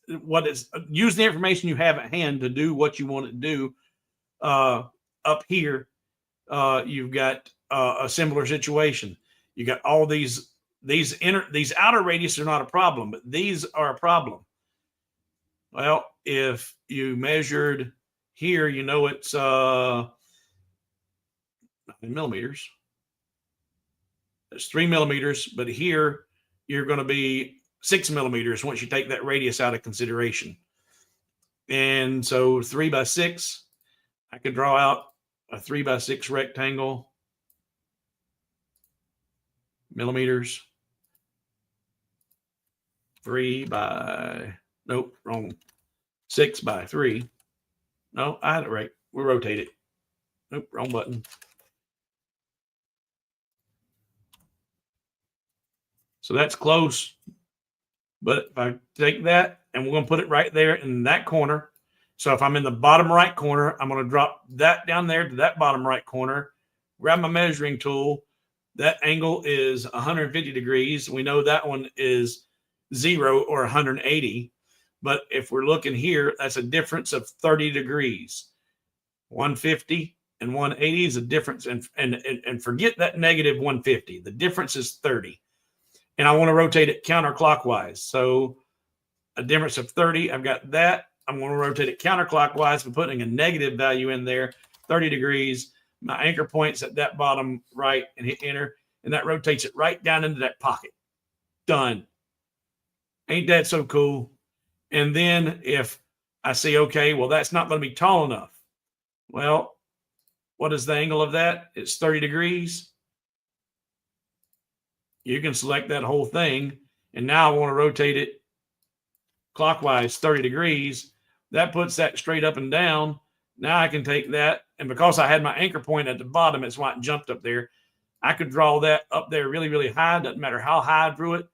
use the information you have at hand to do what you want it to do. Up here, you've got a similar situation. You got all these outer radius are not a problem, but these are a problem. Well, if you measured here, you know it's 9 millimeters. It's 3 millimeters, but here you're going to be 6 millimeters once you take that radius out of consideration. And so 3x6, I could draw out a 3x6 rectangle, millimeters, 6x3. No, I had it right. We'll rotate it. Nope, wrong button. So that's close. But if I take that and we're going to put it right there in that corner. So if I'm in the bottom right corner, I'm going to drop that down there to that bottom right corner, grab my measuring tool. That angle is 150 degrees. We know that one is 0 or 180. But if we're looking here, that's a difference of 30 degrees. 150 and 180 is a difference. And forget that negative 150. The difference is 30. And I want to rotate it counterclockwise. So a difference of 30. I've got that. I'm going to rotate it counterclockwise by putting a negative value in there, 30 degrees. My anchor point's at that bottom right, and hit enter. And that rotates it right down into that pocket. Done. Ain't that so cool? And then if I say, okay, well, that's not going to be tall enough. Well, what is the angle of that? It's 30 degrees. You can select that whole thing. And now I want to rotate it clockwise 30 degrees. That puts that straight up and down. Now I can take that. And because I had my anchor point at the bottom, it's why it jumped up there. I could draw that up there really, really high. Doesn't matter how high I drew it.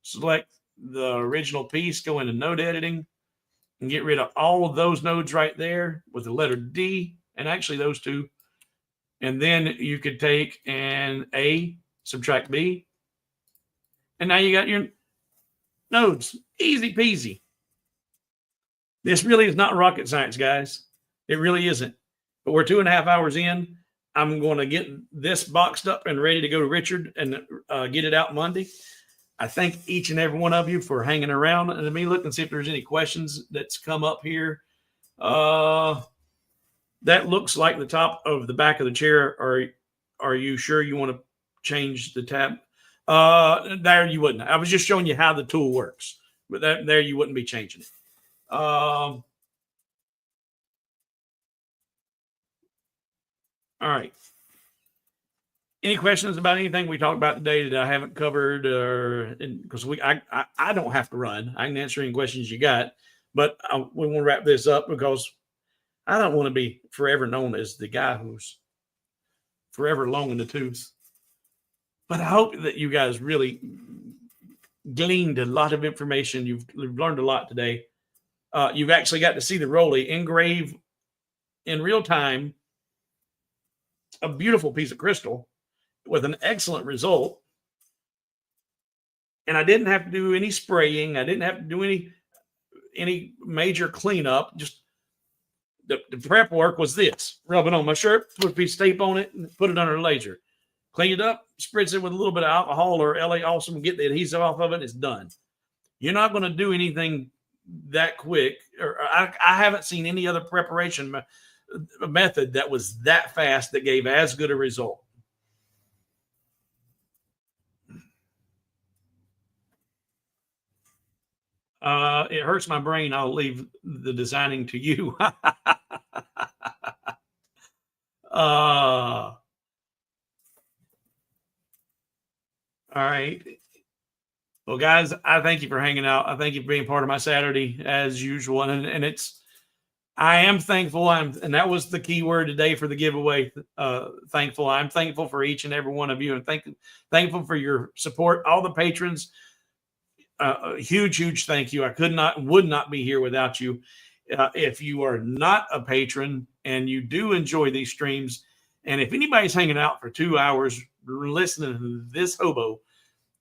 Select the original piece, go into node editing, and get rid of all of those nodes right there with the letter D, and actually those two. And then you could take an A, subtract B. And now you got your nodes. Easy peasy. This really is not rocket science, guys. It really isn't. But we're 2.5 hours in. I'm going to get this boxed up and ready to go to Richard and get it out Monday. I thank each and every one of you for hanging around. And let me look and see if there's any questions that's come up here. That looks like the top of the back of the chair. Are you sure you want to change the tab? There you wouldn't. I was just showing you how the tool works. But there you wouldn't be changing it. All right. Any questions about anything we talked about today that I haven't covered? Because I don't have to run. I can answer any questions you got. But we want to wrap this up because I don't want to be forever known as the guy who's forever long in the tooth. But I hope that you guys really gleaned a lot of information. You've learned a lot today. You've actually got to see the Roly engrave in real time a beautiful piece of crystal with an excellent result. And I didn't have to do any spraying. I didn't have to do any major cleanup. Just the prep work was this: rub it on my shirt, put a piece of tape on it, and put it under the laser. Clean it up, spritz it with a little bit of alcohol or LA Awesome, get the adhesive off of it. It's done. You're not going to do anything that quick. Or I haven't seen any other preparation method that was that fast that gave as good a result. It hurts my brain. I'll leave the designing to you. All right. Well, guys, I thank you for hanging out. I thank you for being part of my Saturday as usual. And I am thankful. And that was the key word today for the giveaway. Thankful. I'm thankful for each and every one of you, and thankful for your support. All the patrons, a huge thank you. I would not be here without you. If you are not a patron and you do enjoy these streams, and if anybody's hanging out for 2 hours listening to this hobo,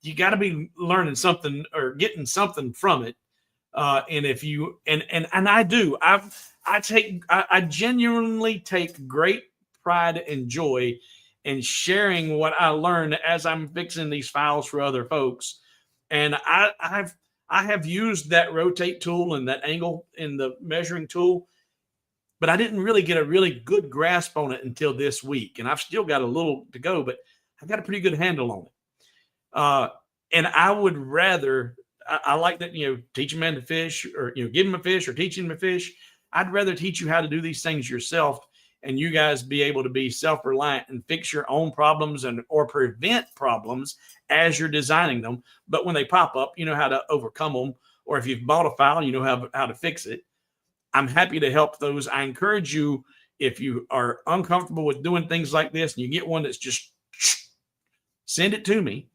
you got to be learning something or getting something from it. And if you and I do, I genuinely take great pride and joy in sharing what I learn as I'm fixing these files for other folks. And I have used that rotate tool and that angle in the measuring tool, but I didn't really get a really good grasp on it until this week. And I've still got a little to go, but I've got a pretty good handle on it. And I would rather, I like that, teach a man to fish, or, give him a fish or teach him to fish. I'd rather teach you how to do these things yourself, and you guys be able to be self-reliant and fix your own problems or prevent problems as you're designing them. But when they pop up, you know how to overcome them. Or if you've bought a file, you know how to fix it. I'm happy to help those. I encourage you, if you are uncomfortable with doing things like this and you get one that's just, send it to me.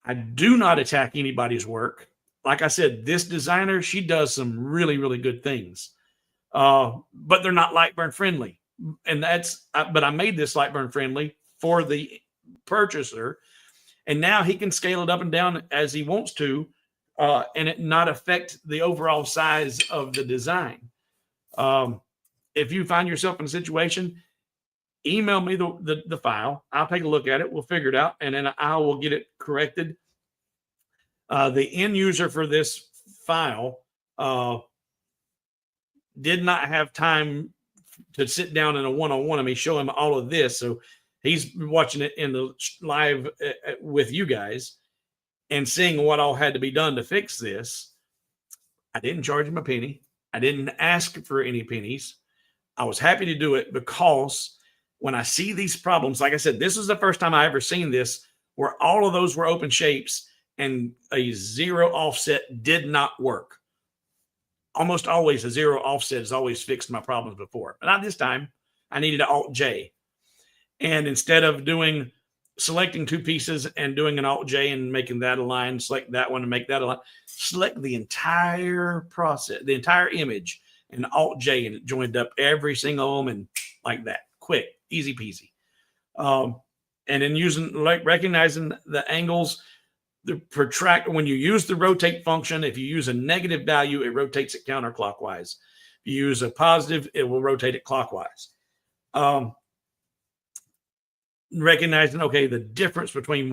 I do not attack anybody's work. Like I said, this designer, she does some really, really good things. But they're not Lightburn friendly. And but I made this Lightburn friendly for the purchaser. And now he can scale it up and down as he wants to, and it not affect the overall size of the design. If you find yourself in a situation, email me the file. I'll take a look at it. We'll figure it out, and then I will get it corrected. The end user for this file did not have time to sit down in a one-on-one of me, show him all of this. So he's watching it in the live with you guys and seeing what all had to be done to fix this. I didn't charge him a penny. I didn't ask for any pennies. I was happy to do it because when I see these problems, like I said, this is the first time I ever seen this where all of those were open shapes and a zero offset did not work. Almost always a zero offset has always fixed my problems before. But not this time. I needed an Alt-J. And instead of selecting two pieces and doing an Alt-J and making that align, select that one and make that align, select the entire process, the entire image, and Alt-J, and it joined up every single of them, and like that. Quick, easy peasy. And then recognizing the angles, the protractor, when you use the rotate function, if you use a negative value, it rotates it counterclockwise. If you use a positive, it will rotate it clockwise. Recognizing, okay, the difference between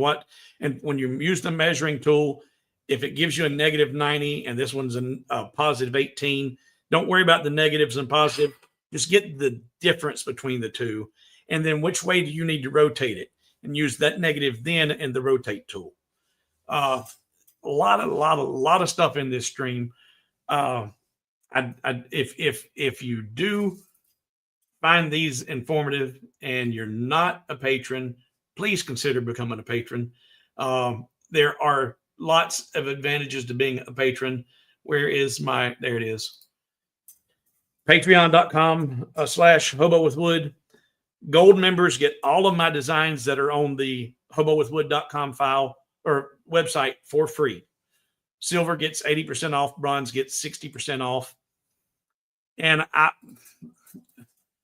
and when you use the measuring tool, if it gives you a negative 90 and this one's a positive 18, don't worry about the negatives and positive. Just get the difference between the two. And then which way do you need to rotate it? And use that negative then in the rotate tool. A lot of stuff in this stream. If you do find these informative and you're not a patron, please consider becoming a patron. There are lots of advantages to being a patron. There it is. Patreon.com/hobowithwood. Gold members get all of my designs that are on the hobowithwood.com file or website for free. Silver gets 80% off. Bronze gets 60% off. And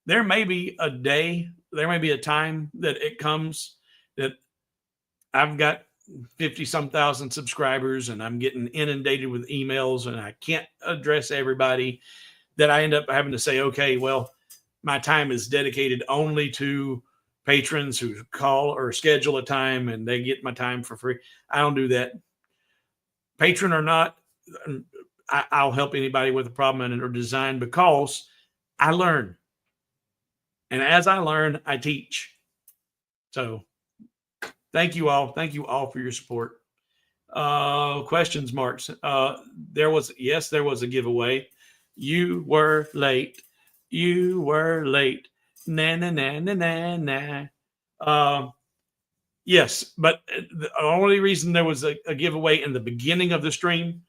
there may be a day, there may be a time that it comes that I've got 50 some thousand subscribers and I'm getting inundated with emails and I can't address everybody, that I end up having to say, okay, well, my time is dedicated only to patrons who call or schedule a time and they get my time for free. I don't do that. Patron or not, I'll help anybody with a problem or design, because I learn. And as I learn, I teach. So thank you all. Thank you all for your support. Questions marks. There was a giveaway. You were late. You were late. Na na na na na na. Yes, but the only reason there was a giveaway in the beginning of the stream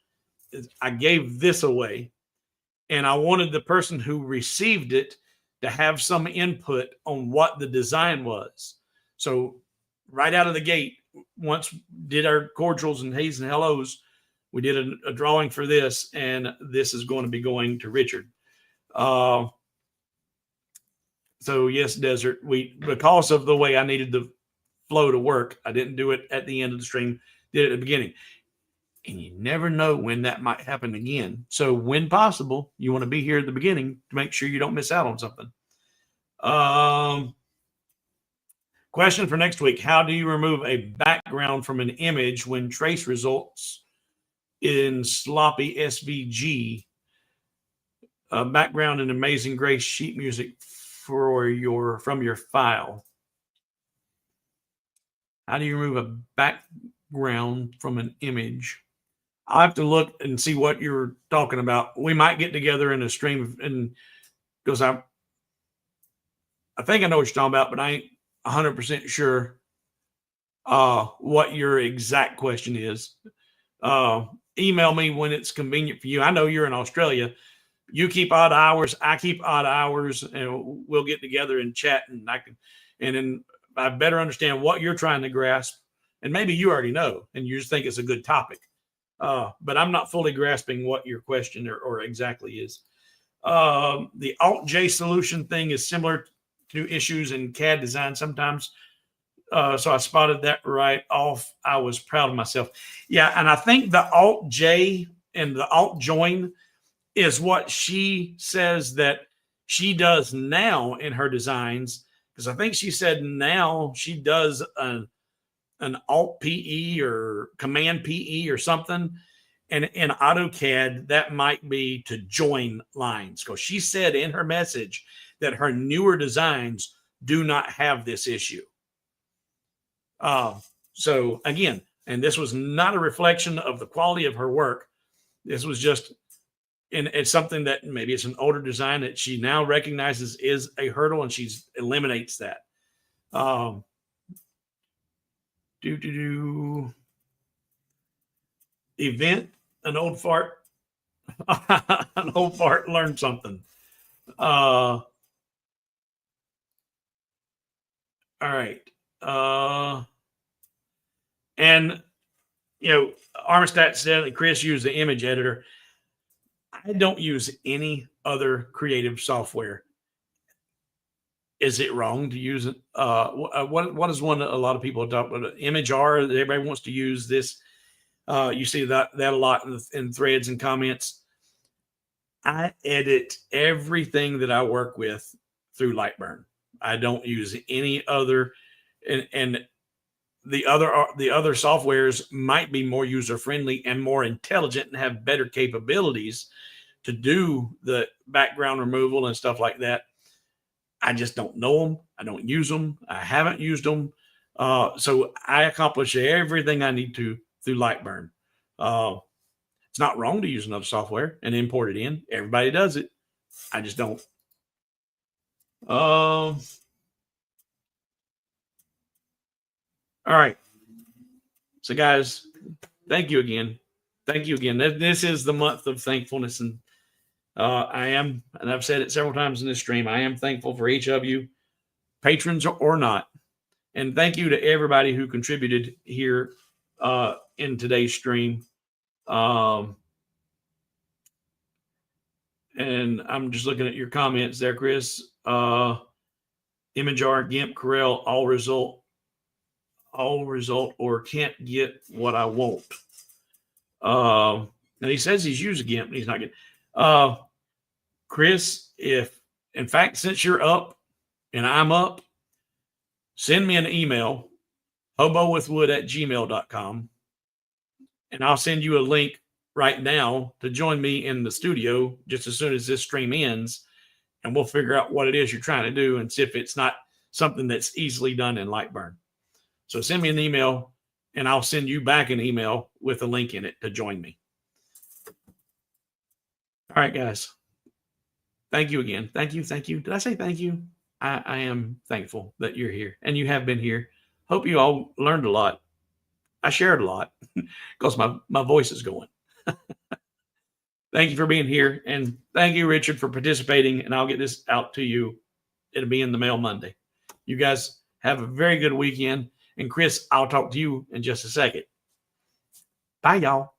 is I gave this away, and I wanted the person who received it to have some input on what the design was. So right out of the gate, once did our cordials and hays and hellos, we did a drawing for this, and this is going to be going to Richard. So yes, Desert, because of the way I needed the flow to work, I didn't do it at the end of the stream, did it at the beginning. And you never know when that might happen again. So when possible, you want to be here at the beginning to make sure you don't miss out on something. Question for next week. How do you remove a background from an image when trace results in sloppy SVG? Background in Amazing Grace sheet music from your file. How do you remove a background from an image? I'll have to look and see what you're talking about. We might get together in a stream, and because I think I know what you're talking about, but I ain't 100% sure what your exact question is. Email me when it's convenient for you. I know you're in Australia. You keep odd hours, I keep odd hours, and we'll get together and chat, and then I better understand what you're trying to grasp. And maybe you already know, and you just think it's a good topic. But I'm not fully grasping what your question or exactly is. The Alt-J solution thing is similar to issues in CAD design sometimes. So I spotted that right off. I was proud of myself. Yeah, and I think the Alt-J and the Alt-Join is what she says that she does now in her designs, because I think she said now she does an Alt PE or Command PE or something. And in AutoCAD, that might be to join lines, because she said in her message that her newer designs do not have this issue. So again, and this was not a reflection of the quality of her work. This was just, and it's something that maybe it's an older design that she now recognizes is a hurdle, and she eliminates that. Event, an old fart. An old fart learned something. All right. And, Armstead said that Chris used the image editor. I don't use any other creative software. Is it wrong to use it? What is one a lot of people talk about? ImageR. Everybody wants to use this. You see that a lot in threads and comments. I edit everything that I work with through Lightburn. I don't use any other, and the other softwares might be more user friendly and more intelligent and have better capabilities to do the background removal and stuff like that. I just don't know them. I don't use them. I haven't used them. So I accomplish everything I need to through Lightburn. It's not wrong to use another software and import it in. Everybody does it. I just don't. All right. So guys, thank you again. Thank you again. This is the month of thankfulness, and I am, and I've said it several times in this stream, I am thankful for each of you, patrons or not. And thank you to everybody who contributed here in today's stream. And I'm just looking at your comments there, Chris. ImageR, GIMP, Corel, all result all result or can't get what I want. And he says he's using GIMP, but he's not getting. Chris, if in fact, since you're up and I'm up, send me an email, hobowithwood@gmail.com, and I'll send you a link right now to join me in the studio just as soon as this stream ends, and we'll figure out what it is you're trying to do and see if it's not something that's easily done in Lightburn. So send me an email, and I'll send you back an email with a link in it to join me. All right, guys. Thank you again. Thank you. Thank you. Did I say thank you? I am thankful that you're here, and you have been here. Hope you all learned a lot. I shared a lot because my voice is going. Thank you for being here, and thank you, Richard, for participating, and I'll get this out to you. It'll be in the mail Monday. You guys have a very good weekend, and Chris, I'll talk to you in just a second. Bye, y'all.